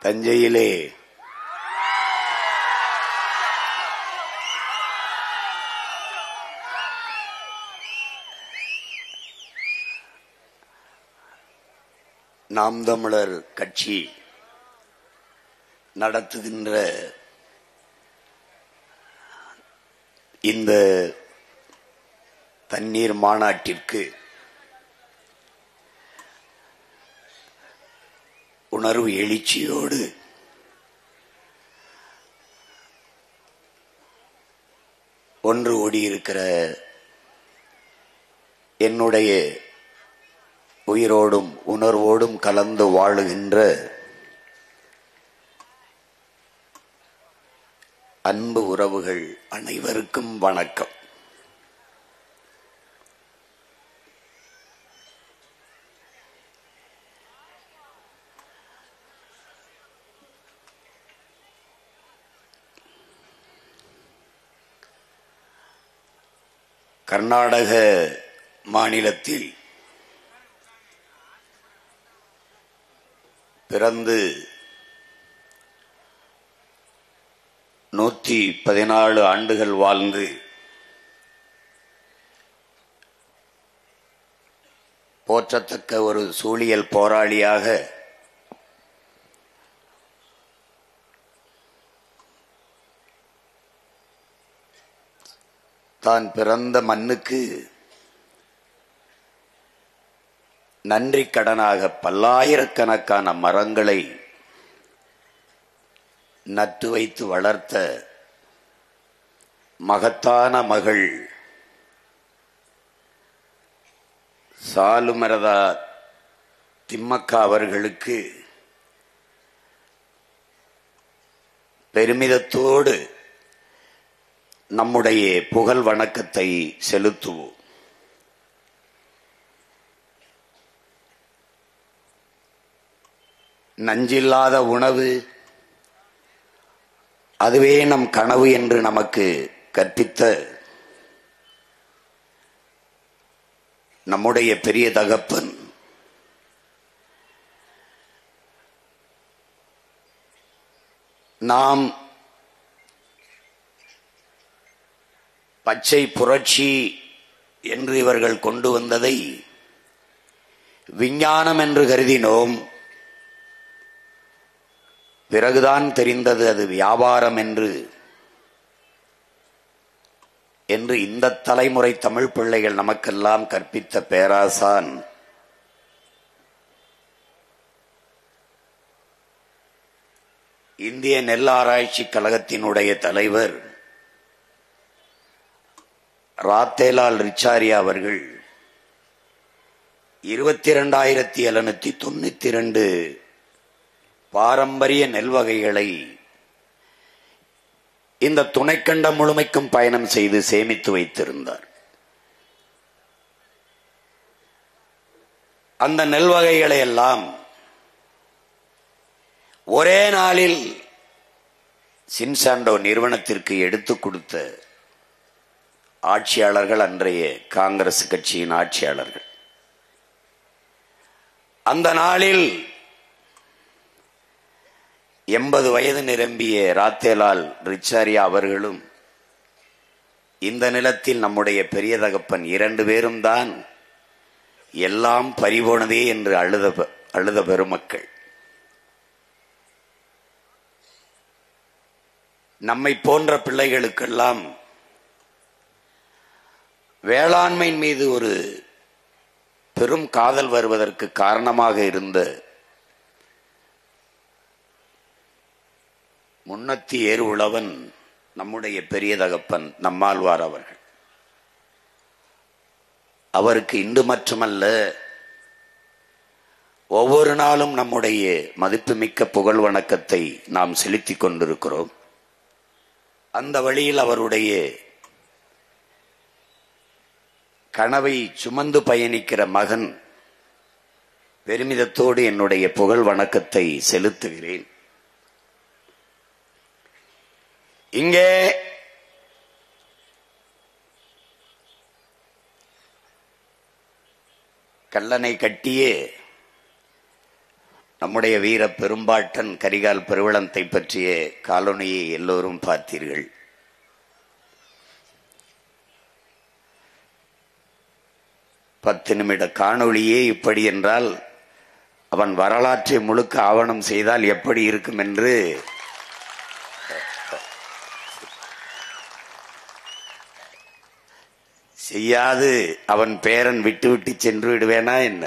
தஞ்சையிலே நாம் தமிழர் கட்சி நடத்துகின்ற இந்த தண்ணீர் மாநாட்டிற்கு உணர்வு எழுச்சியோடு ஒன்று ஓடியிருக்கிற என்னுடைய உயிரோடும் உணர்வோடும் கலந்து வாழுகின்ற அன்பு உறவுகள் அனைவருக்கும் வணக்கம். கர்நாடக மாநிலத்தில் பிறந்து 114 ஆண்டுகள் வாழ்ந்து போற்றத்தக்க ஒரு சூழியல் போராளியாக தான் பிறந்த மண்ணுக்கு நன்றி கடனாக பல்லாயிரக்கணக்கான மரங்களை நட்டு வைத்து வளர்த்த மகத்தான மகள் சாலுமரதா திம்மக்கா அவர்களுக்கு பெருமிதத்தோடு நம்முடைய புகழ் வணக்கத்தை செலுத்துவோம். நஞ்சில்லாத உணவு அதுவே நம் கனவு என்று நமக்கு கற்பித்த நம்முடைய பெரிய தகப்பன் நாம் பச்சை புரட்சி என்று இவர்கள் கொண்டு வந்ததை விஞ்ஞானம் என்று கருதினோம். பிறகுதான் தெரிந்தது அது வியாபாரம் என்று இந்த தலைமுறை தமிழ் பிள்ளைகள் நமக்கெல்லாம் கற்பித்த பேராசான் இந்திய நெல் ஆராய்ச்சி கழகத்தினுடைய தலைவர் ராத்தேலால் ரிச்சாரியா அவர்கள் 22,792 பாரம்பரிய நெல் வகைகளை இந்த துணைக்கண்டம் முழுமைக்கும் பயணம் செய்து சேமித்து வைத்திருந்தார். அந்த நெல் வகைகளை எல்லாம் ஒரே நாளில் சின்சாண்டோ நிறுவனத்திற்கு எடுத்துக் கொடுத்த ஆட்சியாளர்கள் அன்றைய காங்கிரஸ் கட்சியின் ஆட்சியாளர்கள். அந்த நாளில் 80 வயது நிரம்பிய ராத்தேலால் ரிச்சாரியா அவர்களும் இந்த நிலத்தில் நம்முடைய பெரிய தகப்பன் 2 பேரும் தான் எல்லாம் பறிபோனதே என்று அழுத பெருமக்கள். நம்மை போன்ற பிள்ளைகளுக்கெல்லாம் வேளாண்மையின் மீது ஒரு பெரும் காதல் வருவதற்கு காரணமாக இருந்த முன்னத்தி ஏறு உழவன் நம்முடைய பெரிய தகப்பன் நம்மாழ்வார் அவர்கள். அவருக்கு இன்று மட்டுமல்ல, ஒவ்வொரு நாளும் நம்முடைய மதிப்புமிக்க புகழ் வணக்கத்தை நாம் செலுத்திக் கொண்டிருக்கிறோம். அந்த வழியில் அவருடைய கனவை சுமந்து பயணிக்கிற மகன் பெருமிதத்தோடு என்னுடைய புகழ் வணக்கத்தை செலுத்துகிறேன். இங்கே கல்லணை கட்டியே நம்முடைய வீர பெரும்பாட்டன் கரிகால் பெருவளத்தை பற்றிய காலொனியை எல்லோரும் பார்த்தீர்கள். பத்து நிமிட காணொளியே இப்படி என்றால் அவன் வரலாற்றை முழுக்க ஆவணம் செய்தால் எப்படி இருக்கும் என்று செய்யாது அவன் பேரன் விட்டு விட்டு சென்று விடுவேனா என்ன?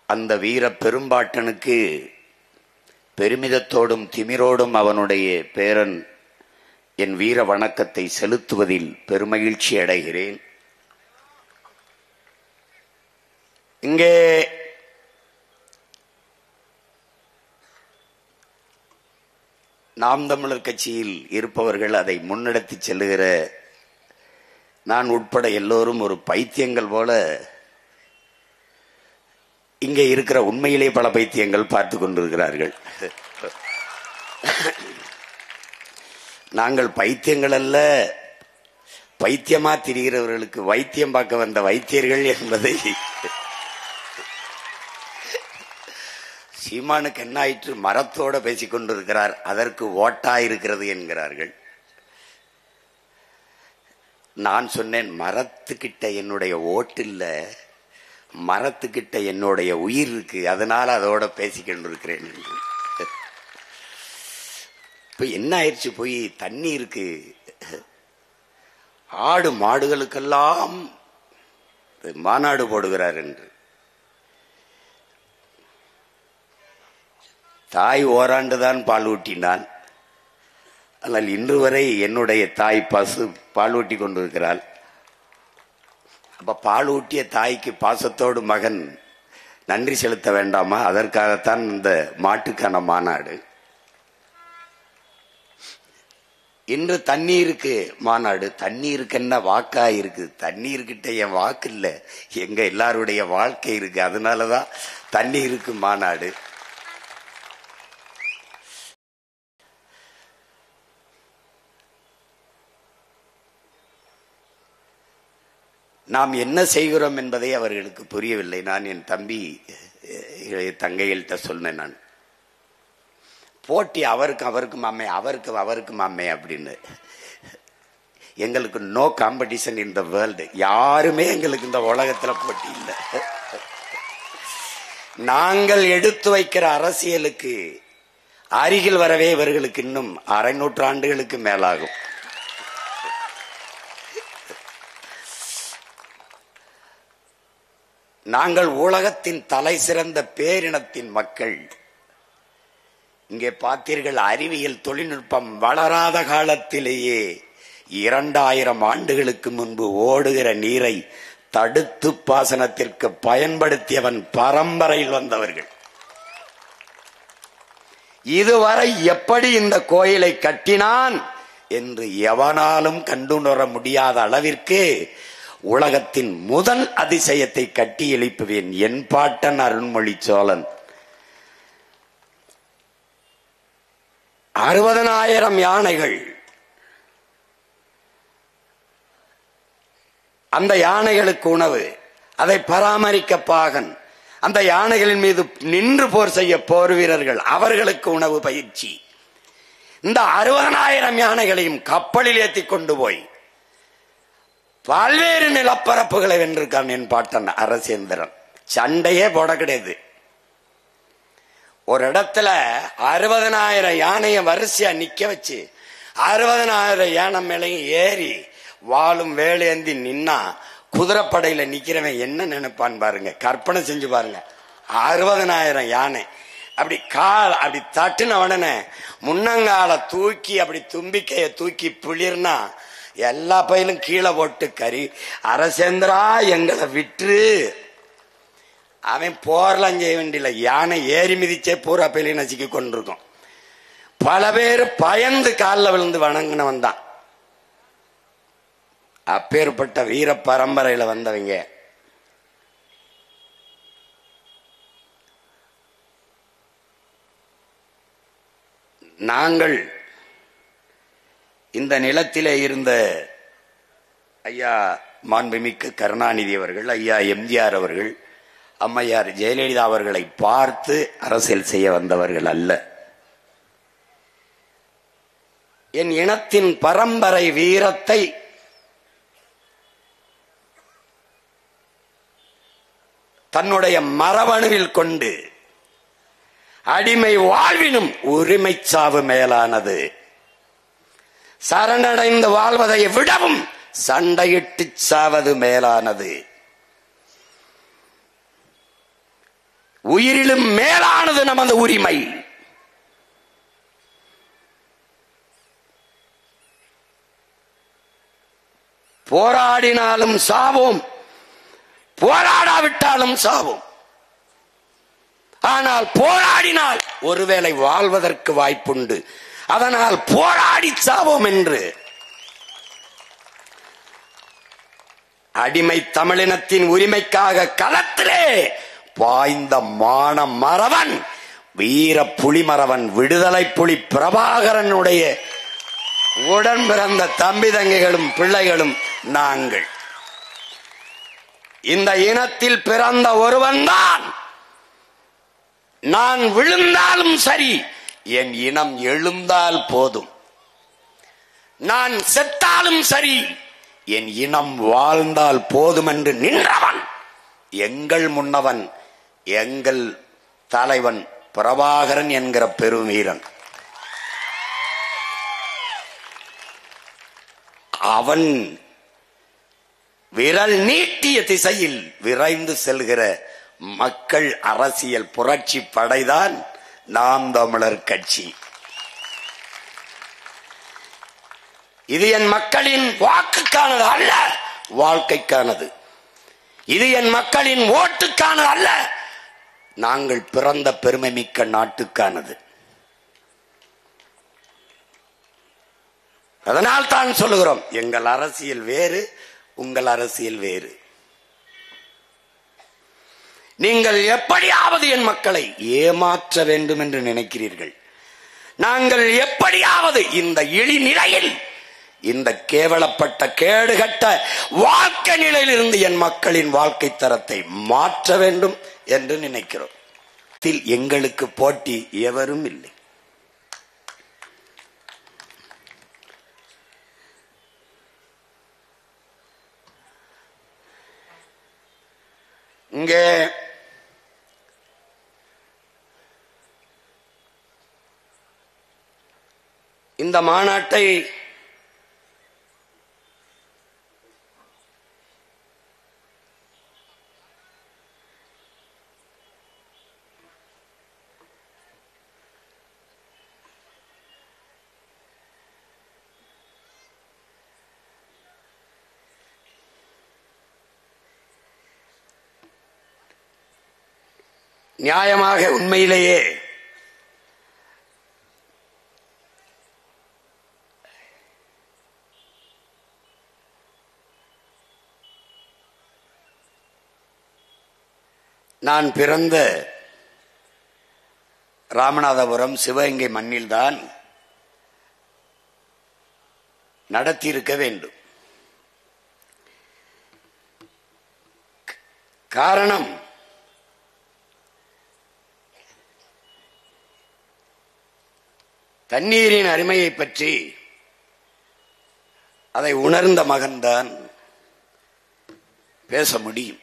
அந்த வீர பெரும்பாட்டனுக்கு பெருமிதத்தோடும் திமிரோடும் அவனுடைய பேரன் என் வீர வணக்கத்தை செலுத்துவதில் பெருமகிழ்ச்சி அடைகிறேன். இங்கே நாம் தமிழர் கட்சியில் இருப்பவர்கள் அதை முன்னெடுத்து செல்லுகிற நான் உட்பட எல்லோரும் ஒரு பைத்தியங்கள் போல இங்கே இருக்கிற உண்மையிலே பல பைத்தியங்கள் பார்த்து கொண்டிருக்கிறார்கள். நாங்கள் பைத்தியங்கள் அல்ல, பைத்தியமா திரிகிறவர்களுக்கு வைத்தியம் பார்க்க வந்த வைத்தியர்கள் என்பதை சீமானுக்கு என்ன ஆயிற்று, மரத்தோட பேசிக் கொண்டிருக்கிறார், அதற்கு ஓட்டா இருக்கிறது என்கிறார்கள். நான் சொன்னேன், மரத்துக்கிட்ட என்னுடைய ஓட்டு இல்ல, மரத்துக்கிட்ட என்னுடைய உயிர் இருக்கு, அதனால அதோட பேசிக்கொண்டிருக்கிறேன் என்று. இப்ப என்ன ஆயிடுச்சு, போய் தண்ணி இருக்கு, ஆடு மாடுகளுக்கெல்லாம் மாநாடு போடுகிறார் என்று. தாய் ஓராண்டுதான் பால் ஊட்டினான், ஆனால் இன்று வரை என்னுடைய தாய் பசு பால் ஊட்டி கொண்டிருக்கிறாள். அப்ப பால் ஊட்டிய தாய்க்கு பாசத்தோடு மகன் நன்றி செலுத்த வேண்டாமா? அதற்காகத்தான் இந்த மாட்டுக்கான மாநாடு. இன்று தண்ணீருக்கு மாநாடு. தண்ணீருக்கு என்ன வாக்கா இருக்கு? தண்ணீர்கிட்ட என் வாக்கு இல்ல, எங்க எல்லாருடைய வாழ்க்கை இருக்கு, அதனாலதான் தண்ணீருக்கு மாநாடு. நாம் என்ன செய்கிறோம் என்பதை அவர்களுக்கு புரியவில்லை. நான் என் தம்பி தங்கைகள்கிட்ட சொன்னேன், நான் போட்டி அவருக்கும் அம்மே, அவருக்கும் அம்மே அப்படின்னு. எங்களுக்கு no competition in the world. யாருமே எங்களுக்கு இந்த உலகத்துல போட்டி இல்லை. நாங்கள் எடுத்து வைக்கிற அரசியலுக்கு அருகில் வரவே இவர்களுக்கு இன்னும் 600 நூற்றாண்டுகளுக்கு மேலாகும். நாங்கள் உலகத்தின் தலை சிறந்த பேரினத்தின் மக்கள். இங்கே பார்த்தீர்கள், அறிவியல் தொழில்நுட்பம் வளராத காலத்திலேயே 2000 ஆண்டுகளுக்கு முன்பு ஓடுகிற நீரை தடுத்து பாசனத்திற்கு பயன்படுத்தியவன் பரம்பரையில் வந்தவர்கள். இதுவரை எப்படி இந்த கோயிலை கட்டினான் என்று எவனாலும் கண்டுணர முடியாத அளவிற்கு உலகத்தின் முதல் அதிசயத்தை கட்டி எழுப்புவேன். என் பாட்டன் அருண்மொழி சோழன் 60,000 யானைகள். அந்த யானைகளுக்கு உணவு, அதை பராமரிக்க பாகன், அந்த யானைகளின் மீது நின்று போர் செய்ய போர் வீரர்கள், அவர்களுக்கு உணவு பயிற்சி. இந்த 60,000 யானைகளையும் கப்பலில் ஏற்றி கொண்டு போய் பல்வேறு நிலப்பரப்புகளை வென்றிருக்கான் என் பாட்டன் அரசேந்திரன். சண்டையே போட கிடையாது. ஒரு இடத்துல 60,000 யானைய வரிசையா நிக்க வச்சு 60,000 யானை மேலையும் ஏறி வாளும் வேலேந்தி நின்னா குதிரைப்படையில நிக்கிறவன் என்ன நினைப்பான் பாருங்க, கற்பனை செஞ்சு பாருங்க. 60,000 யானை அப்படி அப்படி தட்டுன உடனே முன்னங்கால தூக்கி அப்படி தும்பிக்கைய தூக்கி பிளிர்னா எல்லா பயிலும் கீழே போட்டு கறி, அரசேந்திரா எங்களை விட்டு, அவன் போர்லாம் செய்ய வேண்டிய யானை ஏறி மிதிச்சே பூரா பயிலையும் நசுக்கி கொண்டிருக்கும். பல பேர் பயந்து காலில் விழுந்து வணங்கினவன் தான். அப்பேற்பட்ட வீர பரம்பரையில வந்தவங்க. நாங்கள் இந்த நிலத்திலே இருந்த ஐயா மாண்புமிக்க கருணாநிதி அவர்கள், ஐயா எம்ஜிஆர் அவர்கள், அம்மையார் ஜெயலலிதா அவர்களை பார்த்து அரசியல் செய்ய வந்தவர்கள் அல்ல. என் இனத்தின் பரம்பரை வீரத்தை தன்னுடைய மரபணுவில் கொண்டு அடிமை வாழ்வினும் உரிமை சாவு மேலானது, சரணடைந்து வாழ்வதை விடவும் சண்டையிட்டு சாவது மேலானது, உயிரிலும் மேலானது நமது உரிமை. போராடினாலும் சாவோம், போராடாவிட்டாலும் சாவோம். ஆனால் போராடினால் ஒருவேளை வாழ்வதற்கு வாய்ப்புண்டு. அதனால் போராடி சாவோம் என்று அடிமை தமிழினத்தின் உரிமைக்காக களத்திலே பாய்ந்த மான மறவன், வீர புலிமறவன், விடுதலை புலி பிரபாகரனுடைய உடன் பிறந்த தம்பி தங்கைகளும் பிள்ளைகளும் நாங்கள். இந்த இனத்தில் பிறந்த ஒருவன்தான். நான் விழுந்தாலும் சரி, என் இனம் எழுந்தால் போதும். நான் செத்தாலும் சரி, என் இனம் வாழ்ந்தால் போதும் என்று நின்றவன் எங்கள் முன்னவன், எங்கள் தலைவன் பிரபாகரன் என்கிற பெருவீரன். அவன் விரல் நீட்டிய திசையில் விரைந்து செல்கிற மக்கள் அரசியல் புரட்சி படைதான் நாம் தமிழர் கட்சி. இது என் மக்களின் வாக்குக்கானது அல்ல, வாழ்க்கைக்கானது. இது என் மக்களின் ஓட்டுக்கானது அல்ல, நாங்கள் பிறந்த பெருமை மிக்க நாட்டுக்கானது. அதனால் தான் சொல்லுகிறோம், எங்கள் அரசியல் வேறு, உங்கள் அரசியல் வேறு. நீங்கள் எப்படியாவது என் மக்களை ஏமாற்ற வேண்டும் என்று நினைக்கிறீர்கள். நாங்கள் எப்படியாவது இந்த இழிநிலையில், இந்த கேவலப்பட்ட கேடுகட்ட வாழ்க்கை நிலையிலிருந்து என் மக்களின் வாழ்க்கை தரத்தை மாற்ற வேண்டும் என்று நினைக்கிறோம். எங்களுக்கு போட்டி எவரும் இல்லை. இங்கே இந்த மாநாட்டை நியாயமாக உண்மையிலேயே நான் பிறந்த ராமநாதபுரம் சிவகங்கை மண்ணில்தான் நடத்தியிருக்க வேண்டும். காரணம், தண்ணீரின் அருமையை பற்றி அதை உணர்ந்த மகன்தான் பேச முடியும்.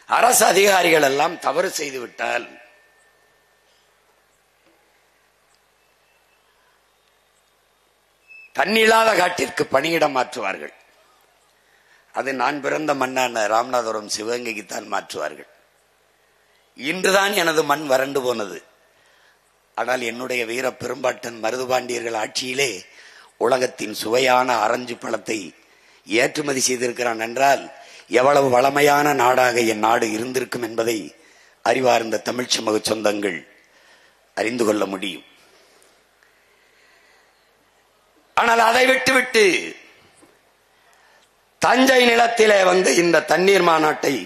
அரசு அதிகாரிகள் எல்லாம் தவறு செய்துவிட்டால் தண்ணில்லாத காட்டிற்கு பணியிடம் மாற்றுவார்கள். அது நான் பிறந்த மண்ணான ராமநாதபுரம் சிவகங்கைக்குத்தான் மாற்றுவார்கள். இன்றுதான் எனது மண் வறண்டு போனது. ஆனால் என்னுடைய வீர பெரும்பாட்டன் மருதுபாண்டியர்கள் ஆட்சியிலே உலகத்தின் சுவையான ஆரஞ்சு பழத்தை ஏற்றுமதி செய்திருக்கிறான் என்றால் எவ்வளவு வளமையான நாடாக என் நாடு இருந்திருக்கும் என்பதை அறிவார்ந்த தமிழ் சமூக சொந்தங்கள் அறிந்து கொள்ள முடியும். ஆனால் அதை விட்டுவிட்டு தஞ்சை நிலத்திலே வந்து இந்த தண்ணீர் மாநாட்டை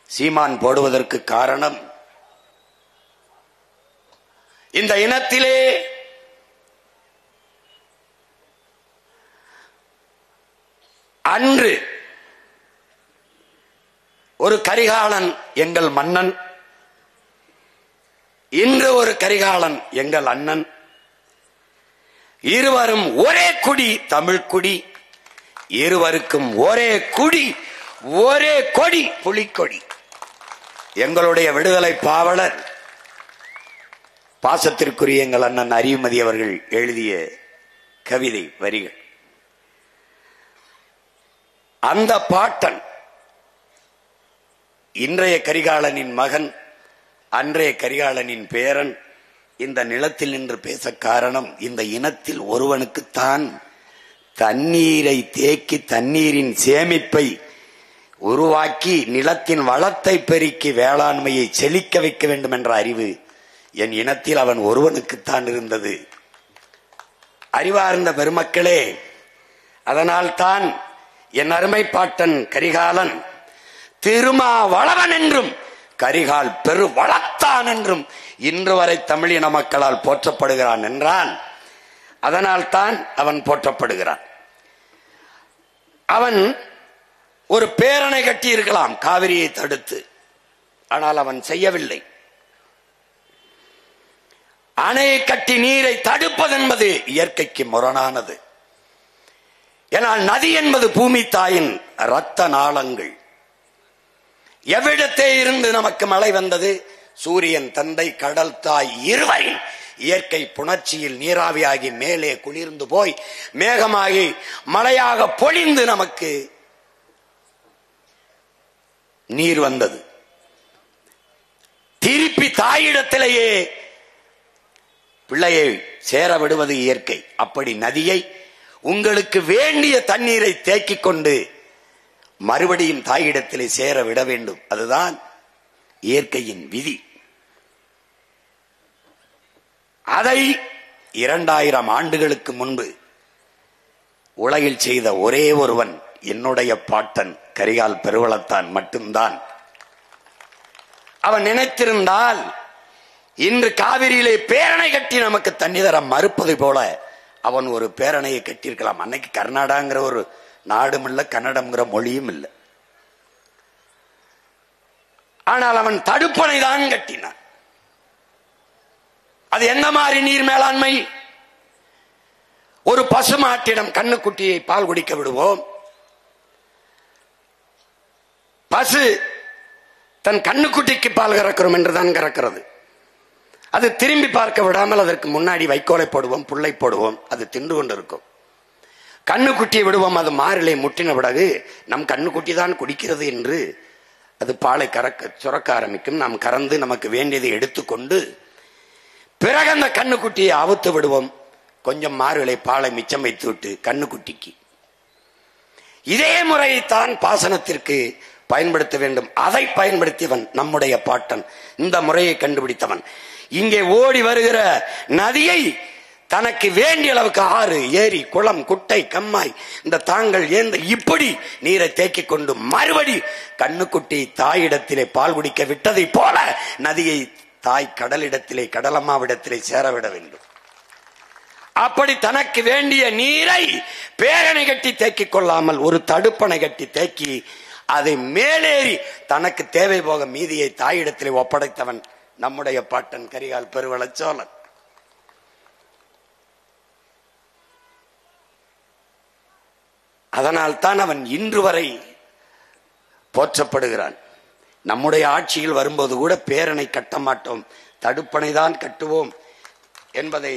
சீமான் போடுவதற்கு காரணம், இந்த இனத்திலே அன்று ஒரு கரிகாலன் எங்கள் மன்னன், இன்று ஒரு கரிகாலன் எங்கள் அண்ணன், இருவரும் ஒரே குடி தமிழ் குடி, இருவருக்கும் ஒரே குடி ஒரே கொடி புலிக்கொடி. எங்களுடைய விடுதலை பாவலர் பாசத்திற்குரிய எங்கள் அண்ணன் அறிவுமதி அவர்கள் எழுதிய கவிதை வரிகள். அந்த பாட்டன் இன்றைய கரிகாலனின் மகன், அன்றைய கரிகாலனின் பேரன் இந்த நிலத்தில் நின்று பேச காரணம், இந்த இனத்தில் ஒருவனுக்குத்தான் தண்ணீரை தேக்கி தண்ணீரின் சேமிப்பை உருவாக்கி நிலத்தின் வளத்தை பெருக்கி வேளாண்மையை செழிக்க வைக்க வேண்டும் என்ற அறிவு என் இனத்தில் அவன் ஒருவனுக்குத்தான் இருந்தது. அறிவார்ந்த பெருமக்களே, அதனால்தான் என் அருமை பாட்டன் கரிகாலன் திருமாவளவன் என்றும் கரிகால் பெரு வளத்தான் என்றும் இன்று வரை தமிழின மக்களால் போற்றப்படுகிறான் என்றால் அதனால்தான் அவன் போற்றப்படுகிறான். அவன் ஒரு பேரணை கட்டி இருக்கலாம் காவிரியை தடுத்து, ஆனால் அவன் செய்யவில்லை. அணையை கட்டி நீரை தடுப்பது என்பது இயற்கைக்கு முரணானது. ஏனால் நதி என்பது பூமி தாயின் இரத்த நாளங்கள். எவ்விடத்தே இருந்து நமக்கு மழை வந்தது? சூரியன் தந்தை கடல் தாய் இருவரின் இயற்கை புணர்ச்சியில் நீராவியாகி மேலே குளிர்ந்து போய் மேகமாகி மழையாக பொழிந்து நமக்கு நீர் வந்தது. திருப்பி தாயிடத்திலேயே பிள்ளையை சேர விடுவது இயற்கை. அப்படி நதியை உங்களுக்கு வேண்டிய தண்ணீரை தேக்கிக் கொண்டு மறுபடியும் தாயிடத்திலே சேர விட வேண்டும். அதுதான் இயற்கையின் விதி. அதை 2000 ஆண்டுகளுக்கு முன்பு உலகில் செய்த ஒரே ஒருவன் என்னுடைய பாட்டன் கரிகால் பெருவளத்தான் மட்டும்தான். அவன் நினைத்திருந்தால் இன்று காவிரியிலே பேரணை கட்டி நமக்கு தண்ணி தர மறுப்பது போல அவன் ஒரு பேரணையை கட்டியிருக்கலாம். அன்னைக்கு கர்நாடகாங்கிற ஒரு நாடும் இல்லை, கன்னடம்ங்கிற மொழியும் இல்லை. ஆனால் அவன் தடுப்பணை தான் கட்டினான். அது என்ன மாதிரி நீர் மேலாண்மை? ஒரு பசுமாட்டிடம் கண்ணுக்குட்டியை பால் குடிக்க விடுவோம். பசு தன் கண்ணுக்குட்டிக்கு பால் கறக்கிறோம் என்றுதான் கறக்கிறது. அது திரும்பி பார்க்க விடாமல் அதற்கு முன்னாடி வைக்கோலை போடுவோம், புல்லை போடுவோம், அது தின்று கொண்டு இருக்கும். கண்ணுக்குட்டியை விடுவோம், அது மாறிலே முட்டின பிறகு நம் கண்ணுக்குட்டி தான் குடிக்கிறது என்று அது பாலை சுரக்க ஆரம்பிக்கும். நாம் கறந்து நமக்கு வேண்டியதை எடுத்துக்கொண்டு பிறகு அந்த கண்ணுக்குட்டியை அவுத்து விடுவோம். கொஞ்சம் மாறுகளை பாலை மிச்சம் வைத்து விட்டு கண்ணுக்குட்டிக்கு. இதே முறையைத்தான் பாசனத்திற்கு பயன்படுத்த வேண்டும். அதை பயன்படுத்தியவன் நம்முடைய பாட்டன். இந்த முறையை கண்டுபிடித்தவன். இங்கே ஓடி வருகிற நதியை தனக்கு வேண்டிய அளவுக்கு ஆறு, ஏரி, குளம், குட்டை, கம்மாய், இந்த தாங்கள் ஏந்த இப்படி நீரை தேக்கிக் கொண்டு மறுபடி கண்ணுக்குட்டி தாயிடத்திலே பால் குடிக்க விட்டதை போல நதியை தாய் கடலிடத்திலே, கடலம்மாவிடத்திலே சேரவிட வேண்டும். அப்படி தனக்கு வேண்டிய நீரை பேரணை கட்டி தேக்கிக் கொள்ளாமல் ஒரு தடுப்பணை கட்டி தேக்கி அதை மேலேறி தனக்கு தேவை போக மீதியை தாயிடத்திலே ஒப்படைத்தவன் நம்முடைய பாட்டன் கரிகால் பெருவளச்சோழன். அதனால் தான் அவன் இன்று வரை போற்றப்படுகிறான். நம்முடைய ஆட்சியில் வரும்போது கூட பேரணை கட்ட மாட்டோம், தடுப்பணை தான் கட்டுவோம் என்பதை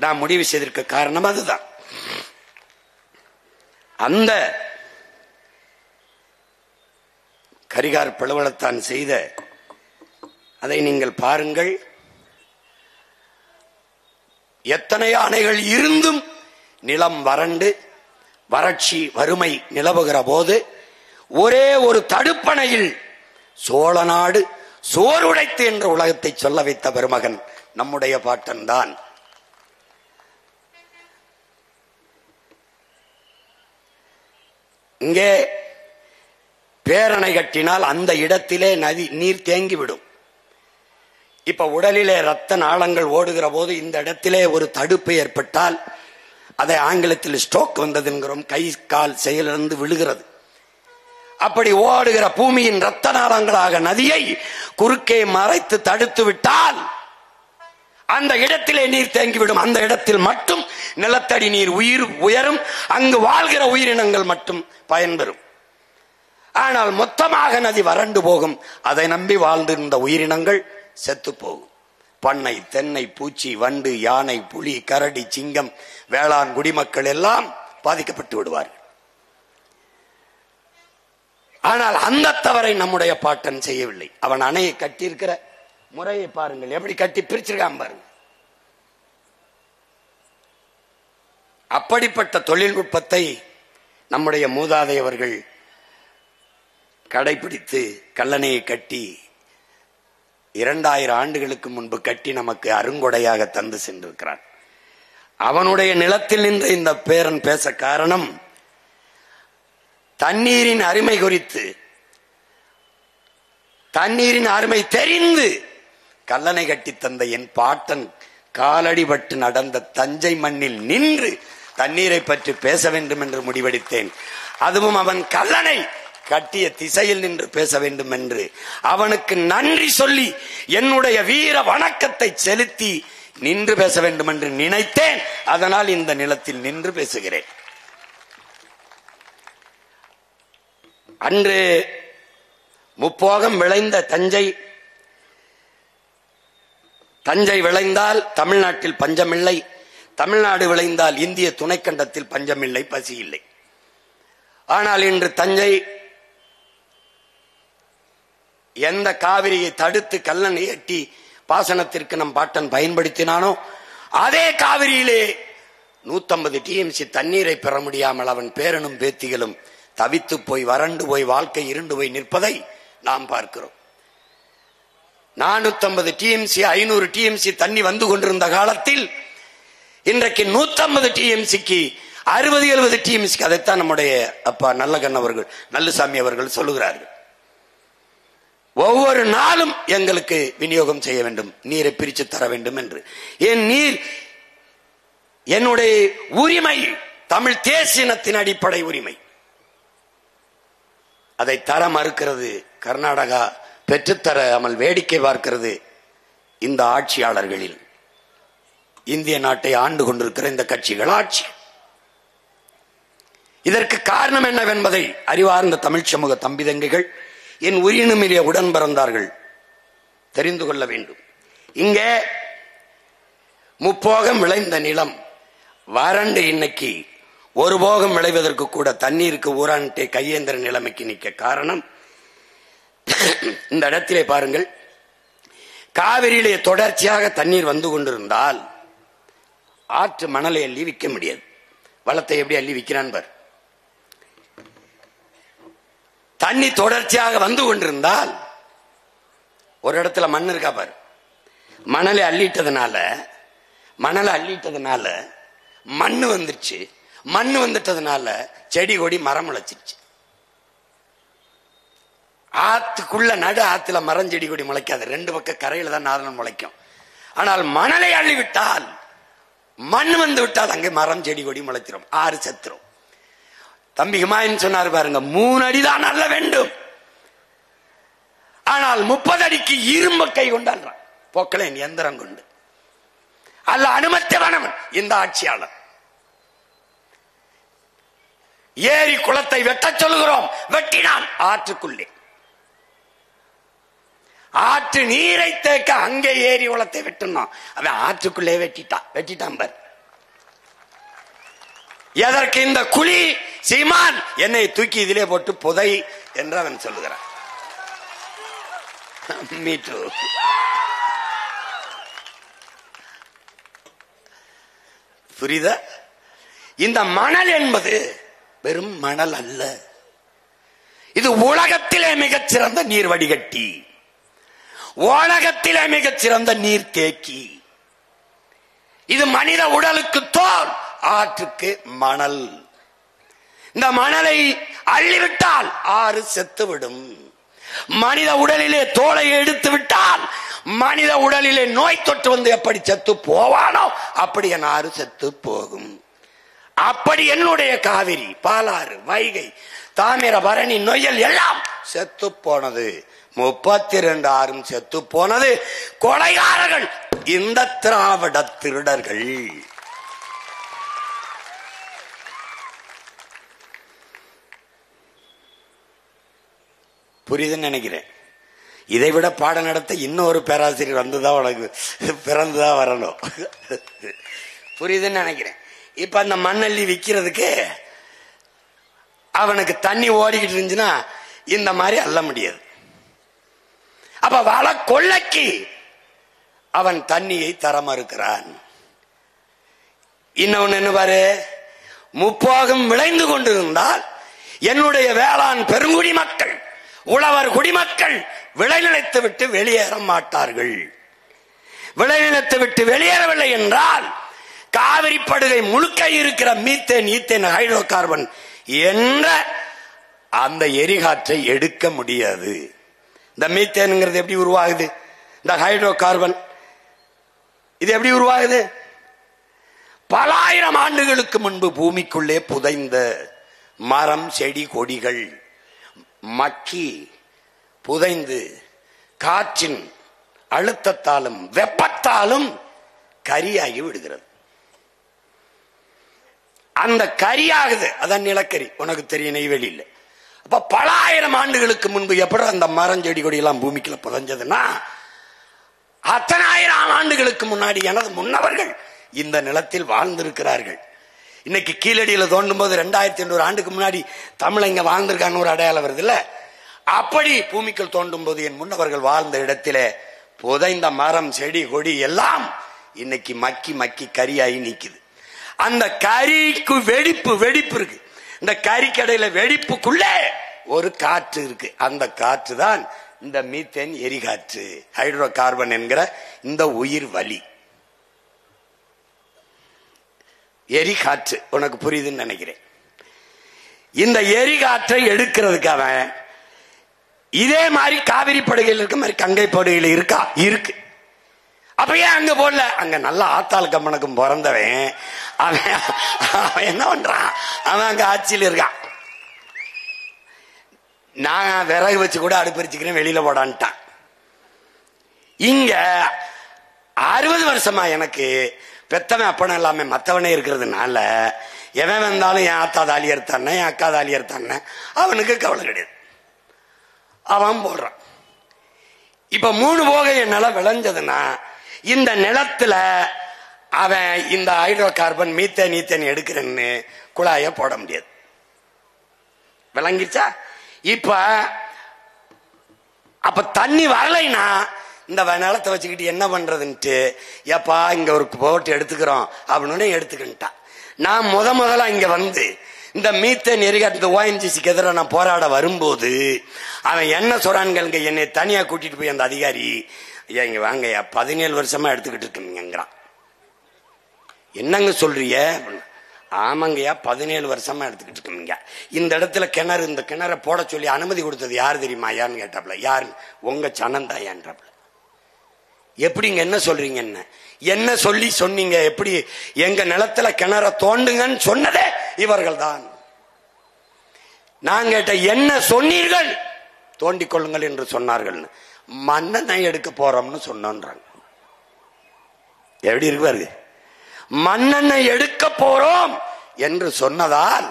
நாம் முடிவு செய்திருக்க காரணம் அதுதான். அந்த கரிகால் பெருவளத்தான் செய்த அதை நீங்கள் பாருங்கள். எத்தனை அணைகள் இருந்தும் நிலம் வறண்டு வறட்சி வறுமை நிலவுகிற போது ஒரே ஒரு தடுப்பணையில் சோழ நாடு சோறுடைத்து என்ற உலகத்தை சொல்ல வைத்த பெருமகன் நம்முடைய பாட்டன் தான். இங்கே பேரணை கட்டினால் அந்த இடத்திலே நதி நீர் தேங்கிவிடும். இப்ப உடலிலே ரத்த நாளங்கள் ஓடுகிற போது இந்த இடத்திலே ஒரு தடுப்பு ஏற்பட்டால் அதை ஆங்கிலத்தில் ஸ்ட்ரோக் வந்தது என்கிறோம். கை கால் செயலிழந்து விழுகிறது. அப்படி ஓடுகிற பூமியின் ரத்த நாளங்களாக நதியை குறுக்கே மறைத்து தடுத்து விட்டால் அந்த இடத்திலே நீர் தேங்கிவிடும். அந்த இடத்தில் மட்டும் நிலத்தடி நீர் உயரும். அங்கு வாழ்கிற உயிரினங்கள் மட்டும் பயன்பெறும். ஆனால் மொத்தமாக நதி வறண்டு போகும். அதை நம்பி வாழ்ந்திருந்த உயிரினங்கள் செத்து போகும். பண்ணை, தென்னை, பூச்சி, வண்டு, யானை, புலி, கரடி, சிங்கம், வேளாண் குடிமக்கள் எல்லாம் பாதிக்கப்பட்டு விடுவார்கள். ஆனால் அந்த தவறை நம்முடைய பாட்டன் செய்யவில்லை. அவன் அணையை கட்டியிருக்கிற முறையை பாருங்கள், எப்படி கட்டி பிரிச்சிருக்கான் பாருங்க. அப்படிப்பட்ட தொழில்நுட்பத்தை நம்முடைய மூதாதையவர்கள் கடைபிடித்து கல்லணையை கட்டி 2000 ஆண்டுகளுக்கு முன்பு கட்டி நமக்கு அருங்கொடையாக தந்து சென்றிருக்கிறான். அவனுடைய நிலத்தில் நின்று இந்த பேரன் பேச காரணம், தண்ணீரின் அருமை குறித்து, தண்ணீரின் அருமை தெரிந்து கல்லணை கட்டி தந்த என் பாட்டன் காலடிபட்டு நடந்த தஞ்சை மண்ணில் நின்று தண்ணீரை பற்றி பேச வேண்டும் என்று முடிவெடுத்தேன். அதுவும் அவன் கல்லணை கட்டிய திசையில் நின்று பேச வேண்டும் என்று அவனுக்கு நன்றி சொல்லி என்னுடைய வீர வணக்கத்தை செலுத்தி நின்று பேச வேண்டும் என்று நினைத்தேன். அதனால் இந்த நிலத்தில் நின்று பேசுகிறேன். அன்று முப்போகம் விளைந்த தஞ்சை விளைந்தால் தமிழ்நாட்டில் பஞ்சமில்லை, தமிழ்நாடு விளைந்தால் இந்திய துணைக்கண்டத்தில் பஞ்சமில்லை, பசி இல்லை. ஆனால் இன்று தஞ்சை எந்த காவிரியை தடுத்து கல்லணை எட்டி பாசனத்திற்கு நம் பாட்டன் பயன்படுத்தினானோ அதே காவிரியிலே 150 TMC தண்ணீரை பெற முடியாமல் அவன் பேரனும் பேத்திகளும் தவித்து போய் வறண்டு போய் வாழ்க்கை இருண்டு போய் நிற்பதை நாம் பார்க்கிறோம். 450 TMC 500 TMC தண்ணி வந்து கொண்டிருந்த காலத்தில் இன்றைக்கு 150 TMCக்கு 60-70 TMC. அதைத்தான் நம்முடைய அப்பா நல்லகண்ண அவர்கள், நல்லுசாமி அவர்கள் சொல்லுகிறார்கள். ஒவ்வொரு நாளும் எங்களுக்கு விநியோகம் செய்ய வேண்டும், நீரை பிரித்து தர வேண்டும் என்று. என் நீர் என்னுடைய உரிமை, தமிழ் தேசியத்தின் அடிப்படை உரிமை. அதை தர மறுக்கிறது கர்நாடகா, பெற்றுத்தராமல் வேடிக்கை பார்க்கிறது இந்த ஆட்சியாளர்களில். இந்திய நாட்டை ஆண்டு கொண்டிருக்கிற இந்த கட்சிகள் ஆட்சி. இதற்கு காரணம் என்னவென்பதை அறிவார்ந்த தமிழ் சமூக தம்பிதங்கைகள், என் உயிரினுமிலே உடன் பிறந்தார்கள் தெரிந்து கொள்ள வேண்டும். இங்கே முப்போகம் விளைந்த நிலம் வறண்டு இன்னைக்கு ஒரு போகம் விளைவதற்கு கூட தண்ணீருக்கு ஊரான்ட்டே கையேந்திர நிலைமைக்கு நிற்க காரணம், இந்த இடத்திலே பாருங்கள், காவிரியிலே தொடர்ச்சியாக தண்ணீர் வந்து கொண்டிருந்தால் ஆற்று மணலை அள்ளி விற்க முடியாது. வளத்தை எப்படி அள்ளி விற்கிறான் பார். தண்ணி தொடர்ச்சியாக வந்து கொண்டிருந்தால் ஒரு இடத்துல மண் இருக்கா பாரு, மணலை அள்ளிட்டதுனால மண்ணு வந்துருச்சு. மண்ணு வந்துட்டதுனால செடி கொடி மரம் முளைச்சிருச்சு. ஆத்துக்குள்ள நடு ஆத்துல மரம் செடி கொடி முளைக்காது, 2 பக்கம் கரையில தான் நாதனம் முளைக்கும். ஆனால் மணலை அள்ளி விட்டால், மண் வந்து விட்டால் அங்கே மரம் செடி கொடி முளைச்சிரும், ஆறு செத்துரும். தம்பி ஹுமாயூன் சொன்னார் பாருங்க, 3 அடிதான் அல்ல வேண்டும், ஆனால் 30 அடிக்கு இரும்பு கை கொண்டான் போக்கலேன் எந்திரம் கொண்டு அல்ல அனுமதித்தவன் இந்த ஆட்சியாளர். ஏரி குளத்தை வெட்ட சொல்லுகிறோம், வெட்டினான் ஆற்றுக்குள்ளே. ஆற்று நீரை தேக்க அங்கே ஏரி குளத்தை வெட்டணும், அவன் ஆற்றுக்குள்ளே வெட்டிட்டான் பார். எதற்கு இந்த குழி சீமான், என்னை தூக்கி இதிலே போட்டு புதை என்று அவன் சொல்லுகிறான். புரியுதா? இந்த மணல் என்பது வெறும் மணல் அல்ல, இது உலகத்திலே மிகச்சிறந்த நீர் வடிகட்டி, உலகத்திலே மிகச்சிறந்த நீர் தேக்கி. இது மனித உடலுக்கு தோல், ஆற்றுக்கு மணல். இந்த மணலை அள்ளிவிட்டால் ஆறு செத்துவிடும். மனித உடலிலே தோலை எடுத்து விட்டால் மனித உடலிலே நோய் தொற்று வந்து எப்படி செத்து போவானோ அப்படி என் ஆறு செத்து போகும். அப்படி என்னுடைய காவிரி, பாலாறு, வைகை, தாமிரபரணி, நொய்யல் எல்லாம் செத்து போனது. 32 ஆறும் செத்து போனது. கொலைகாரர்கள் இந்த திராவிட திருடர்கள். புரியுதுன்னு நினைக்கிறேன். இதை விட பாடம் நடத்த இன்னொரு பேராசிரியர் வந்துதான் உனக்கு பிறந்துதான் வரணும். புரியுதுன்னு நினைக்கிறேன். இப்ப அந்த மண்ணள்ளி விற்கிறதுக்கு அவனுக்கு தண்ணி ஓடிக்கிட்டு இருந்துச்சுன்னா இந்த மாதிரி அள்ள முடியாது. அப்ப வள கொள்ளைக்கு அவன் தண்ணியை தர மறுக்கிறான். இன்னொன்னு என்ன பாரு, முப்போகம் விளைந்து கொண்டிருந்தால் என்னுடைய வேளாண் பெருங்குடி மக்கள், உழவர் குடிமக்கள் விளைநிலத்தை விட்டு வெளியேற மாட்டார்கள். விளைநிலத்தை விட்டு வெளியேறவில்லை என்றால் காவிரி படுகை முழுக்க இருக்கிற மீத்தேன், ஈத்தேன், ஹைட்ரோ கார்பன் என்ற அந்த எரிகாற்றை எடுக்க முடியாது. இந்த மீத்தேனுங்கிறது எப்படி உருவாகுது? இந்த ஹைட்ரோ கார்பன் இது எப்படி உருவாகுது? பல ஆயிரம் ஆண்டுகளுக்கு முன்பு பூமிக்குள்ளே புதைந்த மரம், செடி, கொடிகள் மக்கி புதைந்து காற்றின் அழுத்தத்தாலும் வெப்பத்தாலும் கரியாகி விடுகிறது. அந்த கரியாகுது, அதான் நிலக்கரி. உனக்கு தெரியும், நெய்வேலியில். அப்ப பல ஆயிரம் ஆண்டுகளுக்கு முன்பு எப்படி அந்த மரம், செடி, கொடி எல்லாம் பூமிக்குள்ள புதைஞ்சதுன்னா அத்தனை ஆயிரம் ஆண்டுகளுக்கு முன்னாடி எனது முன்னவர்கள் இந்த நிலத்தில் வாழ்ந்திருக்கிறார்கள். இன்னைக்கு கீழடியில தோண்டும் போது 2800 ஆண்டுக்கு முன்னாடி தமிழ் இங்க வாழ்ந்திருக்கான்னு ஒரு அடையாளம் வருது இல்ல? அப்படி பூமிக்குள் தோண்டும் போது என் முன்னவர்கள் வாழ்ந்த இடத்திலே புதைந்த மரம், செடி, கொடி எல்லாம் இன்னைக்கு மக்கி மக்கி கரியாகி நிக்குது. அந்த கரிக்கு வெடிப்பு இருக்கு. இந்த கறிக்கடையில வெடிப்புக்குள்ளே ஒரு காற்று இருக்கு. அந்த காற்று தான் இந்த மீத்தேன் எரிகாற்று, ஹைட்ரோ கார்பன் என்கிற இந்த உயிர் வலி எரிகாற்று. உனக்கு புரியுதுன்னு நினைக்கிறேன். இந்த எரிகாற்றை எடுக்கிறதுக்கு அவன் இதே மாதிரி காவிரி படுகையில் இருக்க மாதிரி கங்கை படுகையில் இருக்கா? இருக்கு. அப்ப ஏன் அங்க போடல? அங்க நல்ல ஆத்தாள் கம்மனுக்கும் பிறந்தவன் அவன் என்ன பண்றான்? அவன் அங்க ஆட்சியில் இருக்கான். நான் விறகு வச்சு கூட அடுப்பரிச்சுக்கிறேன், வெளியில போடான்ட்டான். இங்க 60 வருஷமா எனக்கு பெத்தவன் அப்பன எல்லாமே மத்தவனே இருக்கிறதுனால எவன் வந்தாலும் என் ஆத்தா தாலி எடுத்தானே, என் அக்கா தாலி எடுத்தானே, அவனுக்கு கவலை கிடையாது. அவன் போடுறான். இப்ப 3 போகை நிலம் விளைஞ்சதுன்னா இந்த நிலத்துல அவன் இந்த ஹைட்ரோ கார்பன், மீத்தேன், ஈத்தேன் எடுக்கிறேன்னு குழாய போட முடியாது. விளங்கிச்சா? இப்ப அப்ப தண்ணி வரலைன்னா இந்த நிலத்தை வச்சுக்கிட்டு என்ன பண்றதுன்ட்டு, எப்பா இங்க ஒரு போட்டு எடுத்துக்கிறோம் அப்படின்னு எடுத்துக்கிட்டான். நான் முதல்ல இங்க வந்து இந்த மீத்தேன் எரிகாற்று ONGCக்கு எதிராக நான் போராட வரும்போது அவன் என்ன சொல்றான்ங்க, என்னை தனியா கூட்டிட்டு போய் அந்த அதிகாரி, இங்க வாங்கய்யா 17 வருஷமா எடுத்துக்கிட்டு இருக்கீங்கிறான். என்னங்க சொல்றிய? ஆமாங்கய்யா 17 வருஷமா எடுத்துக்கிட்டு இருக்கீங்க. இந்த இடத்துல கிணறு, இந்த கிணறை போட சொல்லி அனுமதி கொடுத்தது யாரு தெரியுமா? யாருன்னு கேட்டாப்ல. யாரு? உங்க சனந்தாயான்றாப்ல. எப்படிங்க, என்ன சொல்றீங்க? என்ன சொல்லி சொன்னீங்க? எப்படி எங்க நிலத்துல கிணற தோண்டுங்கன்னு சொன்னதே இவர்கள் தான். நான் கேட்ட, என்ன சொன்னீர்கள்? தோண்டிக் கொள்ளுங்கள் என்று சொன்னார்கள். மண்ணெண்ணெய் எடுக்க போறோம்னு சொன்னாங்க. எப்படி இருக்கு? மண்ணெண்ணெய் எடுக்க போறோம் என்று சொன்னதால்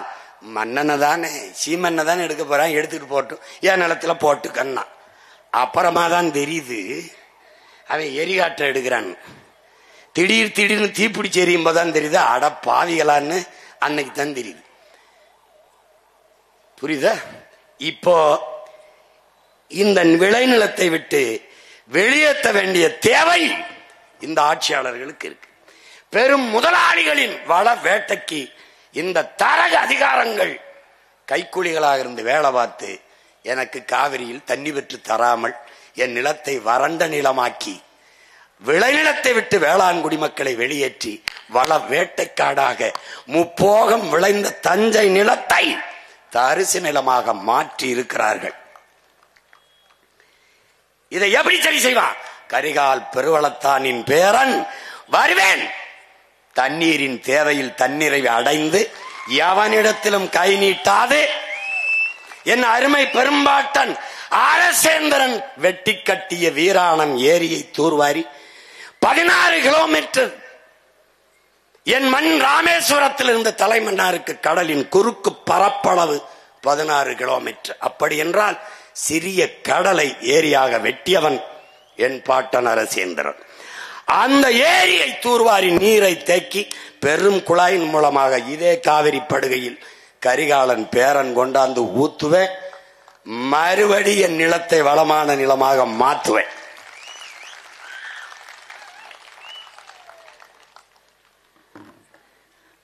மண்ணெண்ணெய் தானே, சீமெண்ணெய் தானே எடுக்க போறான், எடுத்துட்டு போட்டும், என் நிலத்துல போட்டுக்கன்னா. அப்புறமா தான் தெரியுது அவன் எரிகாற்றை எடுக்கிறான். திடீர்னு தீப்பிடிச்சு எரியும் போதான் தெரியுது, அட பாவிகளான்னு அன்னைக்கு தான் தெரியுது. புரியுதா? இப்போ இந்த விளைநிலத்தை விட்டு வெளியேற்ற வேண்டிய தேவை இந்த ஆட்சியாளர்களுக்கு இருக்கு. பெரும் முதலாளிகளின் வள வேட்டைக்கு இந்த தரக அதிகாரங்கள் கைக்கூலிகளாக இருந்து வேலை பார்த்து எனக்கு காவிரியில் தண்ணி பெற்று தராமல் என் நிலத்தை வறண்ட நிலமாக்கி விளைநிலத்தை விட்டு வேளாண் குடிமக்களை வெளியேற்றி வள வேட்டைக்காடாக முப்போகம் விளைந்த தஞ்சை நிலத்தை தரிசு நிலமாக மாற்றி இருக்கிறார்கள். இதை எப்படி சரி செய்வான்? கரிகால் பெருவளத்தானின் பேரன் வருவேன், தண்ணீரின் தேவையில் தண்ணீரை அடைந்து எவனிடத்திலும் கை நீட்டாது என் அருமை பெரும்பாட்டன் அரசேந்திரன் வெட்டி கட்டிய வீராணம் ஏரியை தூர்வாரி 16 கிலோமீட்டர் என் மண் ராமேஸ்வரத்தில் இருந்த தலைமன்னாருக்கு கடலின் குறுக்கு பரப்பளவு 16 கிலோமீட்டர். அப்படி என்றால் சிறிய கடலை ஏரியாக வெட்டியவன் என் பாட்டன் அரசேந்திரன். அந்த ஏரியை தூர்வாரி நீரை தேக்கி பெரும் குழாயின் மூலமாக இதே காவிரி படுகையில் கரிகாலன் பேரன் கொண்டாந்து ஊத்துவேன். மறுபடி என் நிலத்தை வளமான நிலமாக மாற்றுவேன்.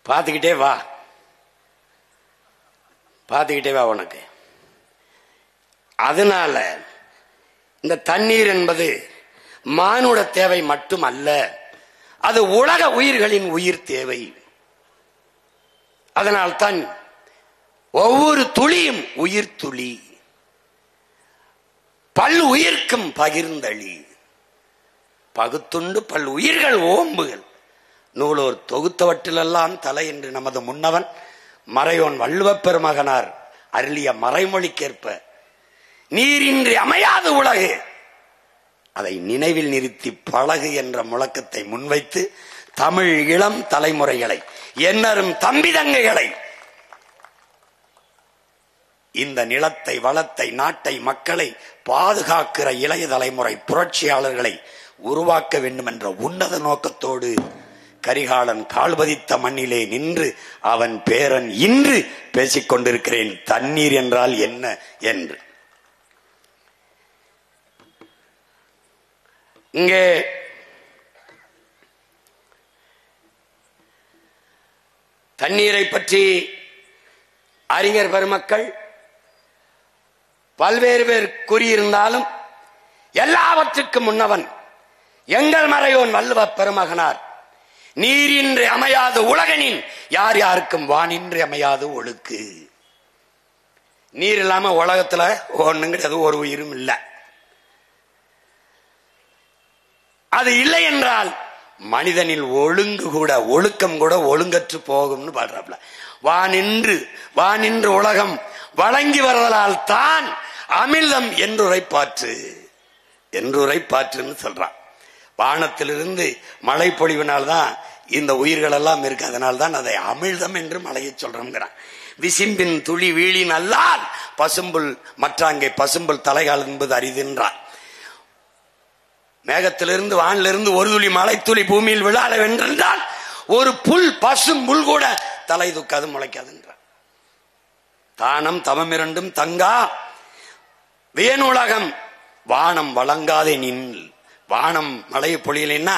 பார்த்துக்கிட்டே வா, பார்த்துக்கிட்டே வா உனக்கு. அதனால இந்த தண்ணீர் என்பது மானுட தேவை மட்டுமல்ல, அது உலக உயிர்களின் உயிர் தேவை. அதனால்தான் ஒவ்வொரு துளியும் உயிர் துளி, பல் உயிர்க்கும் பகிர்ந்தளி, பகுத்துண்டு பல் உயிர்கள் ஓம்புகள் நூலோர் தொகுத்தவற்றிலெல்லாம் தலை என்று நமது முன்னவன் மறையோன் வள்ளுவப் பெருமகனார் அருளிய மறைமொழிக்கேற்ப நீரின்றி அமையாது உலகு, அதை நினைவில் நிறுத்தி பழகு என்ற முழக்கத்தை முன்வைத்து தமிழ் இளம் தலைமுறைகளை, என்னரும் தம்பி தங்கைகளை, இந்த நிலத்தை வளத்தை நாட்டை மக்களை பாதுகாக்கிற இளைய தலைமுறை புரட்சியாளர்களை உருவாக்க வேண்டும் என்ற உன்னத நோக்கத்தோடு கரிகாலன் கால்பதித்த மண்ணிலே நின்று அவன் பேரன் இன்று பேசிக் கொண்டிருக்கிறேன் தண்ணீர் என்றால் என்ன என்று. இங்கே தண்ணீரை பற்றி அறிஞர் பெருமக்கள் பல்வேறு பேர் கூறியிருந்தாலும் எல்லாவற்றுக்கும் முன்னவன் எங்கள் மறையோன் வள்ளுவ பெருமகனார் நீரின்றி அமையாது உலகனின் யார் யாருக்கும் வானின்றி அமையாது ஒழுக்கு. நீர் இல்லாம உலகத்துல ஒண்ணுங்கிறது ஒரு உயிரும் இல்லை. அது இல்லை என்றால் மனிதனில் ஒழுங்கு கூட ஒழுக்கம் கூட ஒழுங்கற்று போகும்னு பாடுறாப்ல. வானின்று உலகம் வழங்கி வருவதால் தான் அமிர்தம் என்றுரைப்பாற்றுன்னு சொல்றான். வானத்திலிருந்து மழை பொழிவினால்தான் இந்த உயிர்கள் எல்லாம் இருக்கு. அதனால்தான் அதை அமிழ்தம் என்று மழையை சொல்றோம்ங்கிறான். விசிம்பின் துளி வீழின் அல்லால் பசும்புல் மற்றாங்கே பசும்புல் தலைகால் என்பது அரிதென்றான். மேகத்திலிருந்து வானிலிருந்து ஒரு துளி மழை துளி பூமியில் விழாத வென்றால் ஒரு புல் பசும் புல் கூட தலை தூக்காது முளைக்காதுன்றான். தானம் தவம் இரண்டும் தங்கா வேணுலகம் வானம் வழங்காதே நின். வானம் மழை பொழியலைன்னா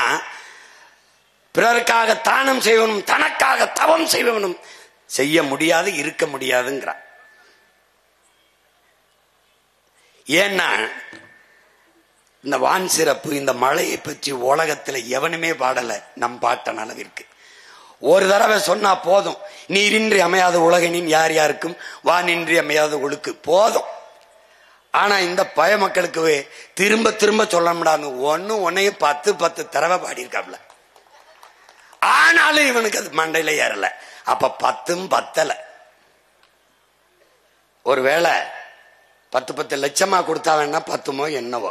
பிறருக்காக தானம் செய்வனும் தனக்காக தவம் செய்வனும் செய்ய முடியாது, இருக்க முடியாதுங்கிறான். ஏன்னா இந்த வான் சிறப்பு இந்த மழையை பற்றி உலகத்துல எவனுமே பாடல நம் பாட்டன் அளவிற்கு. ஒரு தடவை சொன்னா போதும், நீரின்றி அமையாத உலகனின் யார் யாருக்கும் வானின்றி அமையாத ஒழுக்கு போதும். ஆனா இந்த பய மக்களுக்கு திரும்ப திரும்ப சொல்ல முடியாது. ஒன்னையும் 10 தடவை பாடியிருக்காப்ல. ஆனாலும் இவனுக்கு அது மண்டையில ஏறல. அப்ப 10ம் பத்தல. ஒருவேளை 10 லட்சமா கொடுத்தா வேணா 10மோ என்னவோ,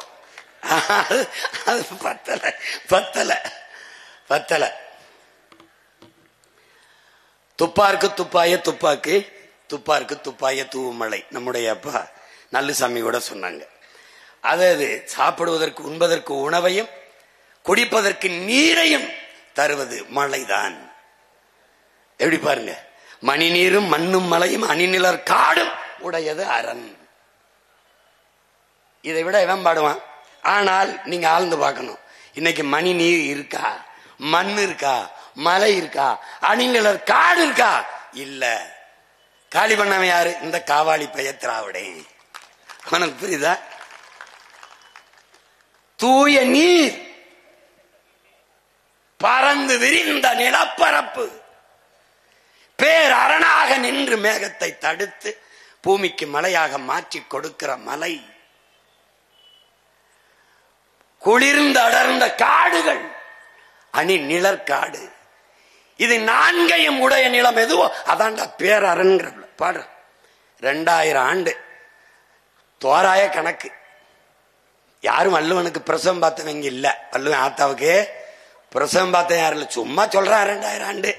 அது பத்தல. துப்பாருக்கு துப்பாய துப்பாக்கு, துப்பாருக்கு துப்பாய தூவுமலை நம்முடைய அப்பா நல்லுசாமி கூட சொன்னாங்க. அதாவது சாப்பிடுவதற்கு உண்பதற்கு உணவையும் குடிப்பதற்கு நீரையும் தருவது மழைதான். எப்படி பாருங்க, மணி நீரும் மண்ணும் மலையும் அணிநிலர் காடும் உடையது அரண். இதை விட எவன் பாடுவான்? ஆனால் நீங்க ஆழ்ந்து பார்க்கணும். இன்னைக்கு மணி நீர் இருக்கா, மண் இருக்கா, மலை இருக்கா, அணிநிலர் காடு இருக்கா? இல்ல. காலி பண்ணவன் யாரு? இந்த காவாளி பெயத்திராவிடே. உனக்கு புரியுதா? தூய நீர், பறந்து விரிந்த நிலப்பரப்பு, பேர் அரணாக நின்று மேகத்தை தடுத்து பூமிக்கு மலையாக மாற்றி கொடுக்கிற மலை, குளிர்ந்த அடர்ந்த காடுகள், அணி நிழற்காடு, இது நான்கையும் உடைய நிலம் எதுவோ அதான்டா பேரரண்கிற பாடுற. 2000 ஆண்டு தோராய கணக்கு. யாரும் வள்ளுவனுக்கு பிரசவம் பார்த்தவங்க இல்ல. வள்ளுவன் ஆத்தாவுக்கு பிரசவம் பார்த்த யாரும் இல்ல. சும்மா சொல்றான் 2000 ஆண்டு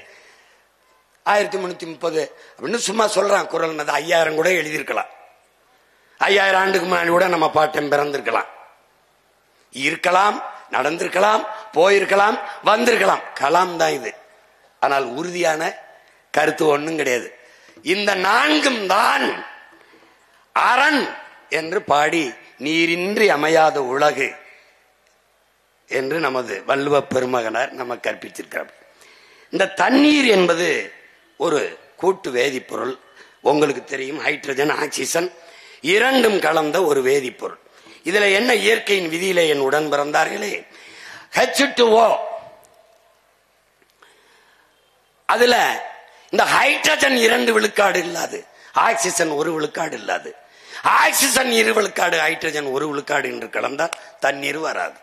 1330 அப்படின்னு சும்மா சொல்றான். குரல் 5000 கூட எழுதியிருக்கலாம். 5000 ஆண்டுக்கு முன்னாடி கூட நம்ம பாட்டன் பிறந்திருக்கலாம், இருக்கலாம், நடந்திருக்கலாம், போயிருக்கலாம், வந்திருக்கலாம். கலாம் தான் இது. ஆனால் உறுதியான கருத்து ஒண்ணும் கிடையாது. இந்த 4ம் தான் அரண் என்று பாடி நீரின்றி அமையாத உலகு என்று நமது வள்ளுவ பெருமகனார் நம்ம கற்பித்திருக்கிறார். இந்த தண்ணீர் என்பது ஒரு கூட்டு வேதிப்பொருள். உங்களுக்கு தெரியும், ஹைட்ரஜன் ஆக்சிஜன் இரண்டும் கலந்த ஒரு வேதிப்பொருள். இதுல என்ன இயற்கையின் விதியிலே என் உடன் பிறந்தார்களே, H2O, அதுல இந்த ஹைட்ரஜன் 2 விழுக்காடு இல்லாது, ஆக்சிஜன் 1 விழுக்காடு இல்லாது, ஆக்சிஜன் 2 விழுக்காடு, ஹைட்ரஜன் 1 விழுக்காடு என்று கலந்தால் தண்ணீர் வராது.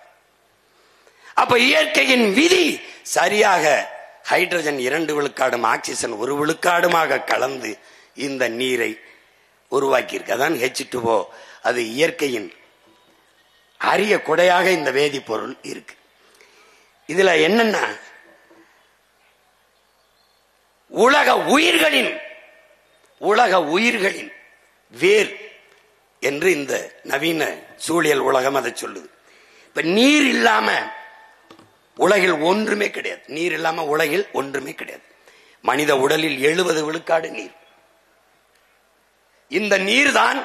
அப்ப இயற்கையின் விதி சரியாக ஹைட்ரஜன் 2 விழுக்காடும் ஆக்சிஜன் 1 விழுக்காடுமாக கலந்து இந்த நீரை உருவாக்கி இருக்கு. அதான் H2O. அது இயற்கையின் அரிய கொடையாக இந்த வேதிப்பொருள் இருக்கு. இதுல என்னன்னா, உலக உயிர்களின் வேர் என்று இந்த நவீன சூழியல் உலகம் அதை சொல்லுது. இப்ப நீர் இல்லாம உலகில் ஒன்றுமே கிடையாது. நீர் இல்லாம உலகில் ஒன்றுமே கிடையாது. மனித உடலில் 70 விழுக்காடு நீர். இந்த நீர் தான்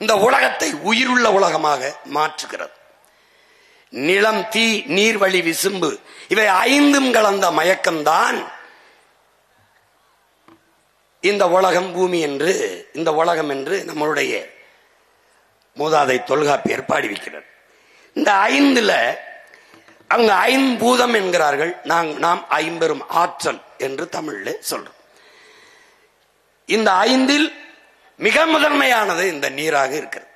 இந்த உலகத்தை உயிருள்ள உலகமாக மாற்றுகிறது. நிலம், தீ, நீர்வழி, விசும்பு இவை 5ம் கலந்த மயக்கம்தான் இந்த உலகம், பூமி என்று, இந்த உலகம் என்று நம்மளுடைய மூதாதை தொல்காப்பியர் பாடி வைக்கிறார். இந்த 5ல அவங்க 5 பூதம் என்கிறார்கள். நாம் 50 ஆற்றல் என்று தமிழ்ல சொல்றோம். இந்த 5ல் மிக முதன்மையானது இந்த நீராக இருக்கிறது.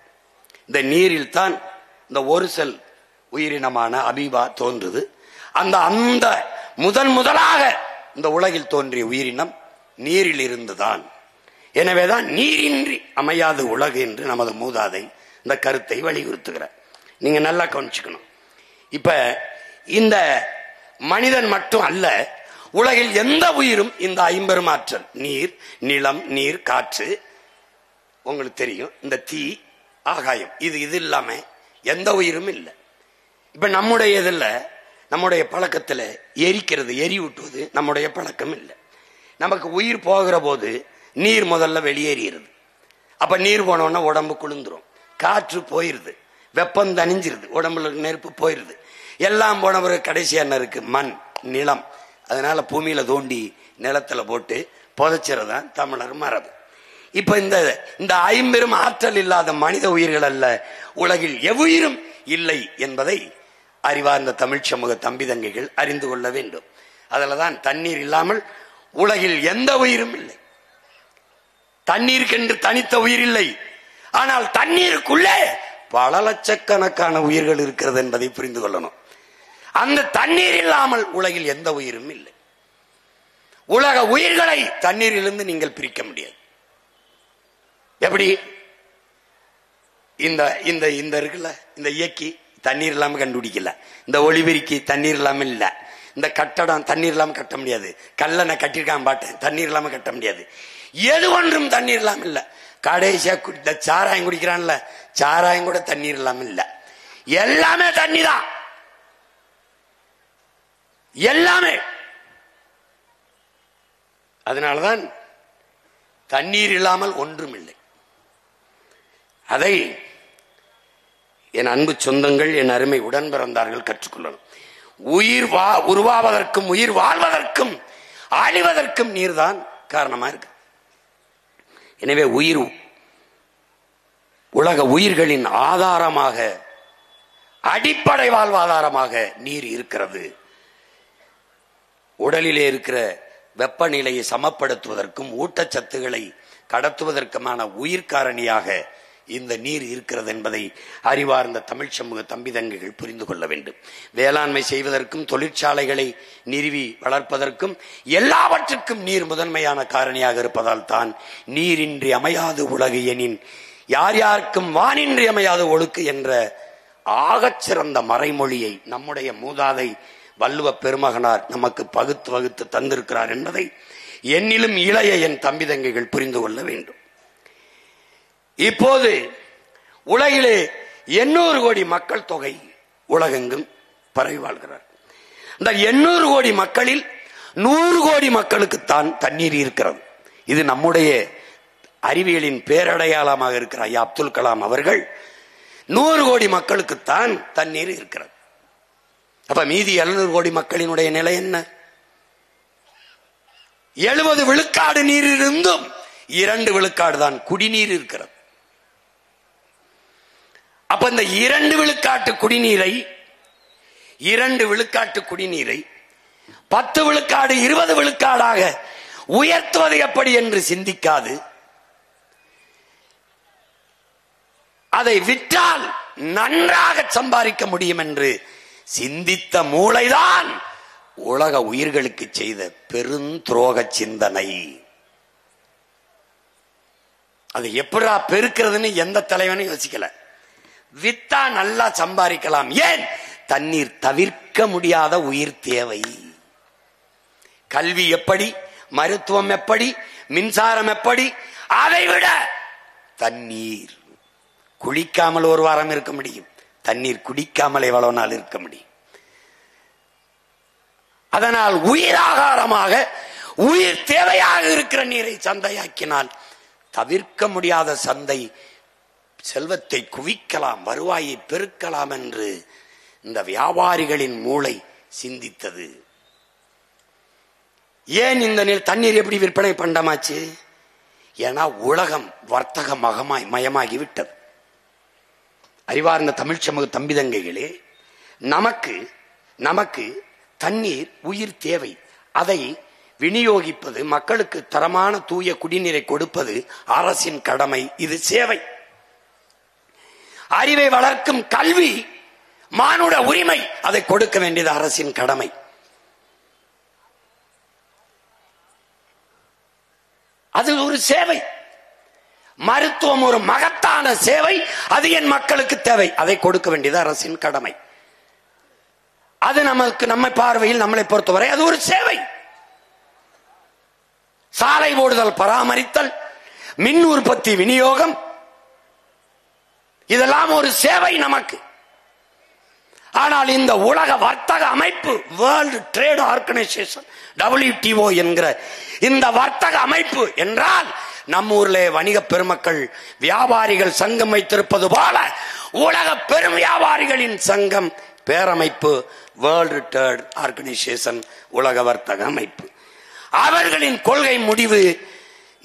இந்த நீரில் தான் இந்த ஒரு செல் உயிரினமான அமீபா தோன்றுது. அந்த முதலாக இந்த உலகில் தோன்றிய உயிரினம் நீரில் இருந்துதான். எனவேதான் நீரின்றி அமையாது உலகு என்று நமது மூதாதை இந்த கருத்தை வலியுறுத்துகிறார். நீங்க நல்லா கவனிச்சுக்கணும். இப்ப இந்த மனிதன் மட்டும் அல்ல, உலகில் எந்த உயிரும் இந்த 50 ஆற்றல், நீர், நிலம், நீர், காற்று, உங்களுக்கு தெரியும், இந்த தீ, ஆகாயம், இது இல்லாம எந்த உயிரும் இல்லை. இப்ப நம்முடைய பழக்கத்துல எரிக்கிறது, எரியூட்டுவது நம்முடைய பழக்கம் இல்லை. நமக்கு உயிர் போகிற போது நீர் முதல்ல வெளியேறிடுது. அப்ப நீர் போனோன்னா உடம்பு குளிர்ந்துரும், காற்று போயிருது, வெப்பம் தணிஞ்சிருது, உடம்புல நெருப்பு போயிருது. எல்லாம் போன பிறகு கடைசி என்ன இருக்கு? மண், நிலம். அதனால பூமியில தோண்டி நிலத்துல போட்டு புதைச்சிறதான் தமிழர் மரபு. இப்ப இந்த 50 ஆற்றல் இல்லாத மனித உயிர்கள் அல்ல, உலகில் எவ்வுயிரும் இல்லை என்பதை அறிவார்ந்த தமிழ் சமூக தம்பிதங்கைகள் அறிந்து கொள்ள வேண்டும். அதுலதான் தண்ணீர் இல்லாமல் உலகில் எந்த உயிரும் இல்லை. தண்ணீருக்கென்று தனித்த உயிர் இல்லை. ஆனால் தண்ணீருக்குள்ளே பல லட்சக்கணக்கான உயிர்கள் இருக்கிறது என்பதை புரிந்து கொள்ளணும். அந்த தண்ணீர் இல்லாமல் உலகில் எந்த உயிரும் இல்லை. உலக உயிர்களை தண்ணீரிலிருந்து நீங்கள் பிரிக்க முடியாது. எப்படி? இந்த இருக்குல்ல, இந்த இயக்கி தண்ணீர் இல்லாம கண்டுபிடிக்கல, இந்த ஒளிபெருக்கி தண்ணீர் இல்லாம இல்ல, இந்த கட்டடம் தண்ணீர் இல்லாம கட்ட முடியாது, கல்லணை கட்டிருக்கான் பாட்டேன் தண்ணீர் இல்லாம கட்ட முடியாது. எது ஒன்றும் தண்ணீர் இல்லாம இல்ல. கடைசியா சாராயம் குடிக்கிறான்ல, சாராயம் கூட தண்ணீர் இல்லாம இல்ல. எல்லாமே தண்ணி தான், எல்லாமே. அதனாலதான் தண்ணீர் இல்லாமல் ஒன்றும் இல்லை. அதை என் அன்பு சொந்தங்கள், என் அருமை உடன் பிறந்தார்கள் கற்றுக்கொள்ளணும். உயிர் உருவாவதற்கும் உயிர் வாழ்வதற்கும் அழிவதற்கும் நீர்தான் காரணமா இருக்கு. எனவே உலக உயிர்களின் ஆதாரமாக, அடிப்படை வாழ்வாதாரமாக நீர் இருக்கிறது. உடலிலே இருக்கிற வெப்பநிலையை சமப்படுத்துவதற்கும் ஊட்டச்சத்துக்களை கடத்துவதற்குமான உயிர்காரணியாக இந்த நீர் இருக்கிறது என்பதை அறிவார்ந்த தமிழ் சமூக தம்பிதங்கைகள் புரிந்து கொள்ள வேண்டும். வேளாண்மை செய்வதற்கும் தொழிற்சாலைகளை நிறுவி வளர்ப்பதற்கும் எல்லாவற்றுக்கும் நீர் முதன்மையான காரணியாக இருப்பதால் தான் நீரின்றி அமையாது உலகு எனின் யார் யாருக்கும் வானின்றி அமையாது ஒழுக்கு என்ற ஆகச்சிறந்த மறைமொழியை நம்முடைய மூதாதை வள்ளுவ பெருமகனார் நமக்கு பகுத்து வகுத்து தந்திருக்கிறார் என்பதை என்னிலும் இளைய என் தம்பிதங்கைகள் புரிந்து கொள்ள வேண்டும். இப்போது உலகிலே 800 கோடி மக்கள் தொகை உலகெங்கும் பரவி வாழ்கிறார். இந்த 800 கோடி மக்களில் 100 கோடி மக்களுக்குத்தான் தண்ணீர் இருக்கிறது. இது நம்முடைய அறிவியலின் பேரடையாளமாக இருக்கிற ஐயா அப்துல் கலாம் அவர்கள் 100 கோடி மக்களுக்குத்தான் தண்ணீர் இருக்கிறது. அப்ப மீதி 700 கோடி மக்களினுடைய நிலை என்ன? 70 விழுக்காடு நீர் இருந்தும் 2 விழுக்காடு தான் குடிநீர் இருக்கிறது. அப்ப இந்த 2 விழுக்காட்டு குடிநீரை 10 விழுக்காடு 20 விழுக்காடாக உயர்த்துவது எப்படி என்று சிந்திக்காது அதை விற்றால் நன்றாக சம்பாதிக்க முடியும் என்று சிந்தித்த மூளைதான் உலக உயிர்களுக்கு செய்த பெருந்துரோக சிந்தனை. அது எப்படா பெருக்கிறதுன்னு எந்த தலைவனும் யோசிக்கல. வித்தா நல்லா சம்பாதிக்கலாம். ஏன்? தண்ணீர் தவிர்க்க முடியாத உயிர் தேவை. கல்வி எப்படி, மருத்துவம் எப்படி, மின்சாரம் எப்படி, அதை விட தண்ணீர். குளிக்காமல் ஒரு வாரம் இருக்க முடியும், தண்ணீர் குடிக்காமல் எவ்வளவு நாள் இருக்க முடியும். அதனால் உயிராகாரமாக உயிர் தேவையாக இருக்கிற நீரை சந்தையாக்கினால் தவிர்க்க முடியாத சந்தை செல்வத்தை குவிக்கலாம், வருவாயை பெருக்கலாம் என்று இந்த வியாபாரிகளின் மூளை சிந்தித்தது. ஏன் இந்த தண்ணீர் எப்படி விற்பனை பண்டமாச்சு? ஏன்னா உலகம் வர்த்தக மயமாகிவிட்டது. அறிவார்ந்த தமிழ் சமூக தம்பிதங்கைகளே, நமக்கு தண்ணீர் உயிர் தேவை. அதை விநியோகிப்பது, மக்களுக்கு தரமான தூய குடிநீரை கொடுப்பது அரசின் கடமை. இது சேவை. அறிவை வளர்க்கும் கல்வி மானுட உரிமை. அதை கொடுக்க வேண்டியது அரசின் கடமை. அது ஒரு சேவை. மருத்துவம் ஒரு மகத்தான சேவை. அது என் மக்களுக்கு தேவை. அதை கொடுக்க வேண்டியது அரசின் கடமை. அது நம்ம பார்வையில், நம்மளை பொறுத்தவரை அது ஒரு சேவை. சாலை போடுதல், பராமரித்தல், மின் உற்பத்தி, விநியோகம், இதெல்லாம் ஒரு சேவை நமக்கு. ஆனால் இந்த உலக வர்த்தக அமைப்பு, வேர்ல்டு ட்ரேட் ஆர்கனைசேஷன், WTO என்கிற இந்த வர்த்தக அமைப்பு என்றால் நம்ம ஊர்ல வணிக பெருமக்கள் வியாபாரிகள் சங்கம் வைத்திருப்பது போல உலக பெரும் வியாபாரிகளின் சங்கம், பேரமைப்பு, வேர்ல்டு ட்ரேட் ஆர்கனைசேஷன், உலக வர்த்தக அமைப்பு. அவர்களின் கொள்கை முடிவு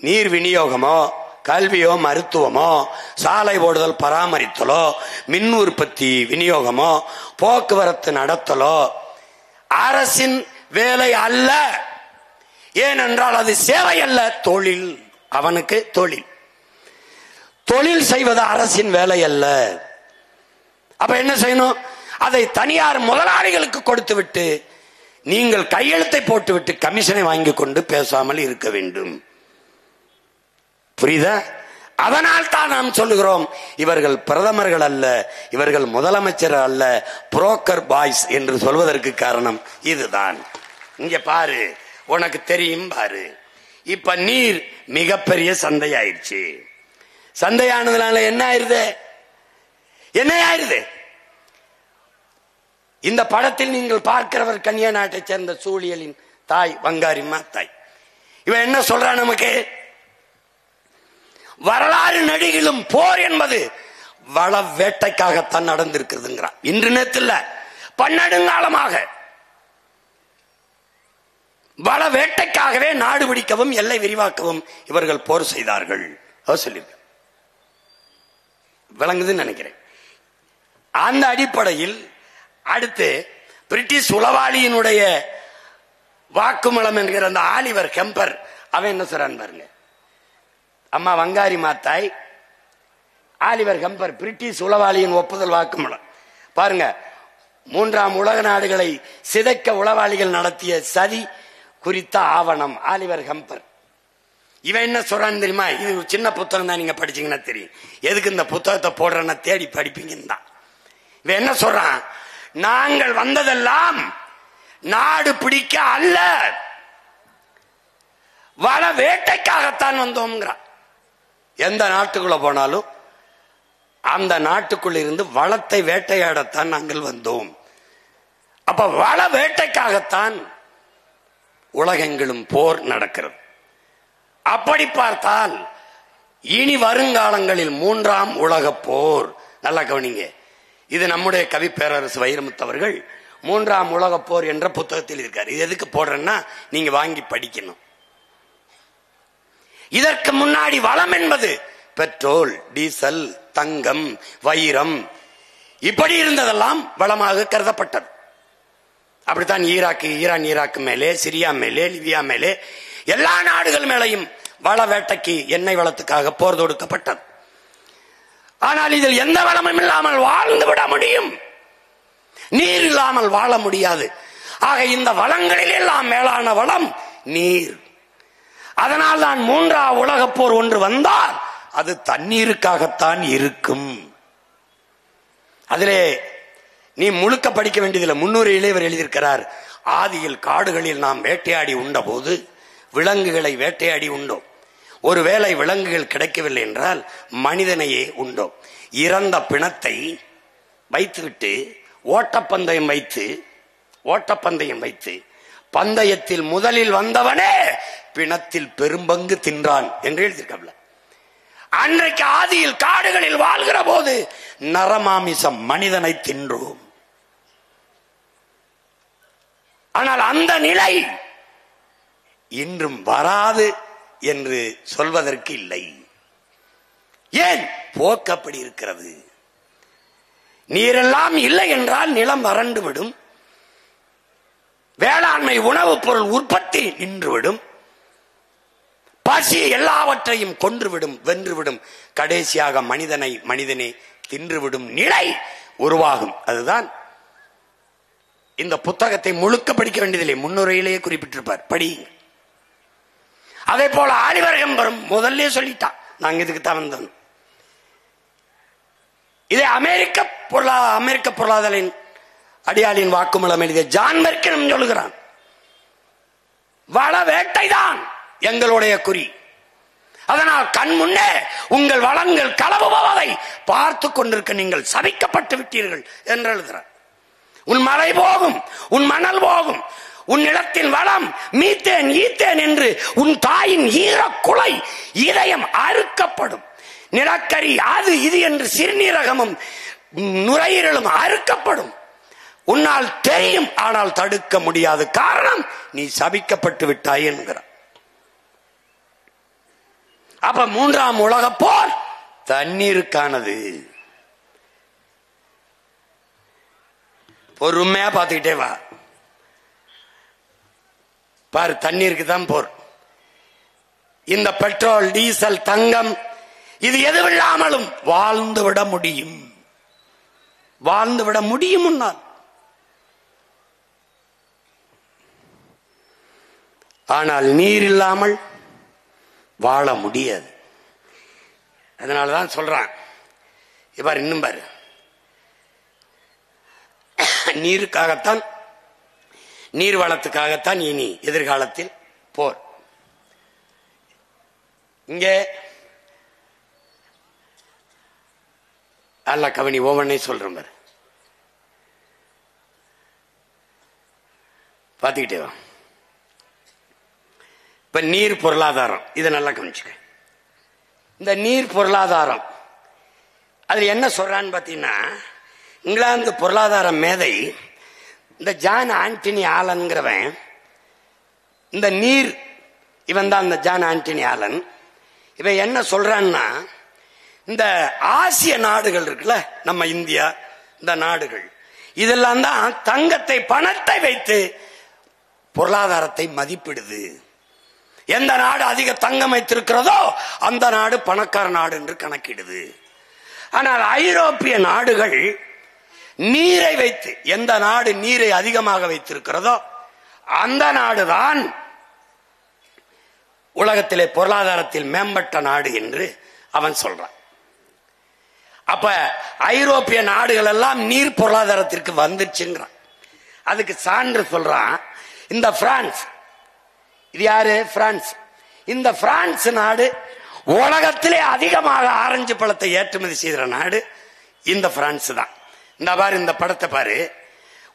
நீர் விநியோகமோ, கல்வியோ, மருத்துவமோ, சாலை போடுதல், பராமரித்தலோ, மின் உற்பத்தி, விநியோகமோ, போக்குவரத்து நடத்தலோ அரசின் வேலை அல்ல. ஏனென்றால் அது சேவை அல்ல, தொழில். அவனுக்கு தொழில் செய்வது அரசின் வேலை அல்ல. அப்ப என்ன செய்யணும்? அதை தனியார் முதலாளிகளுக்கு கொடுத்து விட்டு நீங்கள் கையெழுத்தை போட்டுவிட்டு கமிஷனை வாங்கி கொண்டு பேசாமல் இருக்க வேண்டும். புரியுதா? அதனால் தான் நாம் சொல்லுகிறோம், இவர்கள் பிரதமர்கள் அல்ல, இவர்கள் முதலமைச்சர் அல்ல, புரோக்கர் பாய்ஸ் என்று சொல்வதற்கு காரணம் இதுதான். இங்க பாரு, உனக்கு தெரியும் பாரு. இப்ப நீர் மிகப்பெரிய சந்தையாயிருச்சு. சந்தையானதுனால என்ன ஆயிருது? இந்த படத்தில் நீங்கள் பார்க்கிறவர் கன்னியா நாட்டை சேர்ந்த சூழியலின் தாய், வங்காரிம்மா தாய். இவன் என்ன சொல்றான் நமக்கு? வரலாறு நடிகளும் போர் என்பது வள வேட்டைக்காகத்தான் நடந்திருக்கிறதுங்கிறான். இன்று நேரத்தில் பன்னெடுங்காலமாக வள வேட்டைக்காகவே நாடு பிடிக்கவும் எல்லை விரிவாக்கவும் இவர்கள் போர் செய்தார்கள். சொல்லியிருக்க விளங்குதுன்னு நினைக்கிறேன். அந்த அடிப்படையில் அடுத்து பிரிட்டிஷ் உளவாளியினுடைய வாக்குமூலம் என்கிற அந்த ஆலிவர் கெம்பர் அவன் என்ன சொல்றான் பாருங்க. அம்மா வங்காரி மாத்தாய், ஆலிவர் கம்பர் பிரிட்டிஷ் உளவாளியின் ஒப்புதல் வாக்குமூலம். பாருங்க, 3ஆம் உலக நாடுகளை சிதைக்க உளவாளிகள் நடத்திய சதி குறித்த ஆவணம் ஆலிவர் கம்பர். இவன் என்ன சொல்றான்னு தெரியுமா? இது ஒரு சின்ன புத்தகம் தான், நீங்க படிச்சீங்கன்னா தெரியும். எதுக்கு இந்த புத்தகத்தை போடுறேன்னா தேடி படிப்பீங்கன்னு தான். இவன் என்ன சொல்றான்? நாங்கள் வந்ததெல்லாம் நாடு பிடிக்க அல்ல, வள வேட்டைக்காகத்தான் வந்தோம்ங்கிறான். எந்த நாட்டுக்குள்ள போனாலும் அந்த நாட்டுக்குள்ள இருந்து வளத்தை வேட்டையாடத்தான் நாங்கள் வந்தோம். அப்ப வள வேட்டைக்காகத்தான் உலகெங்கிலும் போர் நடக்கிறது. அப்படி பார்த்தால் இனி வருங்காலங்களில் 3ஆம் உலக போர், நல்லா கவனிங்க, இது நம்முடைய கவி பேரரசு வைரமுத்து அவர்கள் 3ஆம் உலக போர் என்ற புத்தகத்தில் இருக்காரு. இது எதுக்கு போடுறேன்னா நீங்க வாங்கி படிக்கணும். இதற்கு முன்னாடி வளம் என்பது பெட்ரோல், டீசல், தங்கம், வைரம், இப்படி இருந்ததெல்லாம் வளமாக கருதப்பட்டது. அப்படித்தான் ஈரான் ஈராக்கு மேலே, சிரியா மேலே, லிபியா மேலே, எல்லா நாடுகள் மேலையும் வள வேட்டைக்கு, எண்ணெய் வளத்துக்காக போர் தொடுக்கப்பட்டது. ஆனால் இதில் எந்த வளமும் இல்லாமல் வாழ்ந்து விட முடியும், நீர் இல்லாமல் வாழ முடியாது. ஆக இந்த வளங்களில் எல்லாம் மேலான வளம் நீர். அதனால் தான் 3ஆம் உலக போர் ஒன்று வந்தால் அது தண்ணீருக்காகத்தான் இருக்கும். அதிலே நீ முழுக்க படிக்க வேண்டியதில்லை, 300 இவர் எழுதியிருக்கிறார். ஆதியில் காடுகளில் நாம் வேட்டையாடி உண்ட போது விலங்குகளை வேட்டையாடி உண்டோம். ஒருவேளை விலங்குகள் கிடைக்கவில்லை என்றால் மனிதனையே உண்டோம். இறந்த பிணத்தை வைத்துவிட்டு ஓட்டப்பந்தயம் வைத்து பந்தயத்தில் முதலில் வந்தவனே பிணத்தில் பெரும்பங்கு தின்றான் என்று எழுதியிருக்கல. அன்றைக்கு ஆதியில் காடுகளில் வாழ்கிற போது நரமாமிசம் மனிதனை தின்றோம். ஆனால் அந்த நிலை இன்றும் வராது என்று சொல்வதற்கு இல்லை. ஏன்? போக்கப்படி இருக்கிறது. நீரெல்லாம் இல்லை என்றால் நிலம் வறண்டு விடும், வேளாண்மை உணவுப் பொருள் உற்பத்தி நின்றுவிடும், பசி எல்லாவற்றையும் கொன்றுவிடும், வென்றுவிடும், கடைசியாக மனிதனே தின்றுவிடும் நிலை உருவாகும். அதுதான் இந்த புத்தகத்தை முழுக்க படிக்க வேண்டியதில்லை, 300 குறிப்பிட்டிருப்பார், படியுங்க. அதே போல ஆலிவர் கம்பரும் முதல்ல சொல்லிட்டான், நாங்க இதுக்கு தான் வந்தோம். இதே அமெரிக்க பொருளாதார அடியாளின் வாக்குமூலம் எழுதிய ஜான் மெர்க்கினும் சொல்லுகிறான், வள வேட்டைதான் எங்களுடைய குறி. அதனால் கண் முன்னே உங்கள் வளங்கள் களவுபவதை பார்த்து கொண்டிருக்க நீங்கள் சபிக்கப்பட்டு விட்டீர்கள் என்று எழுதுகிறார். உன் மழை போகும், உன் மணல் போகும், உன் நிலத்தின் வளம் மீத்தேன் ஈத்தேன் என்று உன் தாயின் ஈரக்குலை இதயம் அறுக்கப்படும். நிலக்கரி அது இது என்று சிறுநீரகமும் நுரையீரலும் அறுக்கப்படும். உன்னால் தெரியும், ஆனால் தடுக்க முடியாது. காரணம், நீ சபிக்கப்பட்டு விட்டாய் என்கிறார். அப்ப 3ஆம் உலக போர் தண்ணீருக்கானது. பொறுமையா பார்த்துக்கிட்டே வா பாரு, தண்ணீருக்கு தான் போர். இந்த பெட்ரோல், டீசல், தங்கம், இது எதுவில்லாமலும் வாழ்ந்துவிட முடியும், வாழ்ந்துவிட முடியும். ஆனால் நீர் இல்லாமல் வாழ முடியாது. அதனாலதான் சொல்றான், இவர் இன்னும் பாரு, நீருக்காகத்தான், நீர் வளத்துக்காகத்தான் இனி எதிர்காலத்தில் போர். இங்கே அல்ல கவனி, ஒவ்வொன்றை சொல்றேன் பாரு, பார்த்துக்கிட்டே வா. இப்ப நீர் பொருளாதாரம், இதை நல்லா கவனிச்சுக்க. இந்த நீர் பொருளாதாரம் அதுல என்ன சொல்றான்னு பாத்தீங்கன்னா, இங்கிலாந்து பொருளாதார மேதை இந்த ஜான் ஆண்டனி ஆலன்கிறவன், இந்த நீர், இவன் தான் இந்த ஜான் ஆண்டனி ஆலன். இவன் என்ன சொல்றான்னா, இந்த ஆசிய நாடுகள் இருக்குல்ல, நம்ம இந்தியா, இந்த நாடுகள் இதெல்லாம் தான் தங்கத்தை, பணத்தை வைத்து பொருளாதாரத்தை மதிப்பிடுது. எந்த நாடு அதிக தங்கம் வைத்திருக்கிறதோ அந்த நாடு பணக்கார நாடு என்று கணக்கிடுது. ஆனால் ஐரோப்பிய நாடுகள் நீரை வைத்து, எந்த நாடு நீரை அதிகமாக வைத்திருக்கிறதோ அந்த நாடுதான் உலகத்திலே பொருளாதாரத்தில் மேம்பட்ட நாடு என்று அவன் சொல்றான். அப்ப ஐரோப்பிய நாடுகள் எல்லாம் நீர் பொருளாதாரத்திற்கு வந்துருச்சுங்கிறான். அதுக்கு சான்று சொல்றான் இந்த பிரான்ஸ். இது யாரு? பிரான்ஸ். இந்த பிரான்ஸ் நாடு உலகத்திலே அதிகமாக ஆரஞ்சு பழத்தை ஏற்றுமதி செய்கிற நாடு இந்த பிரான்ஸ் தான். இந்த பாரு, இந்த படத்தை பாரு.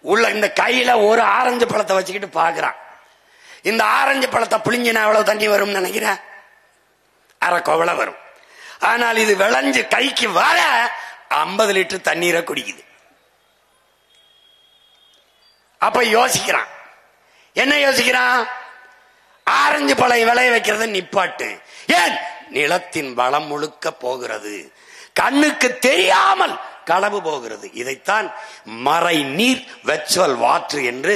உள்ள இந்த கையில ஒரு ஆரஞ்சு பழத்தை வச்சுக்கிட்டு பாக்குறான். இந்த ஆரஞ்சு பழத்தை புளிஞ்சினா எவ்வளவு தண்ணி வரும் நினைக்கிறேன்? அரை கோவலை வரும். ஆனால் இது விளைஞ்சு கைக்கு வர 50 லிட்டர் தண்ணீரை குடிக்குது. அப்ப யோசிக்கிறான். என்ன யோசிக்கிறான்? ஆரஞ்சு பழம் விளைய வைக்கிறத நிப்பாட்டு. ஏன்? நிலத்தின் வளம் முழுக்க போகிறது, கண்ணுக்கு தெரியாமல் களவு போகிறது. இதைத்தான் மறை நீர், வெர்ச்சுவல் வாட்டர் என்று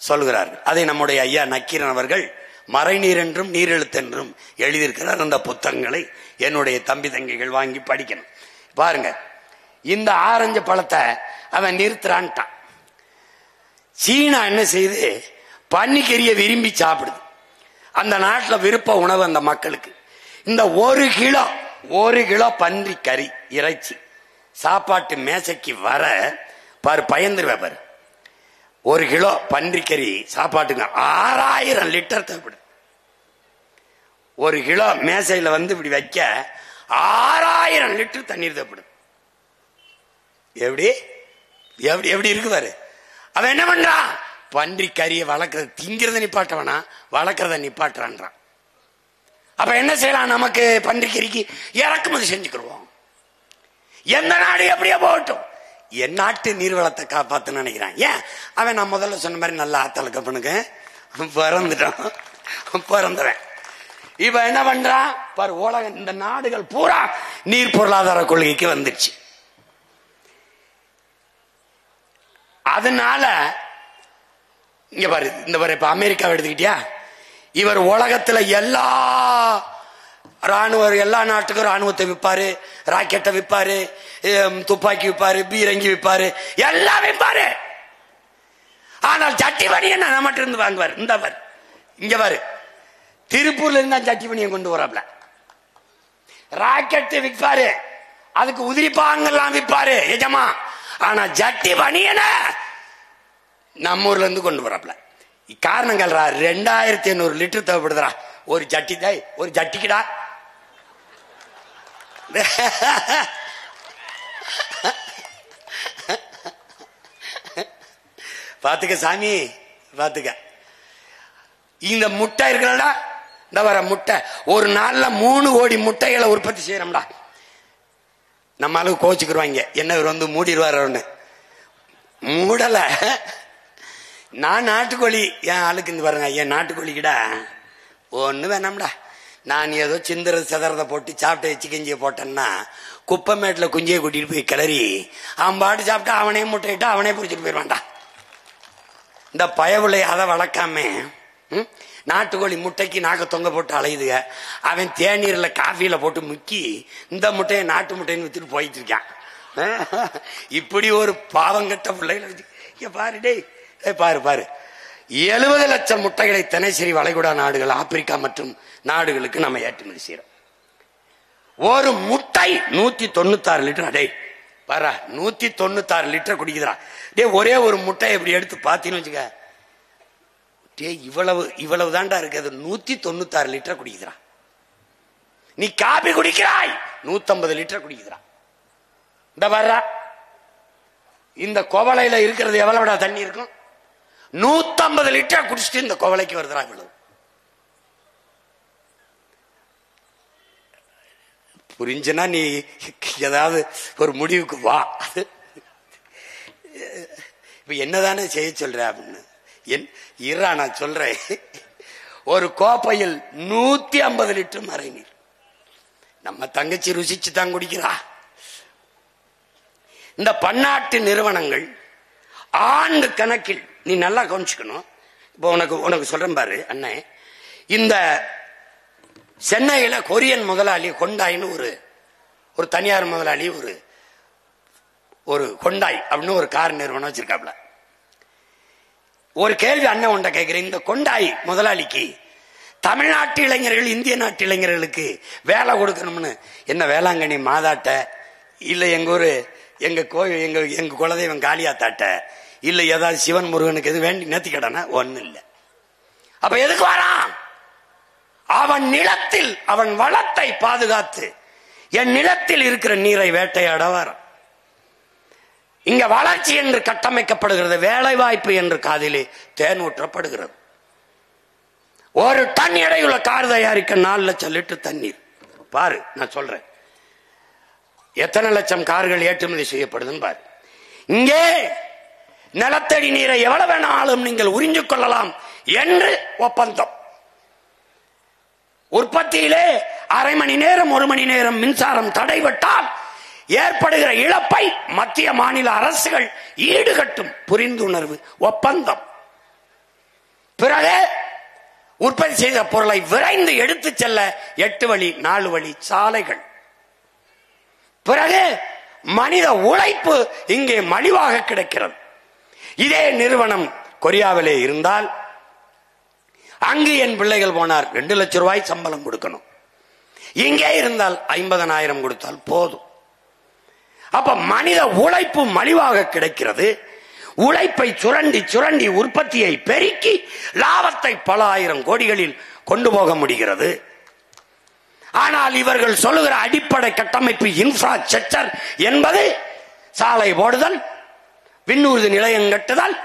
சொல்கிறார்கள். அதை நம்முடைய ஐயா நக்கீரன் அவர்கள் மறைநீர் என்றும் நீரெழுத்தென்றும் எழுதியிருக்கிறார். அந்த புத்தகங்களை என்னுடைய தம்பி தங்கைகள் வாங்கி படிக்கணும். பாருங்க, இந்த ஆரஞ்சு பழத்தை அவன் நிறுத்துறான்ட்டான். சீனா என்ன செய்து பன்னிக்கறியை விரும்பி சாப்பிடுது. அந்த நாட்டில் விருப்ப உணவு அந்த மக்களுக்கு. இந்த ஒரு கிலோ பன்றி கறி இறைச்சி சாப்பாட்டு மேசைக்கு வர பாரு, பயந்துருவ பாரு. 1 கிலோ பன்றிக்கறி சாப்பாட்டுக்கு 6000 லிட்டர் தேவைப்படுது. 1 கிலோ மேசையில வந்து இப்படி வைக்க 6000 லிட்டர் தண்ணீர் தேவைப்படுது. எப்படி எப்படி எப்படி இருக்கு பாரு. அவன் என்ன பண்றான்? பன்றி கறியை வளர்க்கறது, திங்கிறத நிப்பாட்டவனா, வளர்க்கறத நிப்பாட்டுறான்றான். அப்ப என்ன செய்யலாம்? நமக்கு பன்றிக்கறிக்கு இறக்குமதி செஞ்சுக்கிடுவோம். எந்த நாடு எப்படியா போகட்டும், என் நாட்டு நீர்வளத்தை காப்பாத்து நினைக்கிறான். ஏன்? அவன் நான் முதல்ல சொன்ன மாதிரி நல்லா ஆத்தல கப்பனுக்கு பிறந்துவன். இப்ப என்ன பண்றான் பாரு, உலகம் இந்த நாடுகள் பூரா நீர் பொருளாதார கொள்கைக்கு வந்துடுச்சு. அதனால இங்க பாரு, இந்த பாரு, இப்ப அமெரிக்காவை எடுத்துக்கிட்டியா, இவர் உலகத்துல எல்லா நாட்டுக்கும் ராணுவத்தை விற்பாரு, ராக்கெட்டை விற்பாரு, துப்பாக்கி விற்பாரு, பீரங்கி விற்பாரு, எல்லாம் விற்பாரு. ஆனால் சட்டி பணியை நம்மகிட்ட இருந்து வாங்குவார். இந்த பாரு, இங்க பாரு, திருப்பூர்ல இருந்தா சட்டி பணியை கொண்டு வராப்ல. ராக்கெட்டு விற்பாரு, அதுக்கு உதிரிப்பாங்கெல்லாம் விற்பாரு எஜமா. ஆனா ஜட்டி பணியன நம்ம ஊர்ல இருந்து கொண்டு வராப்ல. காரணங்கள் 2500 லிட்டர் தேவைப்படுதுரா ஒரு ஜட்டி. தாய் ஒரு ஜட்டிக்குடா. பாத்துக்க சாமி, பாத்துக்க. இந்த முட்டை இருக்கா, இந்த வர முட்டை ஒரு நாள்ல 3 கோடி முட்டைகளை உற்பத்தி செய்யறோம்டா. நம்ம அளவு கோச்சுக்குருவாங்க, என்ன இவர் வந்து மூடிடுவார். மூடல. நான் நாட்டுக்கோழி, என் ஆளுக்கு இந்த பாருங்க, என் நாட்டுக்கோழிக்கிடா ஒண்ணு வேணாம்டா. நான் ஏதோ சிந்தர செதறத போட்டு சாப்பிட்ட எச்சு கஞ்சியை போட்டேன்னா குப்பமேட்டில் குஞ்சியை கூட்டிட்டு போய் கிளறி அவன் பாட்டு சாப்பிட்டா அவனே முட்டையிட்டு அவனே பிடிச்சிட்டு போயிடுவான்டா. இந்த பயவுளை அதை வளர்க்காம நாட்டுக்கோழி முட்டைக்கு நாக்க தொங்க போட்டு அலையுதுங்க. அவன் தேநீர்ல காஃபியில போட்டு முக்கி இந்த முட்டையை நாட்டு முட்டைன்னு வித்துட்டு போயிட்டு இருக்கான். இப்படி ஒரு பாவங்கட்ட பிள்ளைகளை பாரு. டேய் பாரு பாரு, 70 லட்சம் முட்டைகளை தினசரி வளைகுடா நாடுகள், ஆப்பிரிக்கா மற்றும் நாடுகளுக்கு நம்ம ஏற்றுமதி செய்யறோம். ஒரு முட்டை 196 லிட்டர். டேய் பாரா, 196 லிட்டர் குடிக்குதுரா. டே ஒரே ஒரு முட்டை இப்படி எடுத்து பாத்தீங்கன்னு வச்சுக்க, டே இவ்வளவு தாண்டா இருக்கு. அது 196 லிட்டர் குடிக்குதுரா. நீ காபி குடிக்கிறாய், 150 லிட்டர் குடிக்குதுரா. இந்த பாரா, இந்த கோவலையில இருக்கிறது எவ்வளவுடா தண்ணி இருக்கும்? 150 லிட்டர் குடிச்சிட்டு இந்த கோவலைக்கு வருதுரா. இவ்வளவு புரிஞ்சுனா நீ ஏதாவது ஒரு முடிவுக்கு வா. இப்ப என்னதானே செய்ய சொல்ற அப்படின்னு இரா நான் சொல்றேன். ஒரு கோப்பையில் 150 லிட்டர் மறை நீர். நம்ம தங்கச்சி ருசிச்சு தான் குடிக்கிறா. இந்த பன்னாட்டு நிறுவனங்கள் ஆண்டு கணக்கில், நீ நல்லா கவனிச்சுக்கணும். இப்போ உனக்கு சொல்றேன் பாரு அண்ணே, இந்த சென்னையில கொரியன் முதலாளி கொண்டாயின்னு ஒரு தனியார் முதலாளி ஒரு கொண்டாய் அப்படின்னு ஒரு கார் நிறுவனம் வச்சிருக்காப்ல. ஒரு கேள்வி அண்ணன் உண்ட கேட்கிறேன், இந்த கொண்டாய் முதலாளிக்கு தமிழ்நாட்டு இளைஞர்கள் இந்திய நாட்டு இளைஞர்களுக்கு வேலை கொடுக்கணும்னு என்ன வேளாங்கண்ணி மாதாட்ட இல்ல எங்க ஊரு எங்க கோயில் எங்க குலதெய்வம் காளியாத்தாட்ட இல்ல ஏதாவது சிவன் முருகனுக்கு எது வேண்டி நேர்த்தி கடனா ஒண்ணு இல்ல. அப்ப எதுக்கு வரான்? அவன் நிலத்தில் அவன் வளத்தை பாதுகாத்து என் நிலத்தில் இருக்கிற நீரை வேட்டையாட வரான். இங்க வளர்ச்சி என்று கட்டமைக்கப்படுகிறது, வேலை வாய்ப்பு என்று காதிலே தேன் ஊற்றப்படுகிறது. ஒரு டன் எடையுள்ள கார் தயாரிக்க 4 லட்சம் லிட்டர் தண்ணீர். பாரு, நான் சொல்றேன் எத்தனை லட்சம் கார்கள் ஏற்றுமதி செய்யப்படுதுன்னு பாரு. இங்கே நிலத்தடி நீரை எவ்வளவு வேணாலும் நீங்கள் உறிஞ்சு கொள்ளலாம் என்று ஒப்பந்தம். உற்பத்தியிலே அரை மணி நேரம் 1 மணி நேரம் மின்சாரம் தடைபட்டால் ஏற்படுகிற இழப்பை மத்திய மாநில அரசுகள் ஈடுகட்டும் புரிந்துணர்வு ஒப்பந்தம். பிறகு உற்பத்தி செய்த பொருளை விரைந்து எடுத்து செல்ல 8 வழி 4 வழி சாலைகள். பிறகு மனித உழைப்பு இங்கே மலிவாக கிடைக்கிறது. இதே நிறுவனம் கொரியாவிலே இருந்தால் அங்கு என் பிள்ளைகள் போனார் 2 லட்சம் ரூபாய் சம்பளம் கொடுக்கணும். இங்கே இருந்தால் 50,000 கொடுத்தால் போதும். அப்ப மனித உழைப்பு மலிவாக கிடைக்கிறது. உழைப்பை சுரண்டி சுரண்டி உற்பத்தியை பெருக்கி லாபத்தை பல ஆயிரம் கோடிகளில் கொண்டு போக முடிகிறது. ஆனால் இவர்கள் சொல்லுகிற அடிப்படை கட்டமைப்பு இன்ஃப்ராஸ்ட்ரக்சர் என்பது சாலை போடுதல், விண்ணூர்தி நிலையம் கட்டுதல்,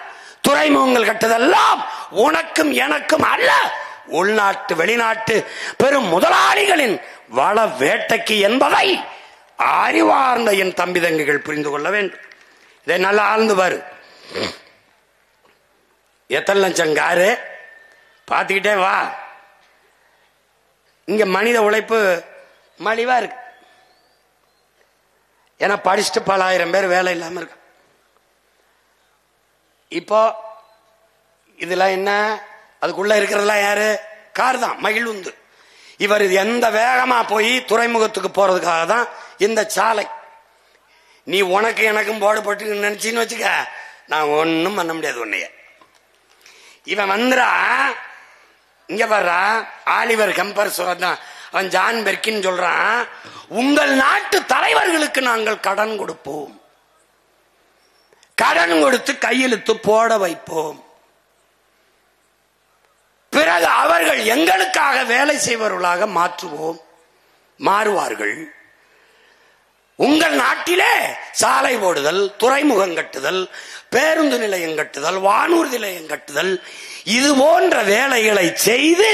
துறைமுகங்கள் கட்டுதெல்லாம் உனக்கும் எனக்கும் அல்ல, உள்நாட்டு வெளிநாட்டு பெரும் முதலாளிகளின் வள வேட்டைக்கு என்பதை அறிவார்ந்த என் தம்பி தங்கைகள் புரிந்து கொள்ள வேண்டும். இதை நல்லா ஆழ்ந்து பாரு. எத்தனை லட்சம் காரு பார்த்துக்கிட்டே வா. இங்க மனித உழைப்பு மலிவா இருக்கு. ஏன்னா படிச்சுட்டு பல ஆயிரம் பேர் வேலை இல்லாம இருக்கு. இப்போ இதுல என்ன, அதுக்குள்ள இருக்கிறதெல்லாம் யாரு? கார் தான், மகிழுந்து. இவர் எந்த வேகமா போய் துறைமுகத்துக்கு போறதுக்காக தான் இந்த சாலை. நீ உனக்கு எனக்கும் போடப்பட்டு நினைச்சின்னு வச்சுக்க, நான் ஒன்னும் பண்ண முடியாது உன்னைய. இவன் வந்துடா இங்க வர்றா, ஆலிவர் கம்பர் சொல்றான், அவன் ஜான் பெர்கின் சொல்றான், உங்கள் நாட்டு தலைவர்களுக்கு நாங்கள் கடன் கொடுப்போம், கடன் கொடுத்து கையெழுத்து போட வைப்போம், பிறகு அவர்கள் எங்களுக்காக வேலை செய்பவர்களாக மாறுவார்கள். உங்கள் நாட்டிலே சாலை போடுதல், துறைமுகம் கட்டுதல், பேருந்து நிலையம் கட்டுதல், வானூர்தி நிலையம் கட்டுதல், இது போன்ற வேலைகளை செய்து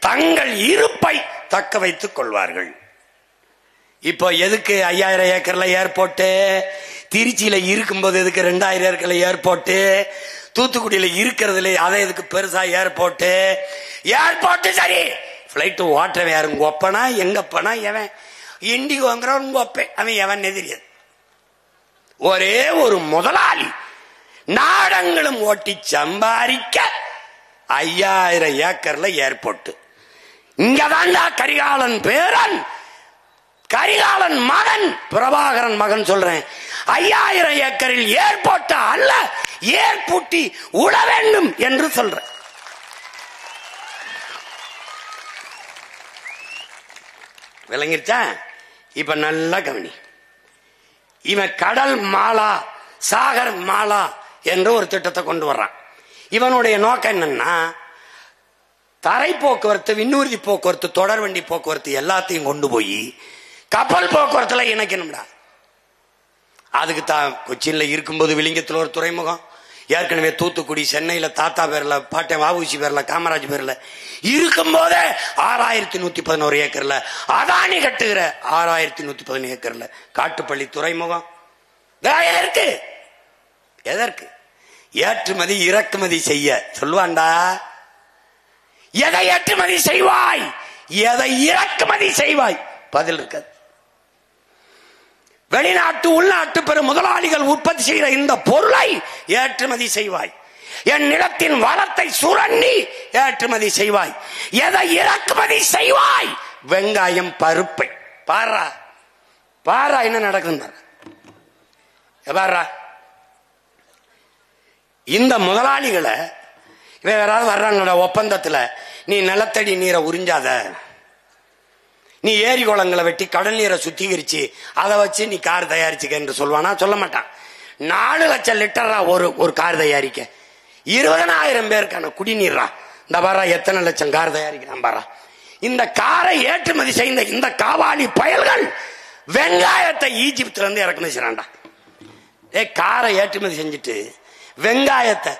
தங்கள் இருப்பை தக்க வைத்துக் கொள்வார்கள். இப்போ எதுக்கு 5000 ஏக்கர்ல ஏர்போர்ட்? திருச்சியில இருக்கும்போது எதுக்கு 2000 ஏக்கர்ல ஏர்போர்ட்? தூத்துக்குடியில இருக்கிறதுல அதை எதுக்கு பெருசா ஏர்போர்ட்? சரி, பிளைட் ஓட்டுறவன் யாரு? ஒப்பனா எங்கப்பனா எவன்? இண்டிகோங்கிறவன் ஒப்பேன், அவன் எவன் தெரியாது. ஒரே ஒரு முதலாளி நாடங்களும் ஓட்டி சம்பாதிக்க 5000 ஏக்கர்ல ஏர்போர்ட். இங்கதான்டா கரிகாலன் பேரன், கரிகாலன் மகன், பிரபாகரன் மகன் சொல்றேன், 5000 ஏக்கரில் ஏர்போர்ட் அல்ல, ஏர்பூட்டி உட வேண்டும் என்று சொல்ற. விளங்கிருச்சா? இப்ப நல்லா கவனி. இவன் கடல் மாலா, சாகர் மாலா என்று ஒரு திட்டத்தை கொண்டு வர்றான். இவனுடைய நோக்கம் என்னன்னா, தரை போக்குவரத்து, விண்ணூர்தி போக்குவரத்து, தொடர் வண்டி போக்குவரத்து எல்லாத்தையும் கொண்டு போய் கப்பல் போக்குவரத்துல இணைக்கணும்டா. அதுக்கு தான் கொச்சின்ல இருக்கும்போது விளிங்கத்தில் ஒரு துறைமுகம், ஏற்கனவே தூத்துக்குடி, சென்னையில தாத்தா பேர்ல, பாட்டன் வாவுசி பேர்ல, காமராஜ் பேர்ல இருக்கும் போதே 6111 ஏக்கர்ல அதானி கட்டுகிற 6111 ஏக்கர்ல காட்டுப்பள்ளி துறைமுகம். எதற்கு? ஏற்றுமதி இறக்குமதி செய்ய சொல்லுவான்டா. எதை ஏற்றுமதி செய்வாய், எதை இறக்குமதி செய்வாய்? பதில் இருக்காது. வெளிநாட்டு உள்நாட்டு பெரும் முதலாளிகள் உற்பத்தி செய்கிற இந்த பொருளை ஏற்றுமதி செய்வாய். என் நிலத்தின் வளத்தை சுரண்டி ஏற்றுமதி செய்வாய். எதை இறக்குமதி செய்வாய்? வெங்காயம், பருப்பை. பாரா பாரா என்ன நடக்குது பாரா. இந்த முதலாளிகளை யாராவது வர்றாங்க ஒப்பந்தத்துல, நீ நிலத்தடி நீரை உறிஞ்சாத, நீ ஏரி குளங்களை வெட்டி கடல் நீரை சுத்திகரிச்சு அதை வச்சு நீ கார் தயாரிச்சுக்க என்று சொல்வானா? சொல்ல மாட்டான். 4 லட்சம் லிட்டரா ஒரு கார் தயாரிக்க 20,000 பேருக்கான குடிநீரா. இந்த பாரா எத்தனை லட்சம் கார் தயாரிக்கிறான் பாரா. இந்த காரை ஏற்றுமதி செய்த இந்த காவாலி பயல்கள் வெங்காயத்தை ஈஜிப்துல இருந்து இறக்குமதி செய்யறான்டா. காரை ஏற்றுமதி செஞ்சுட்டு வெங்காயத்தை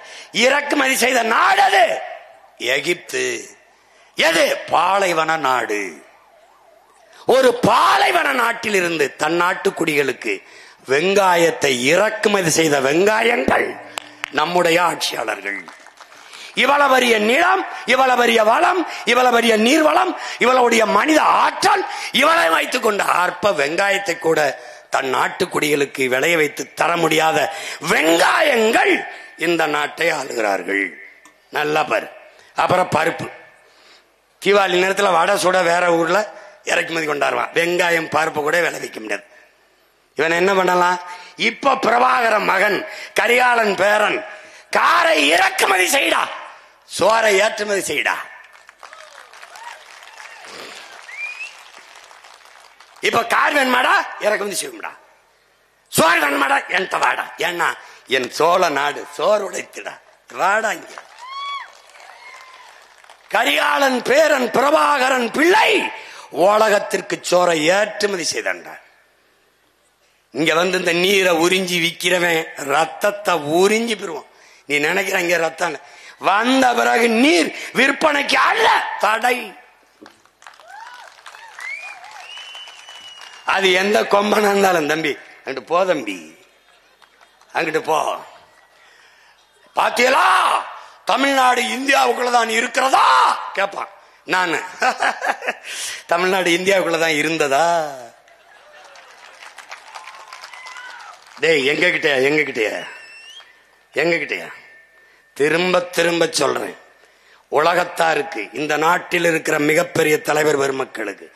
இறக்குமதி செய்த நாடு அது எகிப்து. எது? பாலைவன நாடு. ஒரு பாலைவன நாட்டில் இருந்து தன் நாட்டு குடிகளுக்கு வெங்காயத்தை இறக்குமதி செய்த வெங்காயங்கள் நம்முடைய ஆட்சியாளர்கள். இவ்வளவு பெரிய நிலம், இவ்வளவு பெரிய வளம், இவ்வளவு பெரிய நீர்வளம், இவளுடைய மனித ஆற்றல், இவளை வைத்துக் கொண்ட அற்ப வெங்காயத்தை கூட தன் நாட்டு குடிகளுக்கு விளைய வைத்து தர முடியாத வெங்காயங்கள் இந்த நாட்டை ஆளுகிறார்கள். நல்லா பாரு. அப்புறம் பருப்பு. தீபாவளி நேரத்தில் வடை சுட வேற ஊர்ல இறக்குமதி கொண்டாடுவான். வெங்காயம், பருப்பு கூட விளைவிக்க முடியாது. இவன் என்ன பண்ணலாம்? இப்ப பிரபாகர மகன் கரிகாலன் பேரன் காரை இறக்குமதி செய்டா, சோரை ஏற்றுமதி செய்டா. இப்ப கார் வேணுமாடா, இறக்குமதி செய்யும்டா. சோறு வேணுமாடா, என்கிட்ட வாடா. ஏன்னா என் சோழ நாடு சோறு உடைத்துடா, வாடா இங்க. கரிகாலன் பேரன் பிரபாகரன் பிள்ளை உலகத்திற்கு சோரை ஏற்றுமதி செய்தான்டா. இங்க வந்து இந்த நீரை உறிஞ்சி விக்கிறவன் ரத்தத்தை உறிஞ்சி பெறுவான். நீ நினைக்கிற இங்க ரத்தம் வந்த பிறகு நீர் விற்பனைக்கு அல்ல, தடை. அது எந்த கொம்பனா இருந்தாலும் தம்பி அங்கிட்டு போ, தம்பி அங்கிட்டு போ. பாத்தீங்களா தமிழ்நாடு இந்தியாவுக்குள்ளதான் இருக்கிறதா கேட்பான். நான் தமிழ்நாடு இந்தியாவுக்குள்ளதான் இருந்ததா? டேய் எங்க கிட்டயா திரும்ப திரும்ப சொல்றேன். உலகத்தாருக்கு, இந்த நாட்டில் இருக்கிற மிகப்பெரிய தலைவர் பெருமக்களுக்கு,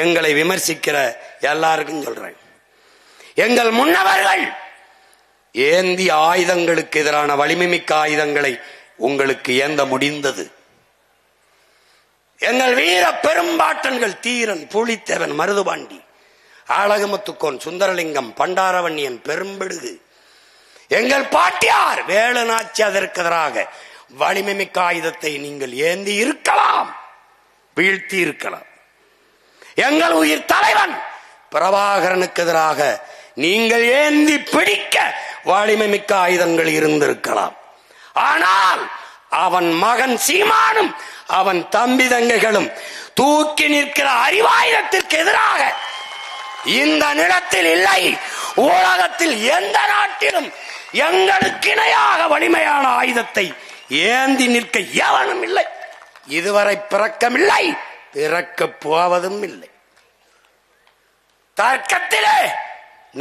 எங்களை விமர்சிக்கிற எல்லாருக்கும் சொல்றேன், எங்கள் முன்னவர்கள் ஏந்திய ஆயுதங்களுக்கு எதிரான வலிமை மிக்க ஆயுதங்களை உங்களுக்கு ஏந்த முடிந்தது. எங்கள் வீர பெரும்பாட்டன்கள் தீரன், புலித்தேவன், மருதுபாண்டி, ஆலகமுத்துக்கோன், சுந்தரலிங்கம், பண்டாரவண்ணியன், பெரும்பெடுகு, எங்கள் பாட்டியார் வேலு நாச்சி அதற்கு எதிராக வலிமை மிக்க ஆயுதத்தை நீங்கள் ஏந்தி இருக்கலாம், வீழ்த்தி இருக்கலாம். எங்கள் உயிர் தலைவன் பிரபாகரனுக்கு எதிராக நீங்கள் ஏந்தி பிடிக்க வலிமை மிக்க ஆயுதங்கள் இருந்திருக்கலாம். ஆனால் அவன் மகன் சீமானும் அவன் தம்பி தங்கைகளும் தூக்கி நிற்கிற அறிவாயுதத்திற்கு எதிராக இந்த நிலத்தில் இல்லை, உலகத்தில் எந்த நாட்டிலும் எங்களுக்கு இணையாக வலிமையான ஆயுதத்தை ஏந்தி நிற்க எவனும் இல்லை. இதுவரை பிறக்கமில்லை, பிறக்க போவதும் இல்லை. தர்க்கத்திலே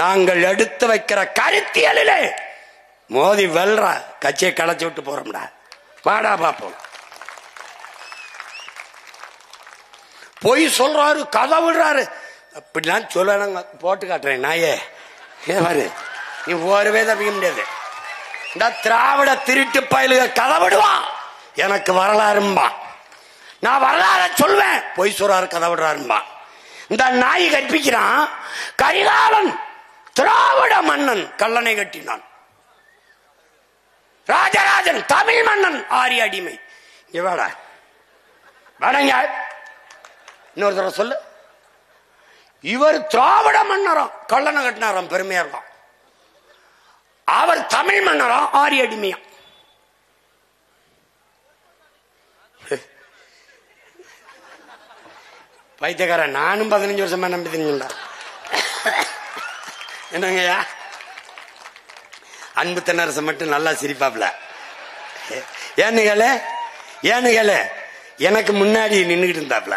நாங்கள் எடுத்து வைக்கிற கருத்தியலிலே மோதி வெல்ற கட்சியை களைச்சு விட்டு போறோம்டா. வாடா பாப்போம். பொய் சொல்றாரு, கதை விடுறாரு, அப்படிலாம் சொல்ல போட்டு காட்டுறேன். நாயே பாரு, நீ ஒருவே தப்பிக்க முடியாது. இந்த திராவிட திருட்டு பயலுக கதை விடுவான், எனக்கு வரலாறும்பா. நான் வரலாறு சொல்வேன், பொய் சொல்றாரு, கதை விடுறாரும்பா. இந்த நாய் கற்பிக்கிறான். கரிகாலன் திராவிட மன்னன் கல்லணை கட்டினான். ராஜராஜன் தமிழ் மன்னன் ஆரிய அடிமை. இவடா வடங்க இன்னொரு தடவை சொல்லு. இவர் திராவிட மன்னரம் கல்லணை கட்டினாராம், பெருமையா இருக்கும். அவர் தமிழ் மன்னரம் ஆரிய அடிமையா. பைத்தியக்கார, நானும் 15 வருஷமா நம்பி தெரியுங்களா? என்னங்கய்யா, அன்பு தென்னரசு மட்டும் நல்லா சிரிப்பாப்ல. ஏன்னு எனக்கு முன்னாடி நின்றுகிட்டு இருந்தாப்ல.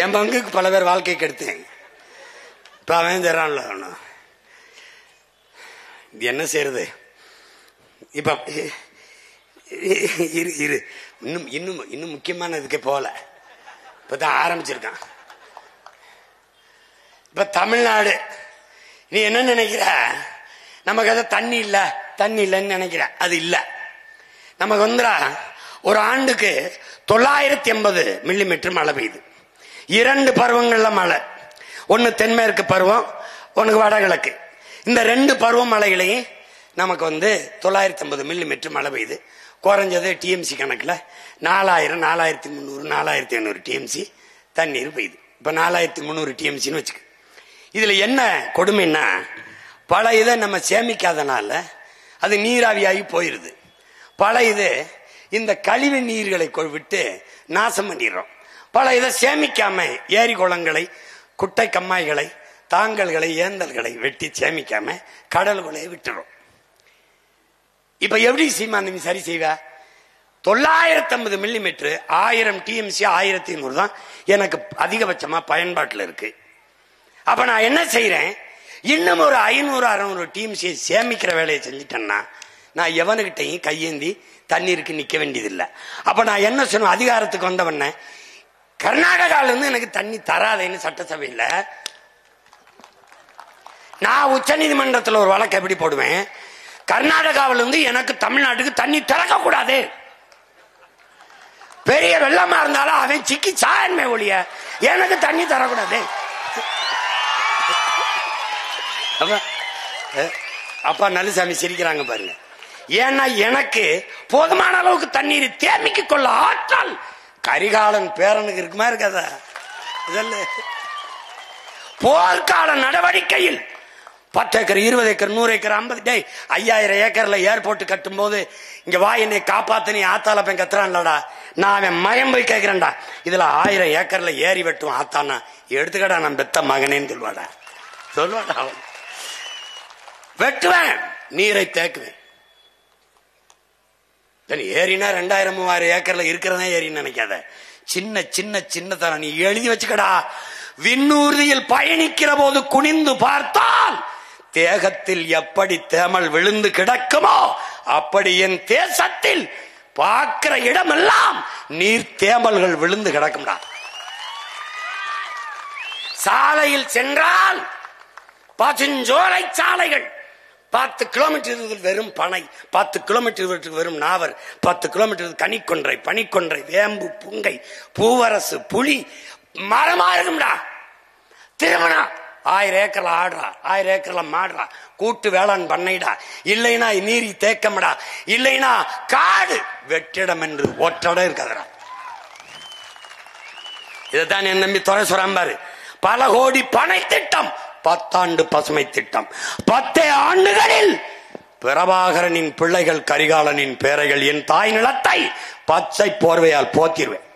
என் பங்குக்கு பல பேர் வாழ்க்கை கெடுத்தேன். இப்ப அவன் தரான்ல, இது என்ன செய்யறது? இப்ப இரு இன்னும் இன்னும் இன்னும் முக்கியமான இதுக்கே போல, இப்பதான் ஆரம்பிச்சிருக்கான். இப்ப தமிழ்நாடு நீ என்ன நினைக்கிற? நமக்கு அதை தண்ணி இல்லைன்னு நினைக்கிற. அது இல்ல. நமக்கு வந்துடா ஒரு ஆண்டுக்கு 980 மில்லிமீட்டர் மழை பெய்யுது. 2 பருவங்கள்ல மழை. ஒன்னு தென்மேற்கு பருவம், ஒன்னு வடகிழக்கு. இந்த 2 பருவ மழைகளையும் நமக்கு 950 மில்லிமீட்டர் மழை பெய்யுது. குறைஞ்சது டிஎம்சி கணக்கில் 4000, 4300, 4500 டிஎம்சி தண்ணீர் பெய்யுது. இப்ப 4300 டிஎம்சின்னு வச்சுக்க. இதுல என்ன கொடுமைன்னா, பல இதை நம்ம சேமிக்காதனால அது நீராவியாகி போயிருது. பல இது இந்த கழிவு நீர்களை விட்டு நாசம் பண்ணிடுறோம். பல இதை சேமிக்காம ஏரி குளங்களை, குட்டை கம்மாய்களை, தாங்கல்களை, ஏந்தல்களை வெட்டி சேமிக்காம கடல்களை விட்டுறோம். இப்ப எப்படி சீமாந்தி சரி செய்வ? 950 மில்லிமீட்டர் 1000 டிஎம்சி 1500 தான் எனக்கு அதிகபட்சமா பயன்பாட்டில் இருக்கு. அப்ப நான் என்ன செய்யறேன்? இன்னும் ஒரு 500, 600 டிஎம்சி சேமிக்கிற வேலையை செஞ்சுட்டேன்னா நான் எவனுகிட்டையும் கையேந்தி தண்ணீருக்கு நிக்க வேண்டியதில்லை. அப்ப நான் என்ன சொன்ன, அதிகாரத்துக்கு வந்தவன கர்நாடகால இருந்து எனக்கு தண்ணி தராதேன்னு சட்டசபையில் நான் உச்ச நீதிமன்றத்தில் ஒரு வழக்கு எப்படி போடுவேன்? கர்நாடகாவில இருந்து எனக்கு தமிழ்நாட்டுக்கு தண்ணி திறக்க கூடாது. பெரிய வெள்ளமா இருந்தாலும் அவன் சிக்கி சாயன்மை ஒழிய எனக்கு தண்ணி தரக்கூடாது. அப்பா நல்லுசாமி சிரிக்கிறாங்க பாருங்க. ஏன்னா எனக்கு போதுமான அளவுக்கு தண்ணீரை தேமிக்க கொள்ள ஆற்றல் கரிகாலன் பேரனுக்கு இருக்குமா இருக்காதா? இதெல்லாம் போர்க்கால நடவடிக்கையில் 10 ஏக்கர், 20 ஏக்கர், 100 ஏக்கர், 50 5000 ஏக்கர்ல ஏர்போர்ட் கட்டும் போது இங்க வா என்னை காப்பாத்து நீ ஆத்தால போய் கத்துறான்லடா, நான் அவன் மயம் போய் கேட்கிறேன்டா. இதுல 1000 ஏக்கர்ல ஏறி வெட்டும் ஆத்தானா எடுத்துக்கடா நான் பெத்த மகனேன்னு சொல்வாடா. அவன் வெட்டுவேன், நீரை தேக்குவேன். ஏரினா 2000, 3000 ஏக்கர்ல இருக்கிறதா ஏரின்னு நினைக்காத. சின்ன சின்ன சின்னதா நீ எழுதி வச்சுக்கடா. விண்ணூர்தியில் பயணிக்கிற போது குனிந்து பார்த்தால் தேகத்தில் எப்படி தேமல் விழுந்து கிடக்குமோ அப்படி என் தேசத்தில் பார்க்கிற இடமெல்லாம் நீர் தேமல்கள் விழுந்து கிடக்கும்டா. சாலையில் சென்றால் பசுஞ்சோலை சாலைகள் 10 கிலோமீட்டர் வெறும் பனை, 10 கிலோமீட்டர் வெறும் நாவர், 10 கிலோமீட்டர் கனிக்கொன்றை, பனிக்கொன்றை, வேம்பு, புங்கை, பூவரசு, புலி மரமா இருக்கும்டா. திருமணம் 1000 ஏக்கர்ல ஆடுறா, 1000 ஏக்கர்ல மாடுறா, கூட்டு வேளாண் பண்ணைடா. இல்லைனா நீரி தேக்கம்டா, இல்லைனா காடு வெற்றிடம் என்று ஒற்றடம் இருக்காதடா. இதைத்தான் என் நம்பி துறை சொல்றாரு. பல கோடி பனை திட்டம், 10 ஆண்டு பசுமை திட்டம், 10 ஆண்டுகளில் பிரபாகரனின் பிள்ளைகள் கரிகாலனின் பேரைகள் என் தாய் நிலத்தை பச்சை போர்வையால் போத்திருவேன்.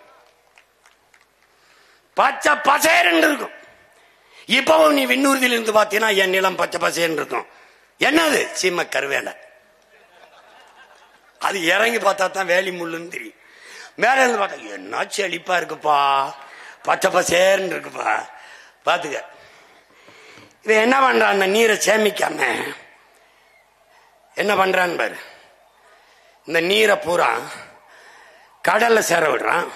பச்சை பசேர் என்று இருக்கும். இப்பவும் நீ விண்ணூர்தியில் இருந்து பார்த்தீங்கன்னா என் நிலம் பச்சை பசேர் இருக்கும். என்னது? சீம கருவேலை. அது இறங்கி பார்த்தா தான் வேலி முள்ளுன்னு தெரியும். மேல இருந்து பார்த்தா என்ன செழிப்பா இருக்குப்பா, பச்சை பசேர்ன்னு இருக்குப்பா. பாத்துக்க. இவன் என்ன பண்றான்? அந்த நீரை சேமிக்காம என்ன பண்றான் பாரு. இந்த நீரை பூரா கடல்ல சேர விடுறான்.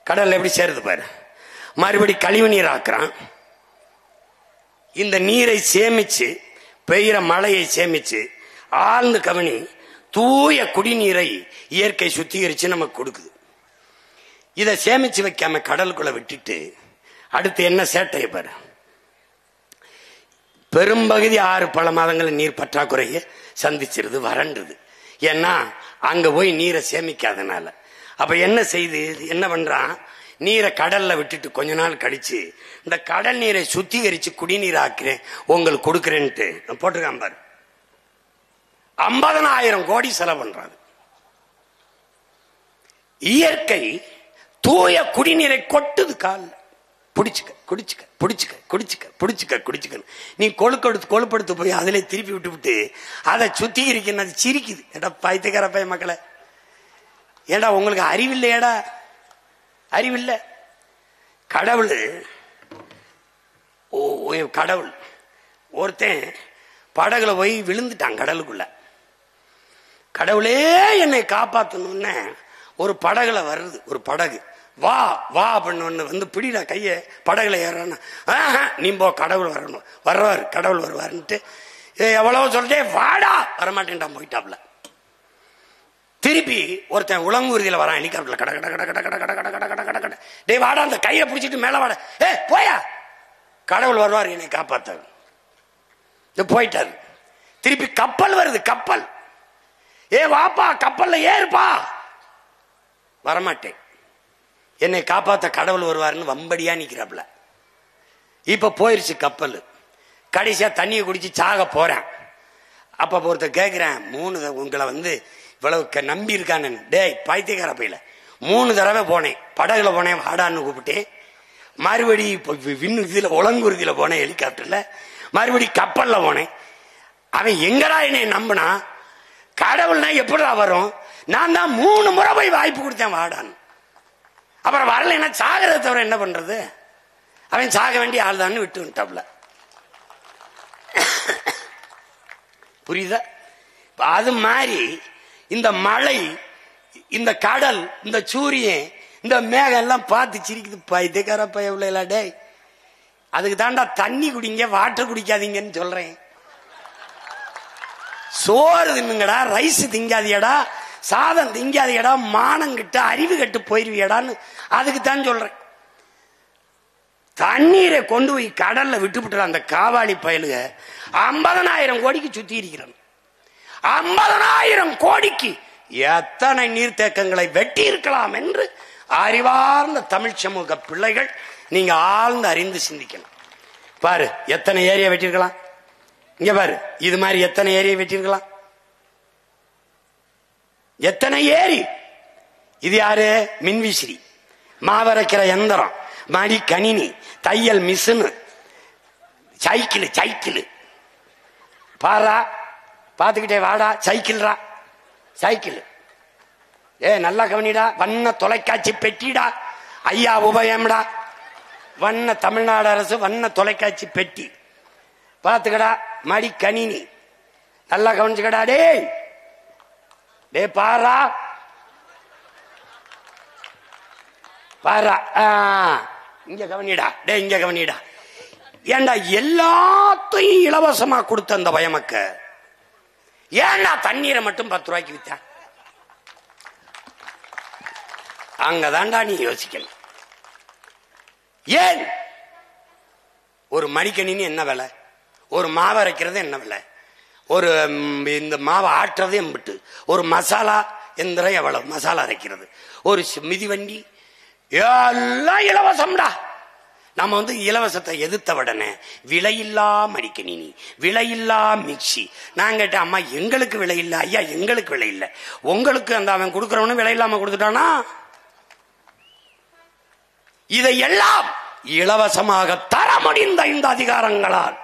கடல்ல எப்படி சேருது பாரு. மறுபடி கழிவு நீர் ஆக்குறான். இந்த நீரை சேமிச்சு, பெய்கிற மழையை சேமிச்சு, ஆழ்ந்து கவனி, தூய குடிநீரை இயற்கை சுத்திகரிச்சு நமக்கு கொடுக்குது. இதை சேமிச்சு வைக்காம கடலுக்குள்ள விட்டுட்டு அடுத்து என்ன சேட்டைய பாரு. பெரும்பகுதி 6 பல மாதங்கள் நீர் பற்றாக்குறைய சந்திச்சிருது, வறண்டுது. ஏன்னா அங்க போய் நீரை சேமிக்காதனால. அப்ப என்ன செய்து, என்ன பண்றான்? நீரை கடல்ல விட்டுட்டு கொஞ்ச நாள் கழிச்சு இந்த கடல் நீரை சுத்திகரிச்சு குடிநீர் ஆக்கிறேன் உங்களுக்கு கொடுக்கிறேன்ட்டு போட்டிருக்கான் பாரு. 50,000 கோடி செலவு பண்றாங்க. இயற்கை தூய குடிநீரை கொட்டுது கால. புடிச்சுக்க குடிச்சுக்க புடிச்சுக்க குடிச்சுக்க புடிச்சுக்க குடிச்சுக்க. நீ கொழுப்படுத்து போய் அதிலே திருப்பி விட்டு அதை சுத்திகரிக்கிறது சிரிக்குது. ஏடா பைத்தியக்கார பைய மக்களை, ஏடா உங்களுக்கு அறிவில்லையடா? அறிவில்ல. கடவுள் ஒருத்தன் படகுல போய் விழுந்துட்டான் கடலுக்குள்ள. கடவுளே என்னை காப்பாத்தணும்னு ஒரு படகுல வருது, ஒரு படகு. வா வா அப்படின்னு வந்து பிடிடா கைய, படகுல ஏறான. நீ போ, கடவுள் வரணும், வர்றாரு, கடவுள் வருவாருன்ட்டு எவ்வளவு சொல்லிட்டே வாடா, வரமாட்டேன்டான், போயிட்டாப்ல. திருப்பி ஒருத்தன் உலங்கூர்தியில வரான் ஹெலிகாப்டர்ல, கட கட கட கட கட கட கட கட கட கட. டே வாடா, அந்த கையை பிடிச்சிட்டு மேல வாடா. போயா, கடவுள் வருவார் என்னை காப்பாத்த. போயிட்டாரு. திருப்பி கப்பல் வருது, கப்பல். வாப்பா, கப்பல்ல ஏறுப்பா. வரமாட்டேன், என்னை காப்பாத்த கடவுள் வருவாருன்னு வம்படியா நிக்கிறாப்ல. இப்ப போயிருச்சு கப்பல். கடைசியா தண்ணியை குடிச்சு சாக போறேன். அப்ப ஒருத்தர் கேட்கிறேன், 3 உங்களை வந்து இவ்வளவு நம்பி இருக்கானு. டேய் பைத்தியக்கார பையில, 3 தடவை போனேன், படகுல போனேன், வாடான்னு கூப்பிட்டேன். மறுபடி இதுல உலங்குருதியில போனேன் ஹெலிகாப்டர்ல, மறுபடி கப்பல்ல போனேன். அவன் எங்கடா என்னை நம்பினா, கடவுள்னா எப்படா வரும்? நான் தான் 3 முறை போய் வாய்ப்பு கொடுத்தேன் வாடான்னு. அப்புறம் வரல, என்ன சாகிறத தவிர என்ன பண்றது? அவன் சாக வேண்டிய ஆள் தான் விட்டு விட்டாப்ல. புரியுதா? அது மாதிரி இந்த மழை, இந்த கடல், இந்த சூரியன், இந்த மேகம் எல்லாம் பார்த்து சிரிக்குது. பைத்தியக்கார பையன். டே, அதுக்கு தாண்டா தண்ணி குடிங்க, வாட்டர் குடிக்காதீங்கன்னு சொல்றேன். சோறு தின்னுங்கடா, ரைஸ் திங்காதியடா, சாதம் திங்காதியடா, மானம் கிட்ட அறிவு கட்டு போயிருவியடான்னு அதுக்கு தான் சொல்றேன். தண்ணீரை கொண்டு போய் கடல்ல விட்டுவிட்டு அந்த காவாளி பயலுக 50,000 கோடிக்கு சுத்தி இருக்கிறான். 50,000 கோடிக்கு எத்தனை நீர்த்தேக்கங்களை வெட்டி இருக்கலாம் என்று அறிவார்ந்த தமிழ் சமூக பிள்ளைகள் நீங்க ஆழ்ந்து அறிந்து சிந்திக்கணும். பாரு, எத்தனை ஏரியா வெட்டிருக்கலாம். இங்க பாரு, இது மாதிரி எத்தனை ஏரியா வெட்டிருக்கலாம், எத்தனை ஏரி. இது யாரு? மின்விசிறி, மாவரைக்கிற எந்திரம், மடி கணினி, தையல் மிஷின், சைக்கிள். சைக்கிள் பாரா, பாத்துக்கிட்டே வாடா, சைக்கிள்ரா, சைக்கிள். நல்லா கவனிடா. வண்ண தொலைக்காட்சி பெட்டிடா, ஐயா உபயம்டா. வண்ண தமிழ்நாடு அரசு வண்ண தொலைக்காட்சி பெட்டி பாத்துக்கடா. மடி கணினி நல்லா கவனிச்சுக்கடா. டே பாரா, பாரா, இங்க கவனிடா. டே இங்க கவனிடா. ஏண்டா எல்லாத்தையும் இலவசமா கொடுத்த அந்த பயமக்க, ஏண்டா தண்ணீரை மட்டும் 10 ரூபாய்க்கு வித்த? அங்கதான்டா நீ யோசிக்கணும். ஏன் ஒரு மடிக்கணினி என்ன விலை, ஒரு மாவு அரைக்கிறது என்ன விலை, ஒரு இந்த மாவை ஆட்டுறது எம்பிட்டு, ஒரு மசாலா எந்திரம் எவ்வளவு, மசாலா அரைக்கிறது, ஒரு மிதிவண்டி, எல்லாம் இலவசம்டா. நம்ம வந்து இலவசத்தை எதிர்த்த உடனே விலையில்லா மடிக்கணினி, விலையில்லா மிக்சி. நான் கேட்டேன், அம்மா எங்களுக்கு விலை இல்லை. ஐயா எங்களுக்கு விலை இல்லை, உங்களுக்கு அந்த அவன் கொடுக்கறவனு விலை இல்லாம கொடுத்துட்டானா? இதையெல்லாம் இலவசமாக தர முடிந்த இந்த அதிகாரங்களால்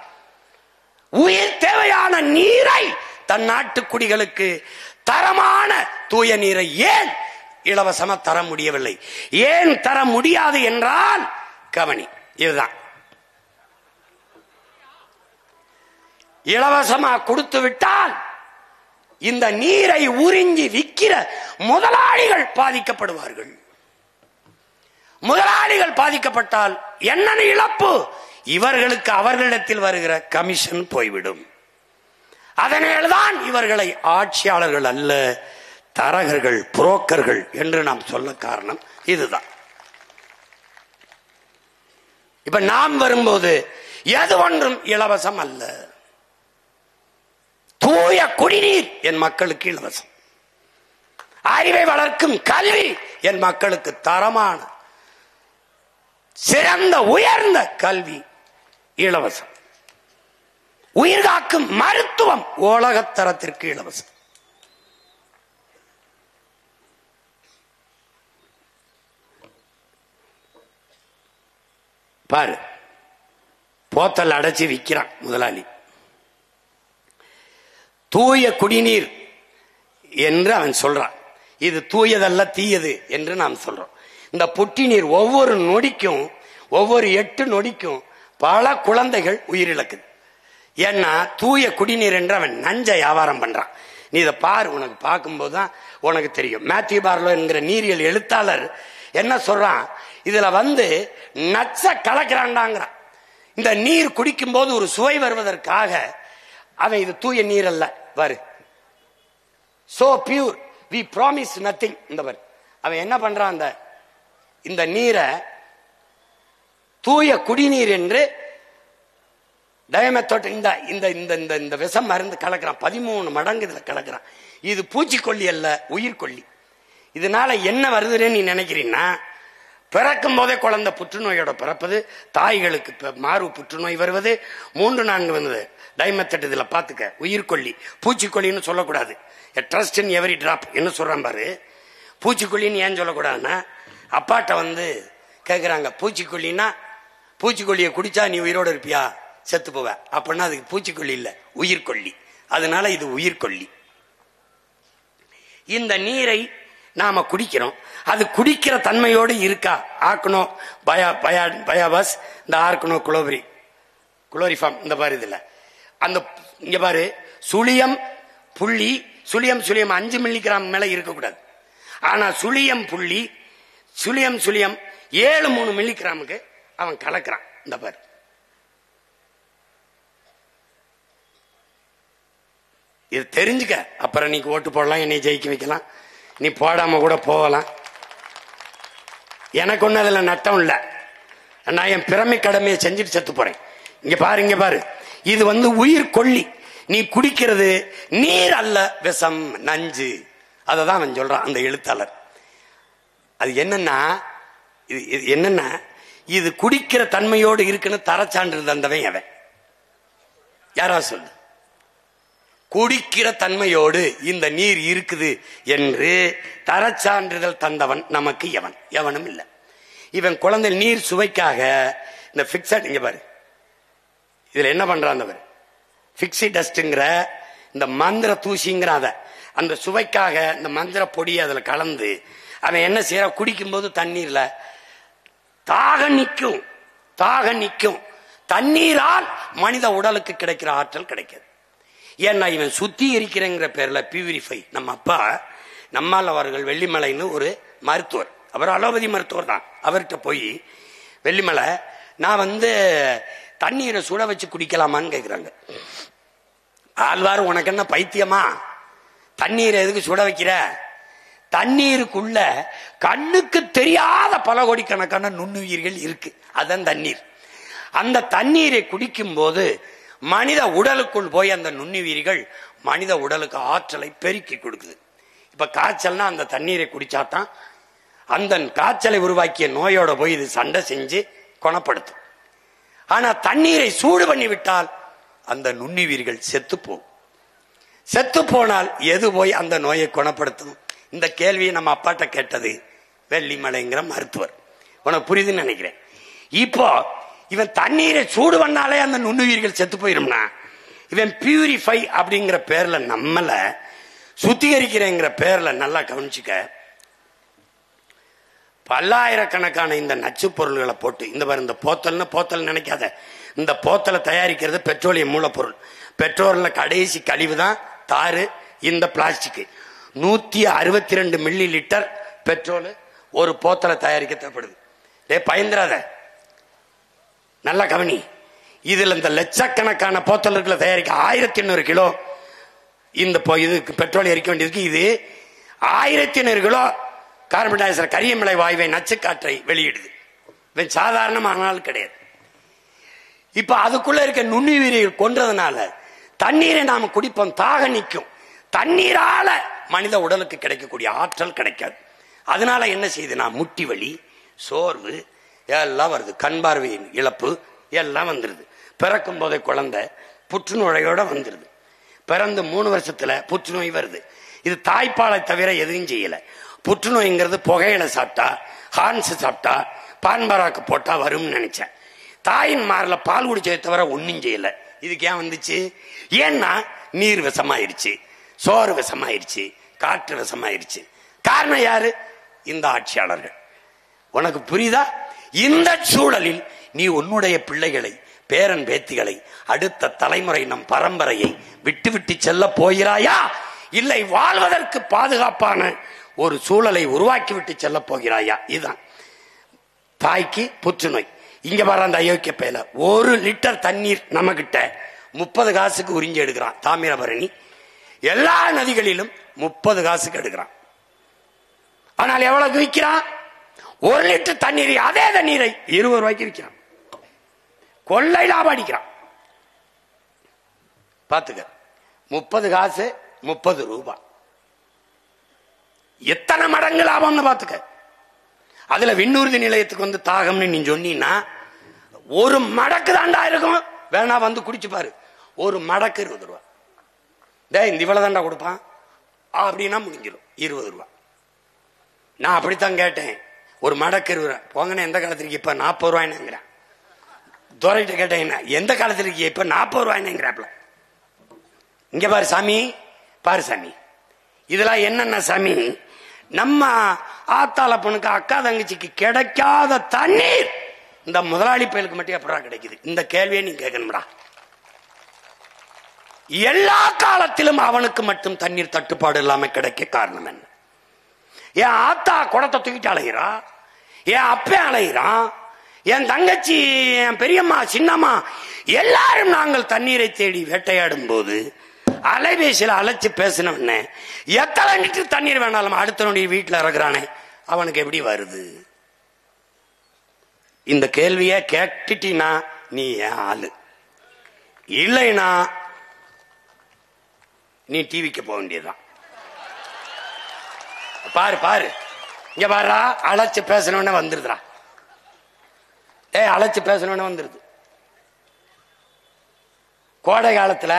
உயிர் தேவையான நீரை தன் நாட்டு குடிகளுக்கு, தரமான தூய நீரை ஏன் இலவசமா தர முடியவில்லை? ஏன் தர முடியாது என்றால் கவனி, இதுதான். இலவசமா கொடுத்து விட்டால் இந்த நீரை உறிஞ்சி விற்கிற முதலாளிகள் பாதிக்கப்படுவார்கள். முதலாளிகள் பாதிக்கப்பட்டால் என்ன இழப்பு? இவர்களுக்கு அவர்களிடத்தில் வருகிற கமிஷன் போய்விடும். அதனால்தான் இவர்களை ஆட்சியாளர்கள் அல்ல, தரகர்கள், புரோக்கர்கள் என்று நாம் சொல்ல காரணம் இதுதான். இப்ப நாம் வரும்போது எது ஒன்றும் இலவசம் அல்ல. தூய குடிநீர் என் மக்களுக்கு இலவசம், அறிவை வளர்க்கும் கல்வி என் மக்களுக்கு தரமான சிறந்த உயர்ந்த கல்வி இலவசம், உயிர்காக்கும் மருத்துவம் உலகத்தரத்திற்கு இலவசம். பாரு, போத்தல் அடைச்சி விற்கிறான் முதலாளி. தூய குடிநீர் என்று அவன் சொல்றான். இது தூயதல்ல தீயது என்று நாம் சொல்றோம். இந்த புட்டி நீர் ஒவ்வொரு நொடிக்கும், ஒவ்வொரு 8 நொடிக்கும் பல குழந்தைகள் உயிரிழக்குது. ஏன்னா தூய குடிநீர் என்று அவன் நஞ்ச வியாபாரம் பண்றான். நீ இதை பாரு, உனக்கு பார்க்கும்போது தான் உனக்கு தெரியும். மேத்யூ பார்லோ என்கிற நீரியல் எழுத்தாளர் என்ன சொல்றான், இதுல நச்ச கலக்கிறான்டாங்கிறான். இந்த நீர் குடிக்கும் போது ஒரு சுவை வருவதற்காக அவன் இது தூய நீர் அல்ல வரு, so pure we promise nothing. இந்த அவன் என்ன பண்றான், இந்த நீரை தூய குடிநீர் என்று டயமெத்தோட் இந்த விஷம் மருந்து கலக்கிறான். 13 மடங்கு இதுல கலக்கிறான். இது பூச்சிக்கொல்லி அல்ல, உயிர்கொல்லி. இதனால என்ன வருதுன்னு நீ நினைக்கிறீன்னா, பிறக்கும் போதே குழந்தை புற்றுநோயோட பிறப்பது, தாய்களுக்கு மார்பு புற்றுநோய் வருவது, 3-4 வந்தது டைமெத்தட். இதுல பாத்துக்க, உயிர்கொல்லி. பூச்சிக்கொல்லின்னு சொல்லக்கூடாது. ட்ரஸ்ட் இன் எவரி டிராப் என்ன சொல்றான் பாரு. பூச்சிக்கொல்லின்னு ஏன் சொல்லக்கூடாதுன்னா, அப்பாட்ட கேக்குறாங்க, பூச்சிக்கொல்லின்னா பூச்சிக்கொல்லியை குடிச்சா நீ உயிரோட இருப்பியா, செத்து போவ. அப்படின்னா அதுக்கு பூச்சிக்கொல்லி இல்ல, உயிர்கொல்லி. அதனால இது உயிர்கொல்லி. இந்த நீரை நாம குடிக்கிறோம். அது குடிக்கிற தன்மையோடு இருக்கா? ஆர்கனோ பயாபாஸ், இந்த ஆர்கனோ குளோரிஃபார்ம், இந்த பாரு இதுல அந்த இங்க பாரு, சுழியம் புள்ளி, சுழியம் 5 மில்லிகிராம் மேல இருக்கக்கூடாது. ஆனா சுழியம் புள்ளி, சுழியம் 7-3 மில்லிகிராமுக்கு அவன் கலக்கிறான். இந்த பாரு, இது தெரிஞ்சுக்க. அப்புறம் நீ ஓட்டு போடலாம், என்னை ஜெயிக்க வைக்கலாம், நீ போடாம கூட போகலாம். எனக்கு ஒண்ணு அதுல நட்டம் இல்ல. நான் என் பிறமை கடமையை செஞ்சுட்டு செத்து போறேன். இங்க பாரு, இது உயிர் கொல்லி. நீ குடிக்கிறது நீர் அல்ல, விஷம், நஞ்சு. அததான் அவன் சொல்றான் அந்த எழுத்தாளர். அது என்னன்னா இது குடிக்கிற தன்மையோடு இருக்குன்னு தரச்சான்று தந்தவன் அவன். யாராவது சொல்லு, குடிக்கிற தன்மையோடு இந்த நீர் இருக்குது என்று தரச்சான்றிதழ் தந்தவன் நமக்கு எவனும் இல்லை. இவன் குழந்தை நீர் சுவைக்காக இந்த பிக்சட், இங்க பாரு, இதுல என்ன பண்றான், பிக்ஸி டஸ்ட்ங்கிற இந்த மந்திர தூசிங்கிற அந்த சுவைக்காக இந்த மந்திர பொடி அதுல கலந்து அவன் என்ன செய்யற, குடிக்கும் போது தண்ணீர்ல தாக நிக்கும். தண்ணீரால் மனித உடலுக்கு கிடைக்கிற ஆற்றல் கிடைக்கிறது. ஏன்னா இவன் சுத்திகரிக்கிறங்கிற பேர்ல பியூரிஃபை. நம்ம அப்பா நம்மால் அவர்கள் வெள்ளிமலைன்னு ஒரு மருத்துவர், அவர் அலோபதி மருத்துவர் தான். அவர்கிட்ட போய், வெள்ளிமலை, நான் தண்ணீரை சுட வச்சு குடிக்கலாமான்னு கேட்கிறாங்க. ஆழ்வார், உனக்கு என்ன பைத்தியமா, தண்ணீரை எதுக்கு சுட வைக்கிற? தண்ணீருக்குள்ள கண்ணுக்கு தெரியாத பல கோடிக்கணக்கான நுண்ணுயிர்கள் இருக்கு, அதான் தண்ணீர். அந்த தண்ணீரை குடிக்கும் போது மனித உடலுக்குள் போய் அந்த நுண்ணுயிர்கள் மனித உடலுக்கு ஆற்றலை பெருக்கி கொடுக்குது. இப்ப காய்ச்சல்னா அந்த தண்ணீரை குடிச்சாதான் அந்த காய்ச்சலை உருவாக்கிய நோயோட போய் இது சண்டை செஞ்சு குணப்படுத்தும். ஆனா தண்ணீரை சூடு பண்ணி விட்டால் அந்த நுண்ணுயிர்கள் செத்து போனால் எது போய் அந்த நோயை குணப்படுத்தும்? இந்த கேள்வியை நம்ம அப்பாட்ட கேட்டது வெள்ளிமலைங்கிற மருத்துவர். உனக்கு புரியுதுன்னு நினைக்கிறேன். இப்போ இவன் தண்ணீரை சூடு பண்ணாலே அந்த நுண்ணுயிர்கள் செத்து போயிரும்னா, இவன் பியூரிஃபை அப்படிங்கிற பேர்ல நம்மள சுத்திகரிக்கிறேங்கிற பேர்ல நல்லா கவனிச்சுக்க, பல்லாயிரக்கணக்கான இந்த நச்சு பொருள்களை போட்டு, இந்த போத்தல் நினைக்காத, இந்த போத்தலை தயாரிக்கிறது பெட்ரோலியம் மூலப்பொருள். பெட்ரோல்ல கடைசி கழிவு தான் தாரு, இந்த பிளாஸ்டிக். 162 மில்லி லிட்டர் பெட்ரோல் ஒரு போத்தலை தயாரிக்க தேவைப்படுது. பயந்துராத, நல்லா கவனி. இதுல இந்த லட்சக்கணக்கான போத்தல்களை தயாரிக்க 1800 கிலோ இந்த இதுக்கு பெட்ரோல் எரிக்க வேண்டியதுக்கு இது 1800 கிலோ கார்பன் டை ஆக்சைடு, கரியமிலை வாயுவை, நச்சுக்காற்றை வெளியிடுது. சாதாரணமான கிடையாது. இப்ப அதுக்குள்ள இருக்க நுண்ணுயிரிகள் கொன்றதுனால தண்ணீரை நாம குடிப்போம், தாக நிற்கும். தண்ணீரால மனித உடலுக்கு கிடைக்கக்கூடிய ஆற்றல் கிடைக்காது. அதனால என்ன செய்யுதுன்னா, முட்டி வலி, சோர்வு எல்லாம் வருது, கண் பார்வையின் இழப்பு எல்லாம் வந்துருது. பிறக்கும் போதே குழந்தை புற்றுநோயோட வந்துருது. பிறந்து 3 வருஷத்துல புற்றுநோய் வருது. இது தாய்ப்பாலை தவிர எதுவும் செய்யல. புற்றுநோய்ங்கிறது புகையில சாப்பிட்டா, ஹார்ன்ஸ் சாப்பிட்டா, பான்பராக்கு போட்டா வரும்னு நினைச்சேன். தாயின் மார்ல பால் குடிச்சதை தவிர ஒன்னும் செய்யல. இதுக்கு ஏன் வந்துச்சு? ஏன்னா நீர் விஷமாயிருச்சு, சோறு விஷமாயிருச்சு, காற்று விஷமாயிருச்சு. காரணம் யாரு? இந்த ஆட்சியாளர்கள். உனக்கு புரியுதா? இந்த சூழலில் நீ உன்னுடைய பிள்ளைகளை பேரன் பேத்திகளை, அடுத்த தலைமுறை நம் பரம்பரையை விட்டு விட்டு செல்ல போகிறாயா, இல்லை வாழ்வதற்கு பாதுகாப்பான ஒரு சூழலை உருவாக்கி விட்டு செல்ல போகிறாயா? இதுதான் தாய்க்கு புற்றுநோய். இங்க வர அந்த அயோக்கிய பேல 1 லிட்டர் தண்ணீர் நம்ம கிட்ட 30 காசுக்கு உறிஞ்சி எடுக்கிறான். தாமிரபரணி எல்லா நதிகளிலும் 30 காசுக்கு எடுக்கிறான். ஆனால் எவ்வளவு விற்கிறான்? 1 லிட்டர் தண்ணீரை, அதே தண்ணீரை 20 ரூபாய்க்கு விற்கிறான். கொள்ளை லாபம் அடிக்கிறான். பாத்துக்க, 30 காசு 30 ரூபாய், எத்தனை மடங்கு லாபம்னு பாத்துக்க. அதுல விண்ணூர்தி நிலையத்துக்கு வந்து தாகம்னு நீ சொன்னீன்னா 1 மடக்கு தாண்டா இருக்கும். வேணா வந்து குடிச்சு பாரு. 1 மடக்கு 20 ரூபாய். இந்த இவ்வளவு தாண்டா கொடுப்பான் அப்படின்னா முடிஞ்சிடும் 20 ரூபாய். நான் அப்படித்தான் கேட்டேன். 1 மடக்கு 20 ரூபாய். போங்கன்னு எந்த காலத்திற்கு இப்ப 40 ரூபாய்னுங்கிறேன். துரைகிட்ட கேட்டேன், எந்த காலத்திற்கு இப்ப 40 ரூபாய்னுங்கிறாப்ல. இங்க பாரு சாமி, பாரு சாமி, இதெல்லாம் என்னென்ன சாமி? நம்ம ஆத்தாள பொண்ணுக்கு, அக்கா தங்கச்சிக்கு கிடைக்காத தண்ணீர் இந்த முதலாளி பயலுக்கு மட்டும் எப்படா கிடைக்குது? இந்த கேள்வியை நீ கேட்கணும்டா. எல்லா காலத்திலும் அவனுக்கு மட்டும் தண்ணீர் தட்டுப்பாடு இல்லாம கிடைக்க காரணம் என்ன? என் ஆத்தா குடத்தை தூக்கிட்டு அலைகிறா, என் அப்பே அலைகிறான், என் தங்கச்சி, என் பெரியம்மா, சின்னம்மா எல்லாரும் நாங்கள் தண்ணீரை தேடி வேட்டையாடும் போது அலைபேசியில் அழைச்சு பேசினவன எத்தனை லிட்டர் தண்ணீர் வேணாலும் அடுத்தவனுடைய வீட்டில் இறக்குறானே, அவனுக்கு எப்படி வருது? இந்த கேள்விய கேட்டுட்டீனா நீ ஏன் ஆளு, இல்லைனா நீ டிவிக்கு போக வேண்டியதுதான். பாரு பாரு, இங்க பாரா, அழைச்சு பேசணும்னு வந்துருதுடா. அழைச்சு பேசணும்னு வந்துருது. கோடை காலத்துல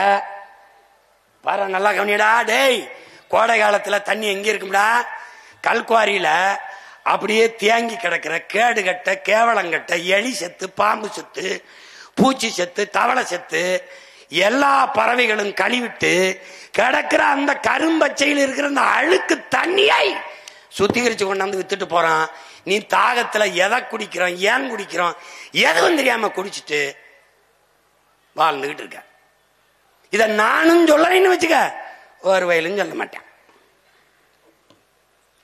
பாரு, நல்லா கவனிடா டேய், கோடை காலத்துல தண்ணி எங்க இருக்கும்டா? கல்குவாரியில அப்படியே தேங்கி கிடக்கிற கேடு கட்ட, கேவலங்கட்ட, எலி செத்து, பாம்பு செத்து, பூச்சி செத்து, தவளை செத்து, எல்லா பறவைகளும் கழிவிட்டு கிடக்கிற அந்த கரும்பச்சையில் இருக்கிற அந்த அழுக்கு தண்ணியை சுத்திகரிச்சு கொண்டாந்து வித்துட்டு போறான். நீ தாகத்துல எதை குடிக்கிறோம், ஏன் குடிக்கிறோம் எதுவும் தெரியாம குடிச்சிட்டு வாழ்ந்துகிட்டு இருக்க. இத நானும் சொல்லலைன்னு வச்சுக்க, ஒரு வயலும் சொல்ல மாட்டேன்.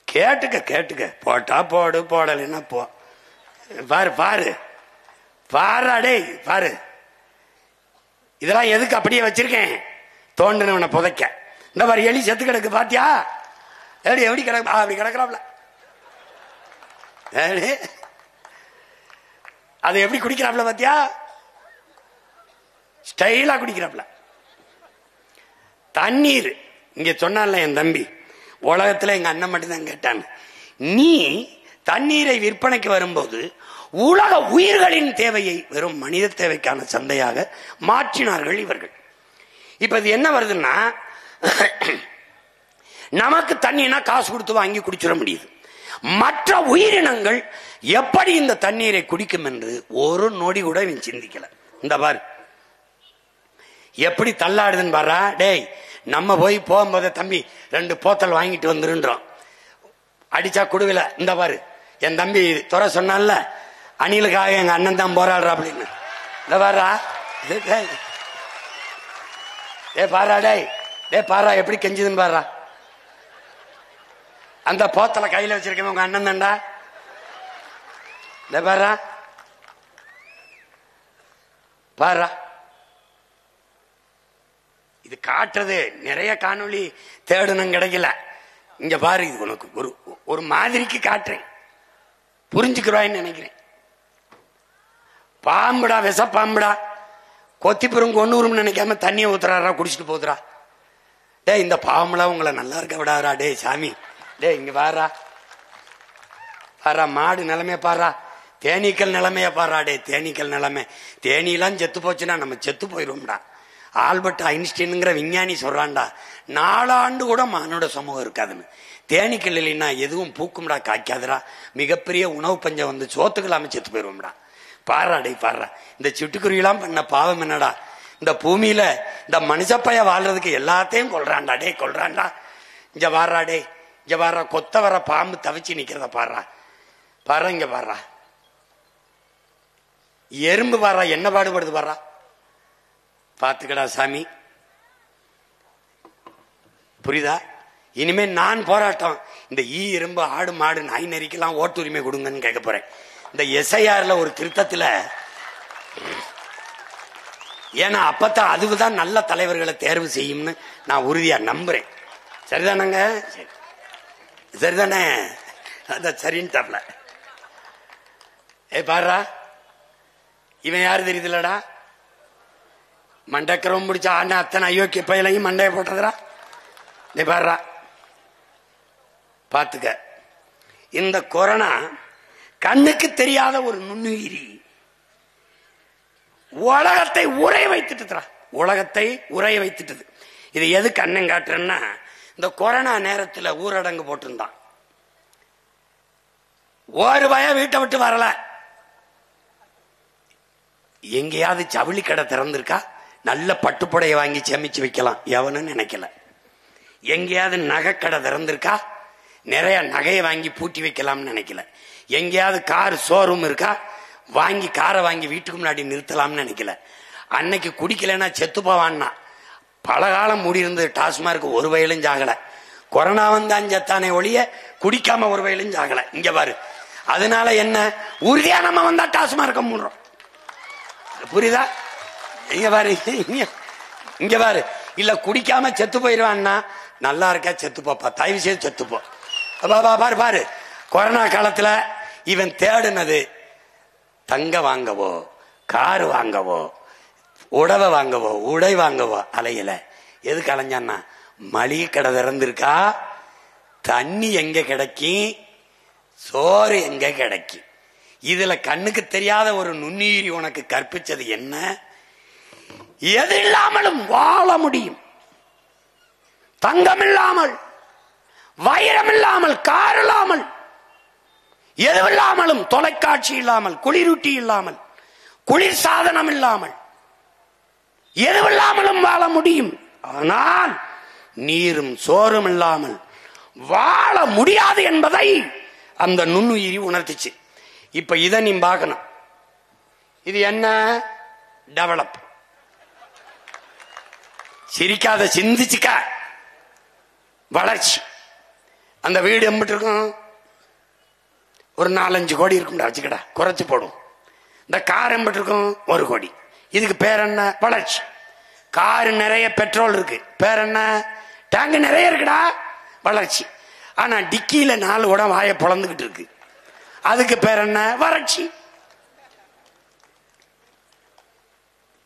கேட்டுக்க கேட்டுக்க, போட்டா போடு, போடலைன்னா போ. பாரு பாரு பாரு, பாரு, இதெல்லாம் எதுக்கு அப்படியே வச்சிருக்கேன்? தோண்டினவனை புதைக்க. இந்த மாதிரி எலி செத்து கிடக்கு பாத்தியா? எப்படி கிடக்கு? அப்படி கிடக்குறாப்ல. அது எப்படி குடிக்கிறாப்ல பாத்தியா? ஸ்டைலா குடிக்கிறாப்ல. தண்ணீர் இங்க சொன்னால என் தம்பி, உலகத்துல எங்க அண்ணன் மட்டும்தான் கேட்டான், நீ தண்ணீரை விற்பனைக்கு வரும்போது உலக உயிர்களின் தேவையை வெறும் மனித தேவைக்கான சந்தையாக மாற்றினார்கள் இவர்கள். இப்ப இது என்ன வருதுன்னா, நமக்கு தண்ணினா காசு கொடுத்து வாங்கி குடிச்சிட முடியுது. மற்ற உயிரினங்கள் எப்படி இந்த தண்ணீரை குடிக்கும் என்று ஒரு நொடி கூட இவன் சிந்திக்கல. இந்த பாரு எப்படி தள்ளாடுதுன்னு பாரா. டேய், நம்ம போய் போகும்போது தம்பி 2 போத்தல் வாங்கிட்டு வந்துருன்றோம். அடிச்சா குடுவில. இந்த பாரு, என் தம்பி துறை சொன்னான்ல, அணிலுக்காக எங்க அண்ணன் தான் போராடுறா அப்படின்னு. இந்த பாரா, பாரா டேய், பாரா எப்படி கெஞ்சுதுன்னு பாரா. அந்த போத்தலை கையில வச்சிருக்கேன் உங்க அண்ணன் தான்டா. இந்த பாரா பாரா, இது காட்டுறது நிறைய காணொளி தேடணும், கிடைக்கல. இங்க பாரு, இது உனக்கு ஒரு மாதிரிக்கு காட்டுறேன், புரிஞ்சுக்கிறான்னு நினைக்கிறேன். பாம்புடா, விச பாம்புடா, கொத்திப்புறம் கொன்னூறும் நினைக்காம தண்ணியை ஊத்துறாரா, குடிச்சிட்டு போதுரா. டே, இந்த பாம்புலாம் உங்களை நல்லா இருக்க விடாதா? டே சாமி, டே இங்க பாரா பாரா, மாடு நிலைமைய பாரா, தேனீக்கள் நிலைமைய பாரா. டே தேனீக்கள் நிலைமை, தேனீலாம் செத்து போச்சுன்னா நம்ம செத்து போயிடுவோம்டா. ஆல்பர்ட் ஐன்ஸ்டீனுங்கிற விஞ்ஞானி சொல்றான்டா, 4 ஆண்டு கூட மானோட சமூகம் இருக்காதுன்னு. தேனீக்கள் இல்லைன்னா எதுவும் பூக்கும்டா, காய்க்காதுடா. மிகப்பெரிய உணவு பஞ்சம் வந்து சோத்துக்கலாம செத்து போயிடுவோம்டா. பாரா டே பாரா, இந்த சிட்டுக்குருவிலாம் பண்ண பாவம் என்னடா? இந்த பூமியில இந்த மனுஷப்பைய வாழ்றதுக்கு எல்லாத்தையும் கொல்றான்டா. டே கொல்றான்டா. இங்க பாரா டே, இங்க பாரா, கொத்த வர பாம்பு தவிச்சு நிக்கிறத பாரா. பாரா இங்க பாரா, எறும்பு பாடுறா, என்ன பாடுபடுது பாடுறா. பாத்துக்கடா சாமி, புரியுதா? இனிமே நான் போராட்டம், இந்த எறும்பு ஆடு மாடு நாய் நெறிக்கெல்லாம் ஓட்டுரிமை கொடுங்கன்னு கேட்க போறேன். இந்த எஸ்ஐஆர்ல ஒரு திருத்தத்துல, ஏன்னா அப்பதான் அதுதான் நல்ல தலைவர்களை தேர்வு செய்யும்னு நான் உறுதியா நம்புறேன். சரிதானங்க? சரிதானே? அத சரின்ட்டாப்ல. பாருடா, இவன் யாரு தெரியுதுலடா? மண்டக்கரம் முடிச்ச ஆனா அத்தனை அயோக்கிய பயிலையும் மண்டைய போட்டதுடா. நீ பாருடா, பாத்துக்க. இந்த கொரோனா கண்ணுக்கு தெரியாத ஒரு நுண்ணுயிரி உலகத்தை உரைய வைத்துட்டு, உலகத்தை உரைய வைத்துட்டு. இது எதுக்கு அண்ணன் காட்டுறேன்னா, இந்த கொரோனா நேரத்தில் ஊரடங்கு போட்டிருந்தான். ஒரு பயம் வீட்டை விட்டு வரல. எங்கேயாவது ஜவுளி கடை திறந்திருக்கா? நல்ல பட்டுப்புடைய வாங்கி சேமிச்சு வைக்கலாம் எவனும் நினைக்கல. எங்கேயாவது நகை கடை திறந்திருக்கா? நிறைய நகையை வாங்கி பூட்டி வைக்கலாம்னு நினைக்கல. எங்கேயாவது கார் ஷோரூம் இருக்கா? வாங்கி காரை வாங்கி வீட்டுக்கு முன்னாடி நிறுத்தலாம்னு நினைக்கல. அன்னைக்கு குடிக்கலன்னா செத்து போவான்னா பல காலம் மூடி இருந்தது டாஸ்மார்க், ஒரு வயலும் ஜாகல. கொரோனா வந்தான் செத்தானே ஒழிய குடிக்காம ஒரு வயலும் ஜாகல. இங்க பாரு, அதனால என்ன, உறுதியா நம்ம வந்தா டாஸ்மார்க்க மூடுறோம். புரியுதா? இங்க பாரு, இங்க பாரு. இல்ல குடிக்காம செத்து போயிருவான்னா, நல்லா இருக்கா செத்து போப்பா, தயவு செய்து செத்து போ. பாரு பாரு, கொரோனா காலத்துல இவன் தேடுனது தங்க வாங்கவோ, கார் வாங்கவோ, உடவை வாங்கவோ, உடை வாங்கவோ அலையில. எதுக்கு அலைஞ்சான்னா, மளிகை கடை திறந்திருக்கா, தண்ணி எங்க கிடைக்கும், சோறு எங்க கிடைக்கும். இதுல கண்ணுக்கு தெரியாத ஒரு நுண்ணுயிரி உனக்கு கற்பிச்சது என்ன? எது இல்லாமலும் வாழ முடியும். தங்கம் இல்லாமல், வைரம் இல்லாமல், கார் இல்லாமல், எதுவில்லாமலும், தொலைக்காட்சி இல்லாமல், குளிரூட்டி இல்லாமல், குளிர் சாதனம் இல்லாமல், எதுவில்லாமலும் வாழ முடியும். ஆனால் நீரும் சோறும் இல்லாமல் வாழ முடியாது என்பதை அந்த நுண்ணுயிரி உணர்த்திச்சு. இப்ப இதை நீ பார்க்கணும். இது என்ன? டெவலப். சிரிக்காத, சிந்திச்சுக்க. வளர்ச்சி. அந்த வீடு எம்பிட்டு இருக்கும்? ஒரு 4-5 கோடி இருக்கும் வச்சுக்கடா, குறைச்சு போடும். இந்த கார் எம்பிட்டு இருக்கும்? 1 கோடி. இதுக்கு பேர் என்ன? வளர்ச்சி. காரு நிறைய பெட்ரோல் இருக்கு, பேர் என்ன? டேங்க் நிறைய இருக்குடா, வளர்ச்சி. ஆனா டிக்கியில 4 உடம் வாயை பொழந்துகிட்டு இருக்கு, அதுக்கு பேர் என்ன? வறட்சி.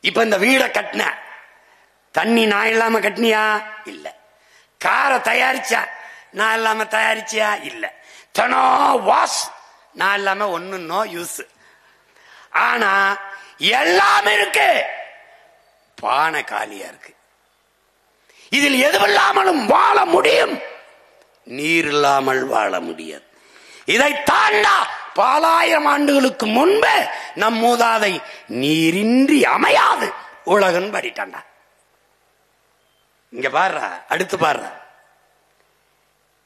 இப்ப இந்த வீடை கட்டின தண்ணி நான் இல்லாம கட்டினியா? இல்ல. காரை தயாரிச்சா நான் இல்லாம தயாரிச்சியா? இல்ல. தனோ வாஸ் நான் இல்லாம ஒண்ணு நோ யூஸ். ஆனா எல்லாம் இருக்கு, பானை காலியா இருக்கு. இதில் எதுவில்லாமலும் வாழ முடியும், நீர் இல்லாமல் வாழ முடியாது. இதை தாண்டா பலாயிரம் ஆண்டுகளுக்கு முன்பு நம் மூதாதை நீரின்றி அமையாது உலகம் படிட்டாண்டா. இங்க பாரு, அடுத்து பாரு.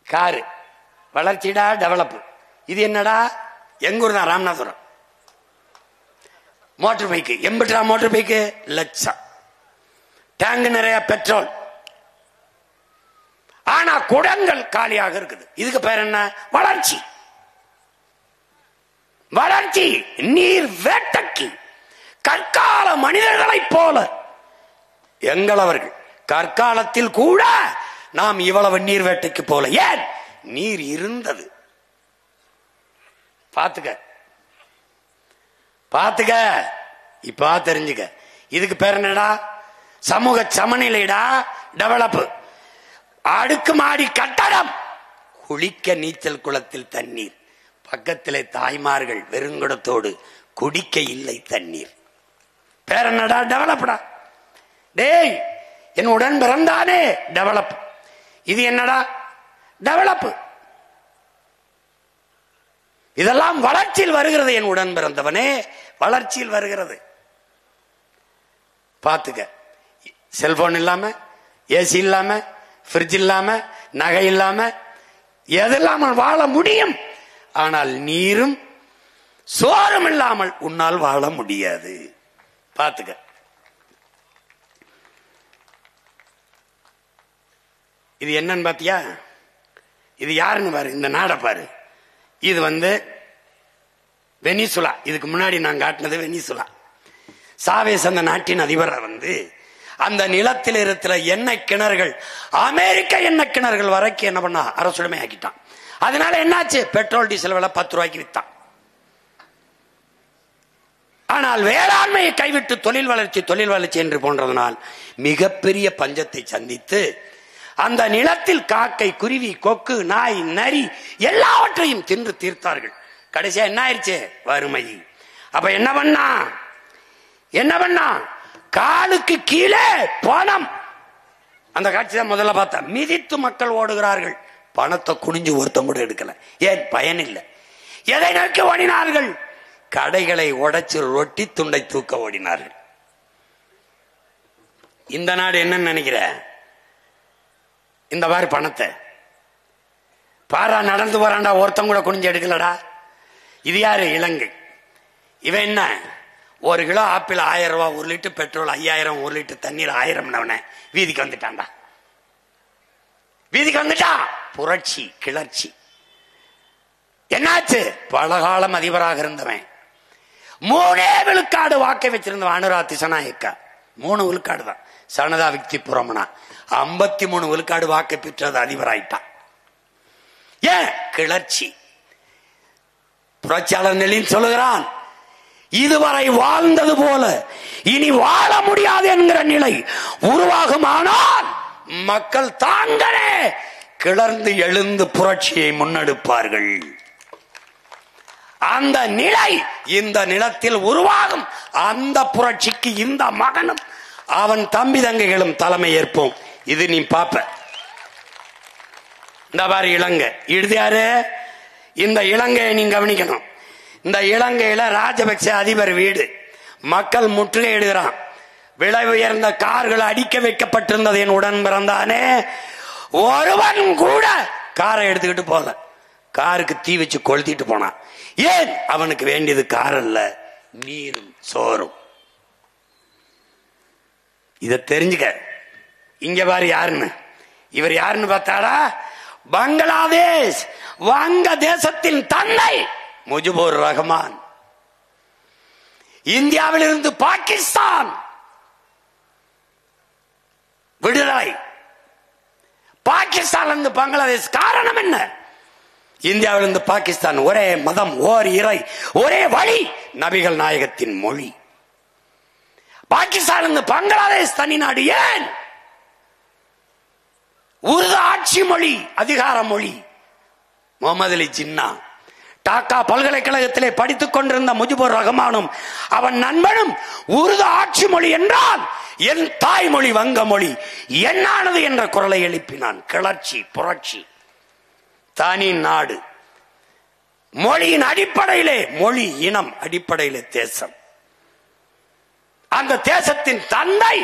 காரு வளர்ச்சிடா, டெவலப். இது என்னடா? எங்கூர் தான், ராமநாதபுரம். மோட்டர் பைக்கு எம்பிட்டா? மோட்டர் பைக்கு லட்சம். டேங்க் நிறைய பெட்ரோல். ஆனா குடங்கள் காலியாக இருக்குது. இதுக்கு பேர் என்ன? வளர்ச்சி. வளர்ச்சி. நீர் வேட்டைக்கு கற்கால மனிதர்களைப் போல எங்களவர்கள் கற்காலத்தில் கூட நாம் இவ்வளவு நீர் வேட்டைக்கு போல. ஏன்? நீர் இருந்தது. பாத்துக்க பாத்துக்க, இப்ப தெரிஞ்சுக்க. இதுக்கு பேர் என்னடா? சமூக சமநிலைடா, டெவலப். அடுக்குமாடி கட்டடம், குளிக்க நீச்சல் குளத்தில் தண்ணீர், பக்கத்திலே தாய்மார்கள் வெறுங்குடத்தோடு குடிக்க இல்லை தண்ணீர். பேர் என்னடா? டெவலப்டா. டேய், என் உடன் பிறந்தானே, டெவலப். இது என்னடா? டெவலப். இதெல்லாம் வளர்ச்சியில் வருகிறது. என் உடன் பிறந்தவனே, வளர்ச்சியில் வருகிறது. பாத்துக்க. செல்போன் இல்லாம, ஏசி இல்லாம, பிரிட்ஜ் இல்லாம, நகை இல்லாம, எதெல்லாம் வாழ முடியும். ஆனால் நீரும் சோறும் இல்லாமல் உன்னால் வாழ முடியாது. பாத்துக்க. இது என்னன்னு பாத்தியா? இது யாருன்னு பாரு, இந்த நாடை பாரு. இது வெனிசுலா. இதுக்கு முன்னாடி நான் காட்டினது வெனிசுலா. சாவேஸ் அந்த நாட்டின் அதிபரை அந்த நிலத்தில் இருக்கிற எண்ணெய் கிணறுகள், அமெரிக்க எண்ணெய் கிணறுகள் வரைக்கும் என்ன பண்ணா, அரசுடைமை ஆக்கிட்டான். அதனால என்னாச்சு, பெட்ரோல் டீசல் விலை 10 ரூபாய்க்கு வித்தான். ஆனால் வேளாண்மையை கைவிட்டு தொழில் வளர்ச்சி என்று போன்றதனால் மிகப்பெரிய பஞ்சத்தை சந்தித்து அந்த நிலத்தில் காக்கை, குருவி, கொக்கு, நாய், நரி எல்லாவற்றையும் தின்று தீர்த்தார்கள். கடைசியா என்ன ஆயிடுச்சு, வறுமை. அப்ப என்ன பண்ணா காலுக்கு கீழே பணம். அந்த காட்சி தான் முதல்ல பார்த்தா. மிதித்து மக்கள் ஓடுகிறார்கள். பணத்தை குனிஞ்சு ஒருத்தம் கூட எடுக்கல. ஏன்? பயன் இல்லை. எதை நோக்கி ஓடினார்கள்? கடைகளை உடைச்சு ரொட்டி துண்டை தூக்க ஓடினார்கள். இந்த நாடு என்னன்னு நினைக்கிற? இந்த மாதிரி பணத்தை பாரா நடந்து வராண்டா, ஒருத்தம் கூட குனிஞ்சு எடுக்கலடா. இது யாரு? இலங்கை. இவன் என்ன, 1 கிலோ ஆப்பிள் 1000 ரூபாய், 1 லிட்டர் பெட்ரோல் 5000, 1 லிட்டர் தண்ணீர் 1000. வீதிக்கு வந்துட்டான்டா. வீதிக்கு வந்துட்டா. புரட்சி, கிளர்ச்சி. என்னாச்சு? பலகாலம் அதிபராக இருந்தவன், 3 விழுக்காடு வாக்கை வச்சிருந்தவன் அனுரா திசநாயக்கா. 3 விழுக்காடு தான். சனதா விக்தி புரமணா 53 விழுக்காடு வாக்கை பெற்றது, அதிபராயிட்டான். ஏன்? கிளர்ச்சி. புரட்சியாளர் நெல்லின் சொல்லுகிறான், இதுவரை வாழ்ந்தது போல இனி வாழ முடியாது என்கிற நிலை உருவாகுமானால் மக்கள் தாங்களே கிளர்ந்து எழுந்து புரட்சியை முன்னெடுப்பார்கள். அந்த நிலை இந்த நிலத்தில் உருவாகும். அந்த புரட்சிக்கு இந்த மகனும் அவன் தம்பி தங்கைகளும் தலைமை ஏற்போம். இது நீ பாப்ப. இந்த பாரு இலங்கை. இறுதியாரு இந்த இலங்கையை நீங்க கவனிக்கணும். இந்த இலங்கையில ராஜபக்ச அதிபர் வீடு மக்கள் முற்றுகையிடுகிறான். விலை உயர்ந்த கார்கள் அடிக்க வைக்கப்பட்டிருந்தது. என் உடன் பிறந்தானே ஒருவன் கூட காரை எடுத்துக்கிட்டு போல. காருக்கு தீ வச்சு கொளுத்திட்டு போனான். ஏன்? அவனுக்கு வேண்டியது கார் அல்ல, நீரும் சோறும். இத தெரிஞ்சுக்க. இங்க பாரு யாருன்னு. இவர் யாருன்னு பார்த்தாடா, பங்களாதேஷ் வங்க தேசத்தின் தந்தை முஜிபுர் ரஹ்மான். இந்தியாவில் இருந்து பாகிஸ்தான் விடுதலை, பாகிஸ்தான் இருந்து பங்களாதேஷ். காரணம் என்ன? இந்தியாவிலிருந்து பாகிஸ்தான் ஒரே மதம், ஓர் இறை, ஒரே வழி, நபிகள் நாயகத்தின் மொழி. பாகிஸ்தான் இருந்து பங்களாதேஷ் தனி நாடு. ஏன்? உருது ஆட்சி மொழி, அதிகார மொழி. முகமது அலி ஜின்னா டாக்கா பல்கலைக்கழகத்திலே படித்துக் கொண்டிருந்த முஜிபுர் ரஹ்மானும் அவன் நண்பனும் உருது ஆட்சி மொழி என்றால் என் தாய்மொழி வங்க மொழி என்னானது என்ற குரலை எழுப்பினான். கிளர்ச்சி, புரட்சி. தனி நாடு. மொழியின் அடிப்படையிலே, மொழி இனம் அடிப்படையிலே தேசம். அந்த தேசத்தின் தந்தை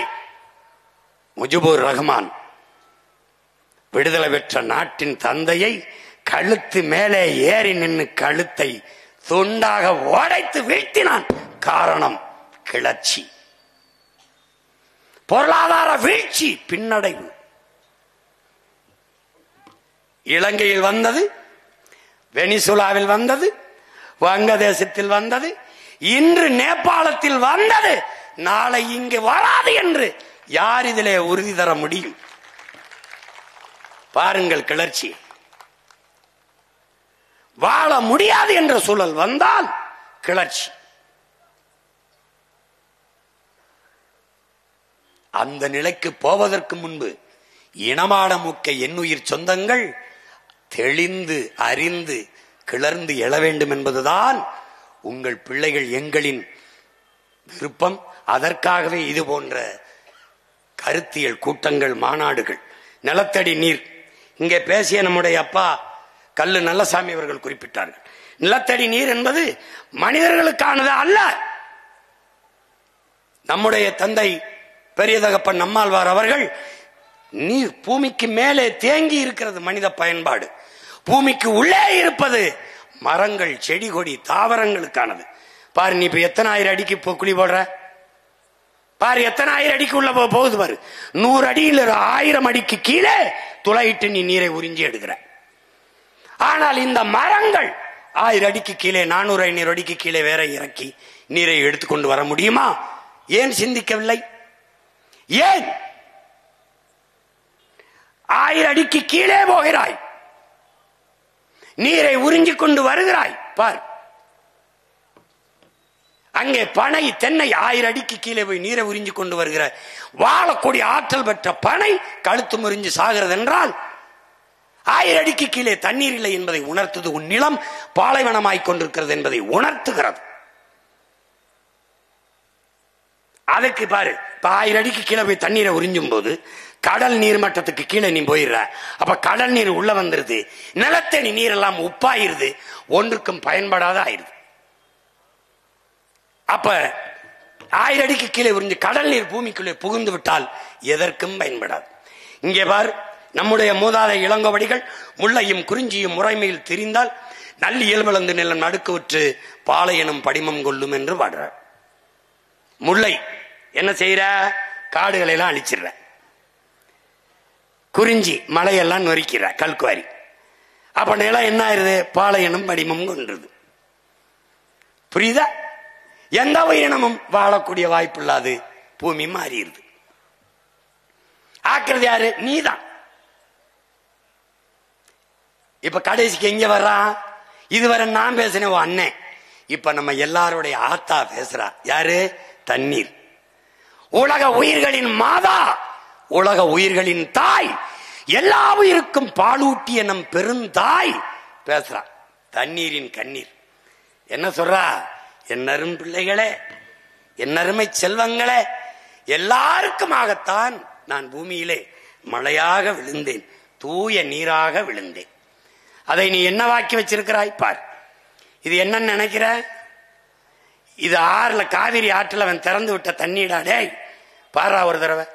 முஜிபுர் ரஹ்மான் விடுதலை பெற்ற நாட்டின் தந்தையை கழுத்து மேலே ஏறி நின்று கழுத்தை துண்டாக உடைத்து வீழ்த்தினான். காரணம் கிளர்ச்சி, பொருளாதார வீழ்ச்சி, பின்னடைவு. இலங்கையில் வந்தது, வெனிசுலாவில் வந்தது, வங்கதேசத்தில் வந்தது, இன்று நேபாளத்தில் வந்தது, நாளை இங்கு வராது என்று யார் இதிலே உறுதி தர முடியும்? பாருங்கள் கிளர்ச்சி. வாழ முடியாது என்ற சூழல் வந்தால் கிளர்ச்சி. அந்த நிலைக்கு போவதற்கு முன்பு இனமான முக்க என்னுயிர் சொந்தங்கள் தெளிந்து அறிந்து கிளர்ந்து எழ வேண்டும் என்பதுதான் உங்கள் பிள்ளைகள் எங்களின் விருப்பம். அதற்காகவே இது போன்ற கருத்தியல் கூட்டங்கள், மாநாடுகள். நிலத்தடி நீர், இங்கே பேசிய நம்முடைய அப்பா கல்லு நல்லசாமி அவர்கள் குறிப்பிட்டார்கள். நிலத்தடி நீர் என்பது மனிதர்களுக்கானது அல்ல. நம்முடைய தந்தை பெரிய தகப்பன் நம்மாழ்வார் அவர்கள், நீர் பூமிக்கு மேலே தேங்கி இருக்கிறது மனித பயன்பாடு, பூமிக்கு உள்ளே இருப்பது மரங்கள், செடி கொடி, தாவரங்களுக்கானது. பாரு, நீ இப்ப எத்தனை ஆயிரம் அடிக்கு குழி போடுற பாரு, எத்தனை ஆயிரம் அடிக்கு உள்ள போகுது பாரு. 100 அடியில் 1000 அடிக்கு கீழே துளையிட்டு நீ நீரை உறிஞ்சி எடுக்கிற. ஆனால் இந்த மரங்கள் 1000 அடிக்கு கீழே, 400-500 அடிக்கு கீழே வேற இறக்கி நீரை எடுத்துக்கொண்டு வர முடியுமா? ஏன் சிந்திக்கவில்லை? ஏன் 1000 அடிக்கு கீழே போகிறாய், நீரை உறிஞ்சிக் கொண்டு வருகிறாய். பார், அங்கே பனை, தென்னை 1000 அடிக்கு கீழே போய் நீரை உறிஞ்சி கொண்டு வருகிற வாழக்கூடிய ஆற்றல் பெற்ற பனை கழுத்து முறிஞ்சு சாகிறது என்றால் 1000 அடிக்கு கீழே தண்ணீர் இல்லை என்பதை உணர்த்துது. உன் நிலம் பாலைவனமாய் கொண்டிருக்கிறது என்பதை உணர்த்துகிறது. அதுக்கு பாரு, இப்ப 1000 அடிக்கு கீழே போய் தண்ணீரை உறிஞ்சும் போது கடல் நீர் மட்டத்துக்கு கீழே நீ போயிடுற. அப்ப கடல் நீர் உள்ள வந்துருது, நிலத்தடி நீர் எல்லாம் உப்பாயிருது, ஒன்றுக்கும் பயன்படாத ஆயிருது. அப்ப 1000 அடிக்கு கீழே உறிஞ்சு கடல் நீர் பூமிக்குள்ளே புகுந்து விட்டால் எதற்கும் பயன்படாது. இங்கே பார், நம்முடைய மூதாதை இளங்கோவடிகள் முல்லையும் குறிஞ்சியும் முறைமையில் திரிந்தால் நல்ல இயல்பளந்து நிலம் நடுக்குற்று பாலை எனும் படிமம் கொள்ளும் என்று பாடுறார். முல்லை என்ன செய்யற? காடுகளை எல்லாம் அழிச்சிடுற. குறிஞ்சி மலையெல்லாம் நொறுக்கிற, கல்குவாரி. அப்ப நிலம் என்ன ஆயிருது? பாலை எனும் படிமம் கொன்றது. புரியுதா? எந்த உயிரினமும் வாழக்கூடிய வாய்ப்பு இல்லாது பூமி மாறிடுது. ஆக்குறது யாரு? நீதான். இப்ப கடைசிக்கு எங்க வர்றான்? இதுவரை நான் பேசினேன் அண்ணன், இப்ப நம்ம எல்லாருடைய ஆத்தா பேசுறா. யாரு? தண்ணீர். உலக உயிர்களின் மாதா, உலக உயிர்களின் தாய், எல்லா உயிருக்கும் பாலூட்டிய நம் பெருந்தாய் பேசுறா. தண்ணீரின் கண்ணீர் என்ன சொல்றா? என்னரும் பிள்ளைகளே, என்னருமை செல்வங்களே, எல்லாருக்குமாகத்தான் நான் பூமியிலே மழையாக விழுந்தேன், தூய நீராக விழுந்தேன். அதை நீ என்னவாக்கி வச்சிருக்கிறாய் பார். இது என்னன்னு நினைக்கிற? இது ஆறுல, காவிரி ஆற்றில் அவன் திறந்து விட்ட தண்ணீடாடே. பாரா ஒரு தடவை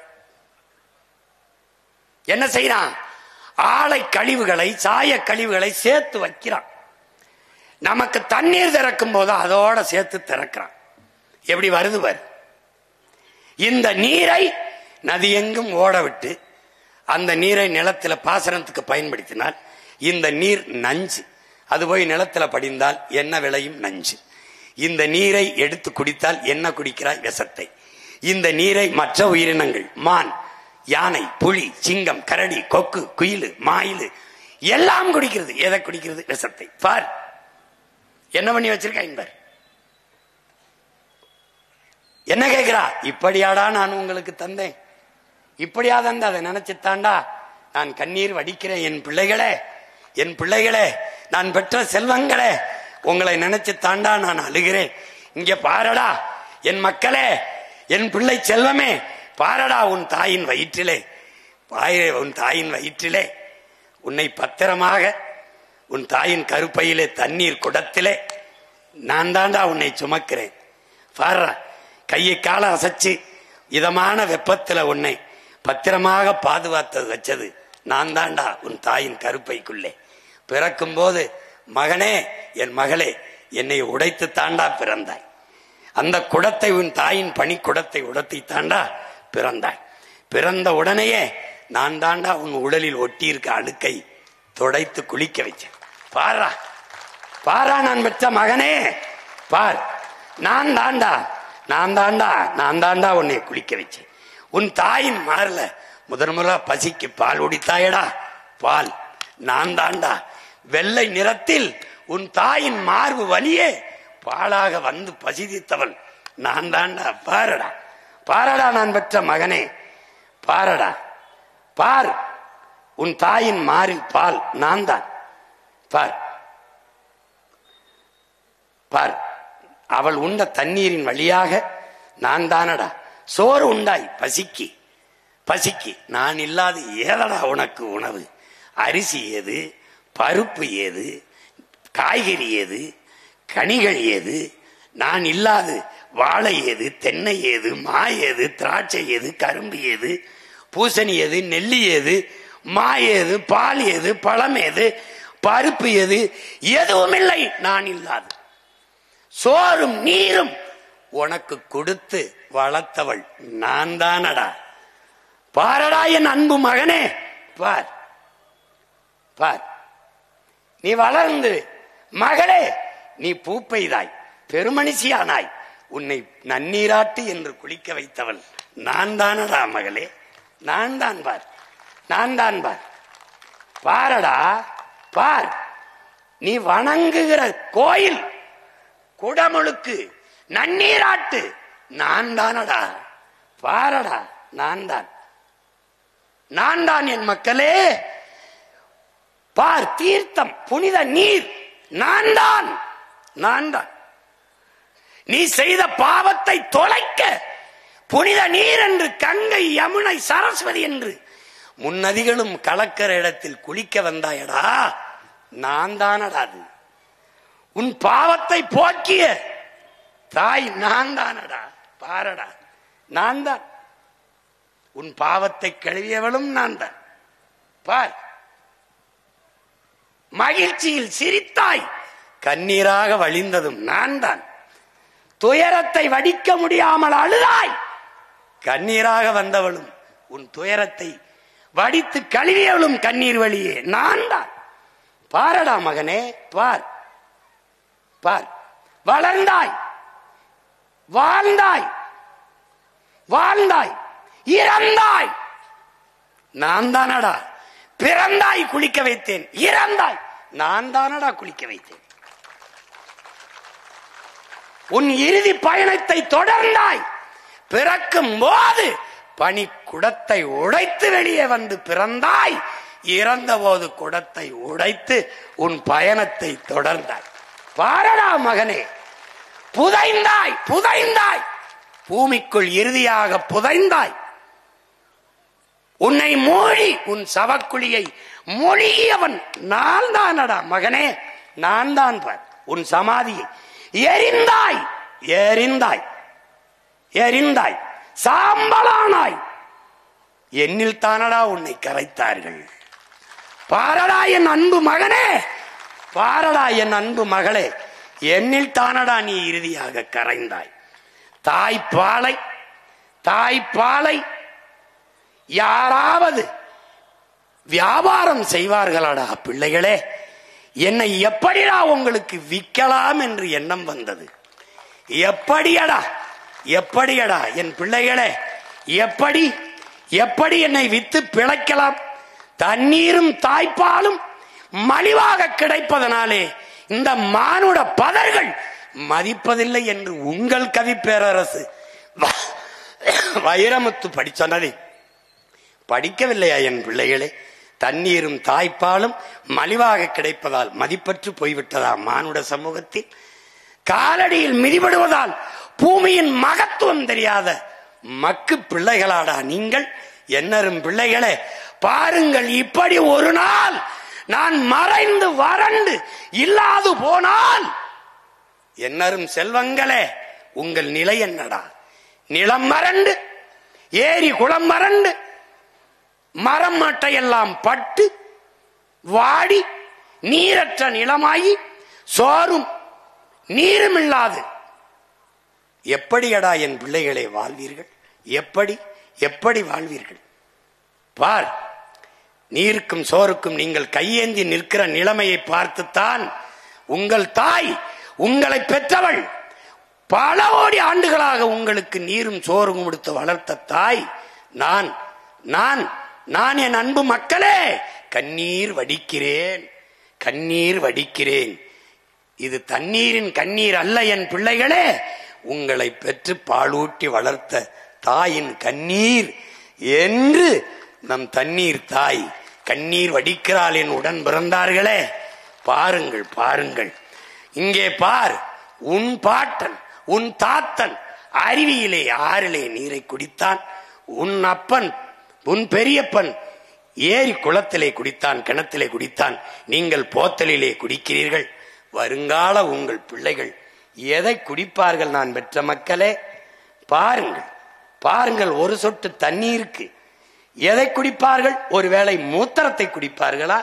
என்ன செய்யறான்? ஆலை கழிவுகளை, சாய கழிவுகளை சேர்த்து வைக்கிறான். நமக்கு தண்ணீர் திறக்கும் போது அதோட சேர்த்து திறக்கிறான். எப்படி வருது பாரு. இந்த நீரை நதியெங்கும் ஓட விட்டு அந்த நீரை நிலத்துல பாசனத்துக்கு பயன்படுத்தினால் இந்த நீர் நஞ்சு. அது போய் நிலத்துல படிந்தால் என்ன விளையும்? நஞ்சு. இந்த நீரை எடுத்து குடித்தால் என்ன குடிக்கிறாய்? விஷத்தை. இந்த நீரை மற்ற உயிரினங்கள், மான், யானை, புலி, சிங்கம், கரடி, கொக்கு, குயில், மாயிலு எல்லாம் குடிக்கிறது. எதை குடிக்கிறது? விஷத்தை. பார் என்ன பண்ணி வச்சிருக்க என்பர். என்ன கேட்கிறா? இப்படியாடா நான் உங்களுக்கு தந்தேன், இப்படியா தந்த, அதை நினைச்சுத்தாண்டா நான் கண்ணீர் வடிக்கிறேன். என் பிள்ளைகளே, என் பிள்ளைகளே, நான் பெற்ற செல்வங்களே, உங்களை நினைச்சு தாண்டா நான் அழுகிறேன். இங்க பாரடா என் மக்களே, என் பிள்ளை செல்வமே, பாரடா உன் தாயின் வயிற்றிலே, உன் தாயின் வயிற்றிலே உன்னை பத்திரமாக உன் தாயின் கருப்பையிலே தண்ணீர் குடத்திலே நான் தாண்டா உன்னை சுமக்கிறேன். பாரா, கையை கால அசைச்சு இதமான வெப்பத்துல உன்னை பத்திரமாக பாதுகாத்து வச்சது நான் தாண்டா உன் தாயின் கருப்பைக்குள்ளே. பிறக்கும் போது மகனே, என் மகளே, என்னை உடைத்து தாண்டா பிறந்தாய். அந்த குடத்தை, உன் தாயின் பனி குடத்தை உடைத்து தாண்டா பிறந்தாய். பிறந்த உடனேயே நான் தாண்டா உன் உடலில் ஒட்டி இருக்க அழுக்கை துடைத்து குளிக்க வச்சேன். பாரா, பாரா நான் பெற்ற மகனே, பார், நான் தாண்டா உன்னை குளிக்க வச்சேன். உன் தாயின் மாறல முதன் முதலா பசிக்கு பால் உடித்தாயடா, பால் நான் தாண்டா. வெள்ளை நிறத்தில் உன் தாயின் மார்பு வலியே பாலாக வந்து பசிதித்தவள் நான் தாண்டா. பாரடா, பாரடா நான் பெற்ற மகனே, பாரடா, பார், உன் தாயின் மாறில் பால் நான் தான். பார், பார், அவள் உண்ட தண்ணீரின் வழியாக நான் தானடா சோறு உண்டாய் பசிக்கு. பசிக்கு நான் இல்லாத ஏதடா உனக்கு உணவு? அரிசி ஏது, பருப்பு ஏது, காய்கறி ஏது, கனிகள் ஏது? நான் இல்லாது வாழை ஏது, தென்னை ஏது, மா ஏது, திராட்சை ஏது, கரும்பு ஏது, பூசணி ஏது, நெல்லி ஏது, மா ஏது, பால் ஏது, பழம் ஏது? பருப்பு எது? எதுவும் இல்லை நான் இல்லாது. சோறும் நீரும் உனக்கு கொடுத்து வளர்த்தவள் நான் தானடா. பாரடா என் அன்பு மகனே, பார் பார், நீ வளர்ந்து மகளே நீ பூப்பெய்தாய், பெருமனுஷியானாய், உன்னை நன்னீராட்டு என்று குளிக்க வைத்தவள் நான் தானடா மகளே, நான் தான் பார், நான் தான் பார். பாரடா பார், நீ வணங்குகிற கோயில் குடமுழுக்கு நன்னீராட்டு நான் தானடா. பாரடா, நான் தான், நான் தான் என் மக்களே. பார், தீர்த்தம் புனித நீர் நான் தான், நான் தான். நீ செய்த பாவத்தை தொலைக்க புனித நீர் என்று கங்கை, யமுனை, சரஸ்வதி என்று முன்னதிகளும் கலக்கிற இடத்தில் குளிக்க வந்தாயடா, நான் தானடா. அது உன் பாவத்தை போக்கிய தாய் நான் தானடா. பாரடா, நான் தான். உன் பாவத்தை கழுவியவளும் நான் தான். பார், மகிழ்ச்சியில் சிரித்தாய், கண்ணீராக வழிந்ததும் நான் தான். துயரத்தை வடிக்க முடியாமல் அழுதாய், கண்ணீராக வந்தவளும் உன் துயரத்தை வடித்து கழுவியவளும் கண்ணீர் வழியே நான் தான். பாரடா மகனே, பார் பார், வளர்ந்தாய், வாழ்ந்தாய், வாழ்ந்தாய், இறந்தாய், நான் தானடா. பிறந்தாய், குளிக்க வைத்தேன், இறந்தாய், நான் தானடா குளிக்க வைத்தேன். உன் இறுதி பயணத்தை தொடர்ந்தாய், பிறக்கும் போது பனி குடத்தை உடைத்து வெளியே வந்து பிறந்தாய், இறந்த போது குடத்தை உடைத்து உன் பயணத்தை தொடர்ந்தாய். பாரடா மகனே, புதைந்தாய், புதைந்தாய், பூமிக்குள் இறுதியாக புதைந்தாய். உன்னை மூழ்கி உன் சவக்குழியை மொழியவன் நான் தானடா மகனே, நான் தான். பார், உன் சமாதியை எரிந்தாய், எரிந்தாய், எரிந்தாய், சாம்பலானாய், என்னில் தானடா உன்னை கரைத்தார்கள். பாரடா என் அன்பு மகனே, பாரடா என் அன்பு மகளே, என்னில் தானடா நீ இறுதியாக கரைந்தாய். தாய்ப்பாலை, தாய்ப்பாலை யாராவது வியாபாரம் செய்வார்களாடா பிள்ளைகளே? என்னை எப்படிடா உங்களுக்கு விற்கலாம் என்று எண்ணம் வந்தது? எப்படியடா, எப்படியடா என் பிள்ளைகளே, எப்படி எப்படி என்னை வித்து பிழைக்கலாம்? தண்ணீரும் தாய்ப்பாலும் மலிவாக கிடைப்பதனாலே இந்த மானுட பதர்கள் மதிப்பதில்லை என்று உங்கள் கவி பேரரசு வைரமுத்து படிச்சொன்னதை படிக்கவில்லையா என் பிள்ளைகளே? தண்ணீரும் தாய்ப்பாலும் மலிவாக கிடைப்பதால் மதிப்பற்று போய்விட்டதா மானுட சமூகத்தில்? காலடியில் மிதிபடுவதால் பூமியின் மகத்துவம் தெரியாத மக்கு பிள்ளைகளாடா நீங்கள்? என்னரும் பிள்ளைகளே, பாருங்கள், இப்படி ஒரு நாள் நான் மறைந்து வறண்டு இல்லாது போனால் என்னரும் செல்வங்களே உங்கள் நிலை என்னடா? நிலம் மறண்டு, ஏரி குளம் மறண்டு, மரம் மட்டையெல்லாம் பட்டு வாடி நீரற்ற நிலமாகி சோறும் நீரும் இல்லாது எப்படியடா என் பிள்ளைகளை வாழ்வீர்கள்? எப்படி எப்படி வாழ்வீர்கள்? பார், நீருக்கும் சோறுக்கும் நீங்கள் கையேந்தி நிற்கிற நிலைமையை பார்த்துத்தான் உங்கள் தாய், உங்களை பெற்றவள், பல கோடி ஆண்டுகளாக உங்களுக்கு நீரும் சோறும் கொடுத்து வளர்த்த தாய் நான் நான் நான் என் அன்பு மக்களே கண்ணீர் வடிக்கிறேன், கண்ணீர் வடிக்கிறேன். இது தண்ணீரின் கண்ணீர் அல்ல என் பிள்ளைகளே, உங்களை பெற்று பாலூட்டி வளர்த்த தாயின் கண்ணீர் என்று நம் தண்ணீர் தாய் கண்ணீர் வடிக்கிறாள் என் உடன் பிறந்தார்களே. பாருங்கள் பாருங்கள், இங்கே பார், உன் பாட்டன் உன் தாத்தன் அருவியிலே ஆறிலே நீரை குடித்தான், உன் அப்பன் உன் பெரியப்பன் ஏரி குளத்திலே குடித்தான், கிணத்திலே குடித்தான், நீங்கள் போத்தலிலே குடிக்கிறீர்கள். வருங்கால உங்கள் பிள்ளைகள் எதை குடிப்பார்கள் நான் பெற்ற மக்களே? பாருங்கள் பாருங்கள், ஒரு சொட்டு தண்ணீருக்கு எதை குடிப்பார்கள்? ஒருவேளை மூத்திரத்தை குடிப்பார்களா?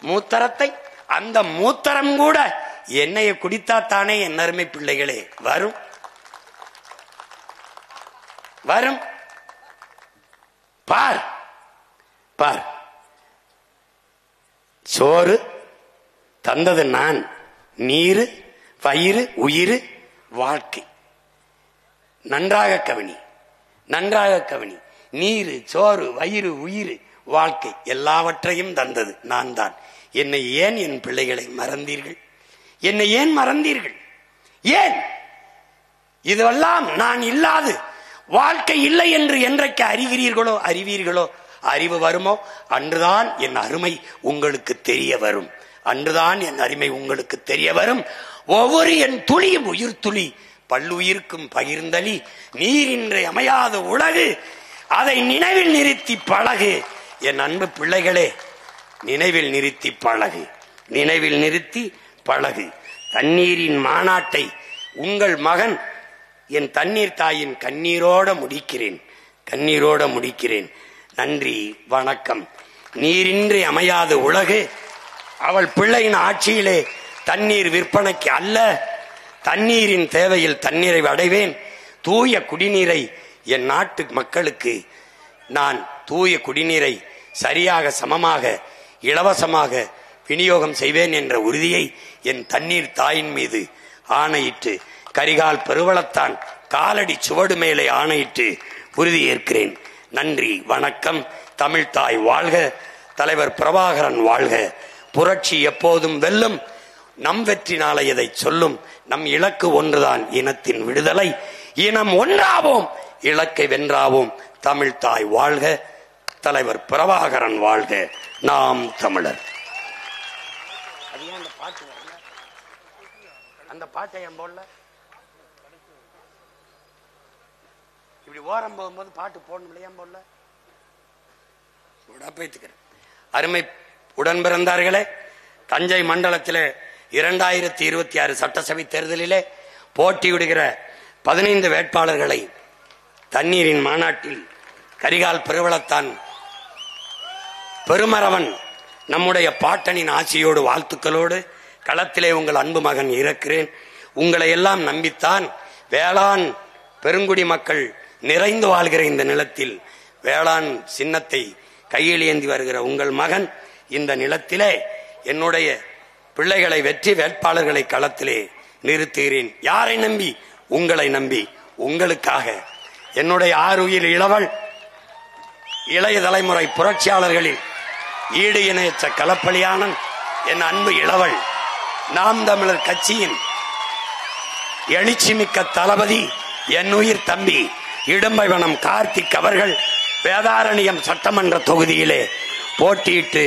மூத்தரத்தை, அந்த மூத்தரம் கூட எண்ணெயை குடித்தாத்தானே என் அருமை பிள்ளைகளே வரும் வரும். பார் பார், சோறு தந்தது நான், நீரு வயிறு உயிர் வாழ்க்கை. நன்றாக கவனி, நன்றாக கவனி. நீரு சோறு வயிறு உயிர் வாழ்க்கை எல்லாவற்றையும் தந்தது நான் தான். என்னை ஏன் என் பிள்ளைகளை மறந்தீர்கள்? என்னை ஏன் மறந்தீர்கள்? ஏன்? இதுவெல்லாம் நான் இல்லாது வாழ்க்கை இல்லை என்று என்றைக்கு அறிகிறீர்களோ அறிவீர்களோ, அறிவு வருமோ அன்றுதான் என் அருமை உங்களுக்கு தெரிய வரும். அன்றுதான் என் அருமை உங்களுக்கு தெரிய வரும். ஒவ்வொரு என் துளியும் உயிர் துளி பல்லுயிர்க்கும் பகிர்ந்தளி நீரின்றி அமையாத உலகு, அதை நினைவில் நிறுத்தி பழகு. என் அன்பு பிள்ளைகளே, நினைவில் நிறுத்தி பழகு, நினைவில் நிறுத்தி பழகு. தண்ணீரின் மாநாட்டை உங்கள் மகன் என் தண்ணீர் தாயின் கண்ணீரோட முடிக்கிறேன், கண்ணீரோட முடிக்கிறேன். நன்றி, வணக்கம். நீரின்றி அமையாத உலகு, அவள் பிள்ளையின் ஆட்சியிலே தண்ணீர் விற்பனைக்கு அல்ல, தண்ணீரின் தேவையில் தண்ணீரை அடைவேன். தூய குடிநீரை என் நாட்டு மக்களுக்கு நான் தூய குடிநீரை சரியாக சமமாக இலவசமாக விநியோகம் செய்வேன் என்ற உறுதியை என் தண்ணீர் தாயின் மீது ஆணையிட்டு, கரிகால் பெருவளத்தான் காலடி சுவடு மேலே ஆணையிட்டு உறுதியேற்கிறேன். நன்றி, வணக்கம். தமிழ் தாய் வாழ்க, தலைவர் பிரபாகரன் வாழ்க. புரட்சி எப்போதும் வெல்லும், நம் வெற்றி நாளை எதை சொல்லும். நம் இலக்கு ஒன்றுதான், இனத்தின் விடுதலை. இனம் ஒன்றாவோம், இலக்கை வென்றாவோம். தமிழ் தாய் வாழ்க, தலைவர் பிரபாகரன் வாழ்க. நாம் தமிழர். அந்த பாட்டை என் போடல, இப்படி ஓரம் போகும்போது பாட்டு போடணும் இல்லையா? போடல பேத்துக்கிறேன். அருமை உடன் பிறந்தார்களே, தஞ்சை மண்டலத்திலே 2026 சட்டசபை தேர்தலிலே போட்டியிடுகிற 15 வேட்பாளர்களை தண்ணீரின் மாநாட்டில் கரிகால் பெருவளத்தான் பெருமரவன் நம்முடைய பாட்டனின் ஆட்சியோடு வாழ்த்துக்களோடு களத்திலே உங்கள் அன்பு மகன் இருக்கிறேன். உங்களை எல்லாம் நம்பித்தான் வேளாண் பெருங்குடி மக்கள் நிறைந்து வாழ்கிற இந்த நிலத்தில் வேளாண் சின்னத்தை கையில் ஏந்தி வருகிற உங்கள் மகன் இந்த நிலத்திலே என்னுடைய பிள்ளைகளை வெற்றி வேட்பாளர்களை களத்திலே நிறுத்துகிறேன். யாரை நம்பி? உங்களை நம்பி, உங்களுக்காக. என்னுடைய ஆறுயிர் இளவல், இளைய தலைமுறை புரட்சியாளர்களில் ஈடு இணையற்ற களப்பலியானன் என் அன்பு இளவல், நாம் தமிழர் கட்சியின் எழுச்சிமிக்க தளபதி என் உயிர் தம்பி இடும்பைவனம் கார்த்திக் அவர்கள் வேதாரண்யம் சட்டமன்ற தொகுதியிலே போட்டியிட்டு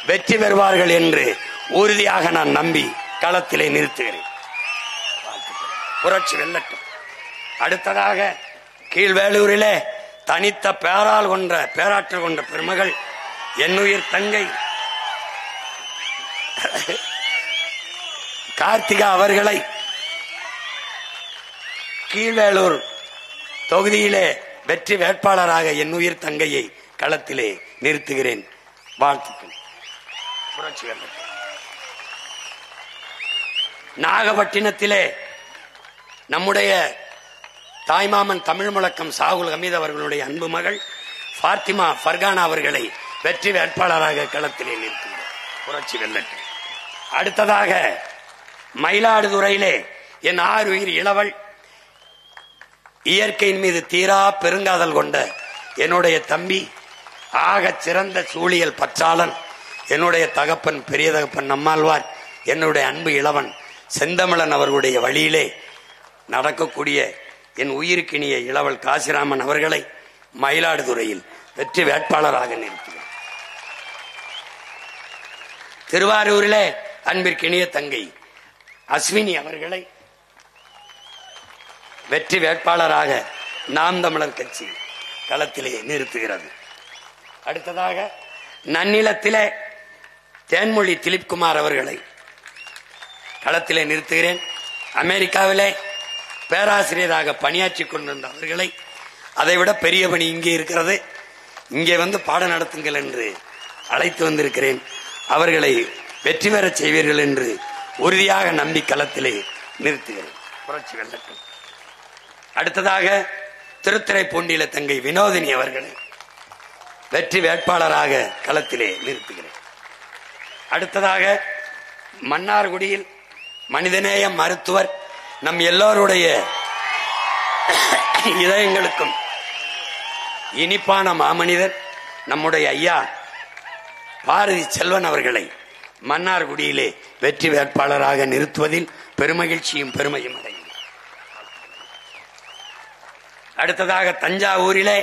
வெற்றி பெறுவார்கள் என்று உறுதியாக நான் நம்பி களத்திலே நிறுத்துகிறேன். புரட்சி வெல்லட்டும். அடுத்ததாக கீழ்வேலூரிலே தனித்த பேராற்றல் கொண்ட பெருமகள் என்னுயிர் தங்கை கார்த்திகா அவர்களை கீழ்வேலூர் தொகுதியிலே வெற்றி வேட்பாளராக என்னுயிர் தங்கையை களத்திலே நிறுத்துகிறேன். வாழ்த்துக்கள். புரட்சி வெல்லட்டும். நாகப்பட்டினத்திலே நம்முடைய தாய்மாமன் தமிழ் முழக்கம் சாகுல் ஹமீத் அவர்களுடைய அன்பு மகள் ஃபாத்திமா ஃபர்கானா அவர்களை வெற்றி வேட்பாளராக களத்திலே நிறுத்துகிறேன். புரட்சி வெல்லட்டும். அடுத்ததாக மயிலாடுதுறையிலே என் ஆறுயிர் இளவல், இயற்கையின் மீது தீரா பெருங்காதல் கொண்ட என்னுடைய தம்பி, ஆக சிறந்த சூழியல் பற்றாளன், என்னுடைய தகப்பன் பெரிய தகப்பன் நம்மாழ்வார், என்னுடைய அன்பு இளவன் செந்தமிழன் அவர்களுடைய வழியிலே நடக்கக்கூடிய என் உயிருக்கினிய இளவல் காசிராமன் அவர்களை மயிலாடுதுறையில் வெற்றி வேட்பாளராக நிறுத்துகிறேன். திருவாரூரிலே அன்பிற்கினிய தங்கை அஸ்வினி அவர்களை வெற்றி வேட்பாளராக நாம் தமிழர் கட்சி களத்திலே நிறுத்துகிறது. அடுத்ததாக நன்னிலத்திலே தேன்மொழி திலீப்குமார் அவர்களை களத்திலே நிறுத்துகிறேன். அமெரிக்காவிலே பேராசிரியராக பணியாற்றி கொண்டிருந்த அவர்களை, அதைவிட பெரிய பணி இங்கே இருக்கிறது, இங்கே வந்து பாடம் நடத்துங்கள் என்று அழைத்து வந்திருக்கிறேன். அவர்களை வெற்றி பெறச் செய்வீர்கள் என்று உறுதியாக நம்பி களத்திலே நிறுத்துகிறேன். புரட்சி வெல்லட்டும். அடுத்ததாக திருத்துறைப்பூண்டியில தங்கை வினோதினி அவர்களை வெற்றி வேட்பாளராக களத்திலே நிறுத்துகிறேன். அடுத்ததாக மன்னார்குடியில் மனிதநேய மருத்துவர், நம் எல்லோருடைய இதயங்களுக்கும் இனிப்பான மாமனிதர் நம்முடைய ஐயா பாரதி செல்வன் அவர்களை மன்னார்குடியிலே வெற்றி வேட்பாளராக நிறுத்துவதில் பெருமகிழ்ச்சியும் பெருமையும் அடையும். அடுத்ததாக தஞ்சாவூரிலே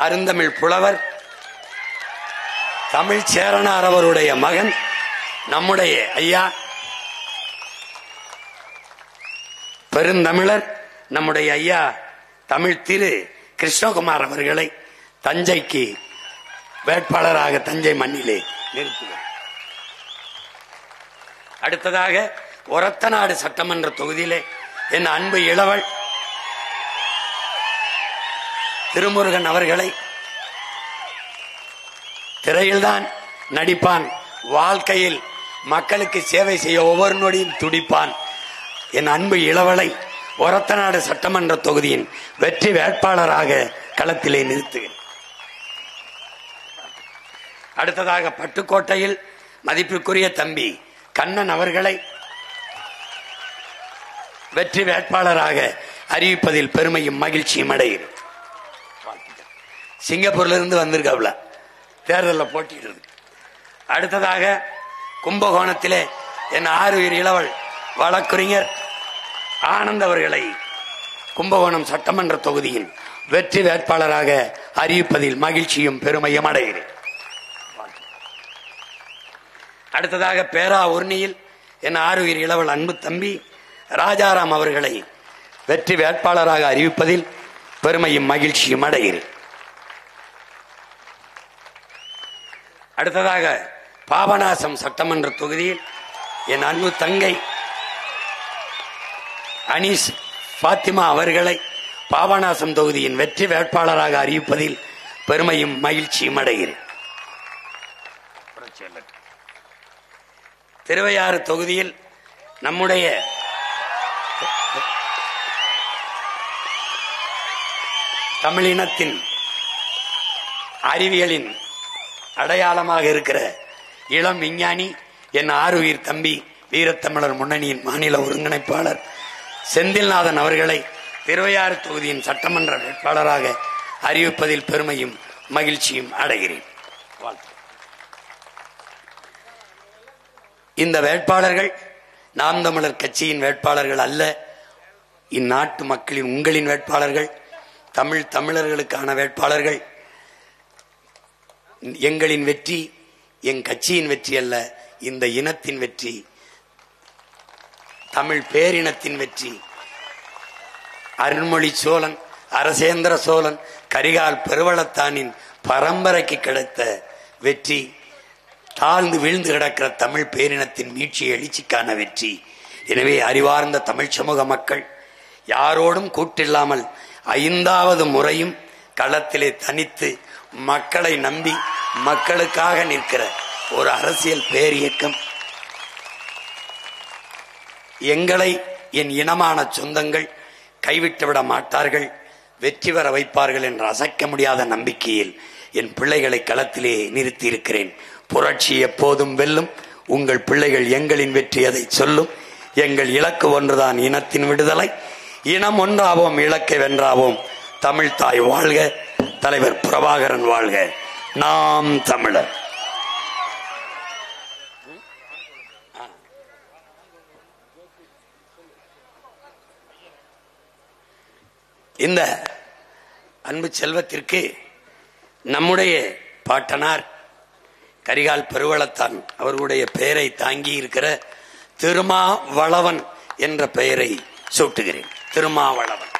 அருந்தமிழ் புலவர் தமிழ் சேரனார் அவருடைய மகன் நம்முடைய ஐயா பெருந்தமிழர் நம்முடைய ஐயா தமிழ் திரு கிருஷ்ணகுமார் அவர்களை தஞ்சைக்கு வேட்பாளராக தஞ்சை மண்ணிலே நிறுத்துகிறார். அடுத்ததாக ஒரத்தநாடு சட்டமன்ற தொகுதியிலே என் அன்பு இளவல் திருமுருகன் அவர்களை திரையில்தான் நடிப்பான், வாழ்க்கையில் மக்களுக்கு சேவை செய்ய ஒவ்வொரு நொடியும் துடிப்பான். என் அன்பு இளவலை ஒரத்தநாடு சட்டமன்ற தொகுதியின் வெற்றி வேட்பாளராக களத்திலே நிறுத்துகிறேன். அடுத்ததாக பட்டுக்கோட்டையில் மதிப்பிற்குரிய தம்பி கண்ணன் அவர்களை வெற்றி வேட்பாளராக அறிவிப்பதில் பெருமையும் மகிழ்ச்சியும் அடைகிறேன். சிங்கப்பூர்ல இருந்து வந்திருக்காப்ல தேர்தலில் போட்டியிடுறது. அடுத்ததாக கும்பகோணத்திலே என் ஆறுயிர் இளவல் வழக்குரைஞர் ஆனந்த் அவர்களை கும்பகோணம் சட்டமன்ற தொகுதியின் வெற்றி வேட்பாளராக அறிவிப்பதில் மகிழ்ச்சியும் பெருமையும் அடைகிறேன். அடுத்ததாக பேராவூர்ணியில் என் ஆறுயிர் இளவல் அன்பு தம்பி ராஜாராம் அவர்களை வெற்றி வேட்பாளராக அறிவிப்பதில் பெருமையும் மகிழ்ச்சியும் அடைகிறேன். அடுத்ததாக பாபநாசம் சட்டமன்ற தொகுதியில் என் அன்பு தங்கை அனீஸ் பாத்திமா அவர்களை பாபநாசம் தொகுதியின் வெற்றி வேட்பாளராக அறிவிப்பதில் பெருமையும் மகிழ்ச்சியும் அடைகிறேன். திருவையாறு தொகுதியில் நம்முடைய தமிழினத்தின் அறிவியலின் அடையாளமாக இருக்கிற இளம் விஞ்ஞானி என் ஆறுயிர் தம்பி வீரத்தமிழர் முன்னணியின் மாநில ஒருங்கிணைப்பாளர் செந்தில்நாதன் அவர்களை திருவையாறு தொகுதியின் சட்டமன்ற வேட்பாளராக அறிவிப்பதில் பெருமையும் மகிழ்ச்சியும் அடைகிறேன். இந்த வேட்பாளர்கள் நாம் தமிழர் கட்சியின் வேட்பாளர்கள் அல்ல, இந்நாட்டு மக்களின் உங்களின் வேட்பாளர்கள், தமிழர்களுக்கான வேட்பாளர்கள். எங்களின் வெற்றி என் கட்சியின் வெற்றி அல்ல, இந்த இனத்தின் வெற்றி, தமிழ் பேரினத்தின் வெற்றி. அருண்மொழி சோழன், அரசேந்திர சோழன், கரிகால் பெருவளத்தானின் பரம்பரைக்கு கிடைத்த வெற்றி, தாழ்ந்து வீழ்ந்து கிடக்கிற தமிழ் பேரினத்தின் மீட்சி எழுச்சிக்கான வெற்றி. எனவே அறிவார்ந்த தமிழ் சமூக மக்கள் யாரோடும் கூட்டில்லாமல் 5வது முறையும் களத்திலே தனித்து மக்களை நம்பி மக்களுக்காக நிற்கிற ஒரு அரசியல் பேரியக்கம். எங்களை என் இனமான சொந்தங்கள் கைவிட்டுவிட மாட்டார்கள், வெற்றி பெற வைப்பார்கள் என்ற அசைக்க முடியாத நம்பிக்கையில் என் பிள்ளைகளை களத்திலே நிறுத்தி இருக்கிறேன். புரட்சி எப்போதும் வெல்லும். உங்கள் பிள்ளைகள் எங்களின் வெற்றி அதை சொல்லும். எங்கள் இலக்கு ஒன்றுதான், இனத்தின் விடுதலை. இனம் ஒன்றாவோம், இலக்கை வென்றாவோம். தமிழ் தாய் வாழ்க, தலைவர் பிரபாகரன் வாழ்க, நாம் தமிழர். இந்த அன்பு செல்வத்திற்கு நம்முடைய பாட்டனார் கரிகால் பெருவளத்தான் அவர்களுடைய பெயரை தாங்கி இருக்கிற திருமாவளவன் என்ற பெயரை சூட்டுகிறேன். திருமாவளவன்.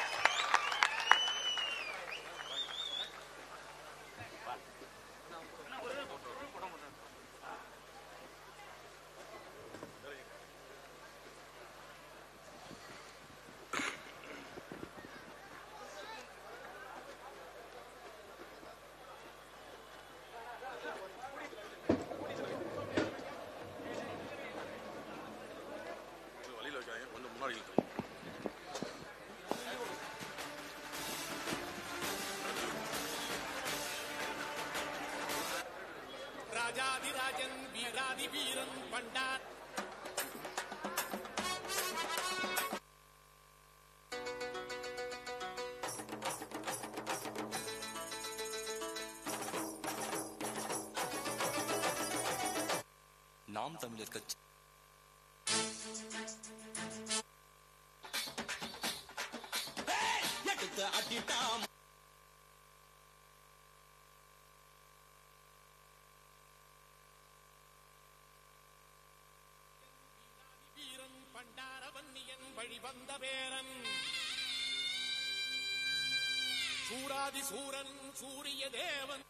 ராஜாதிராஜன் வீராதி வீரன் பண்டார் நாம் தமிழர் கட்சி எடுத்து அடிட்டாம் வீரன் பண்டாரவன்னியன் வழிவந்த பேரன் சூராதி சூரன் சூரிய தேவன்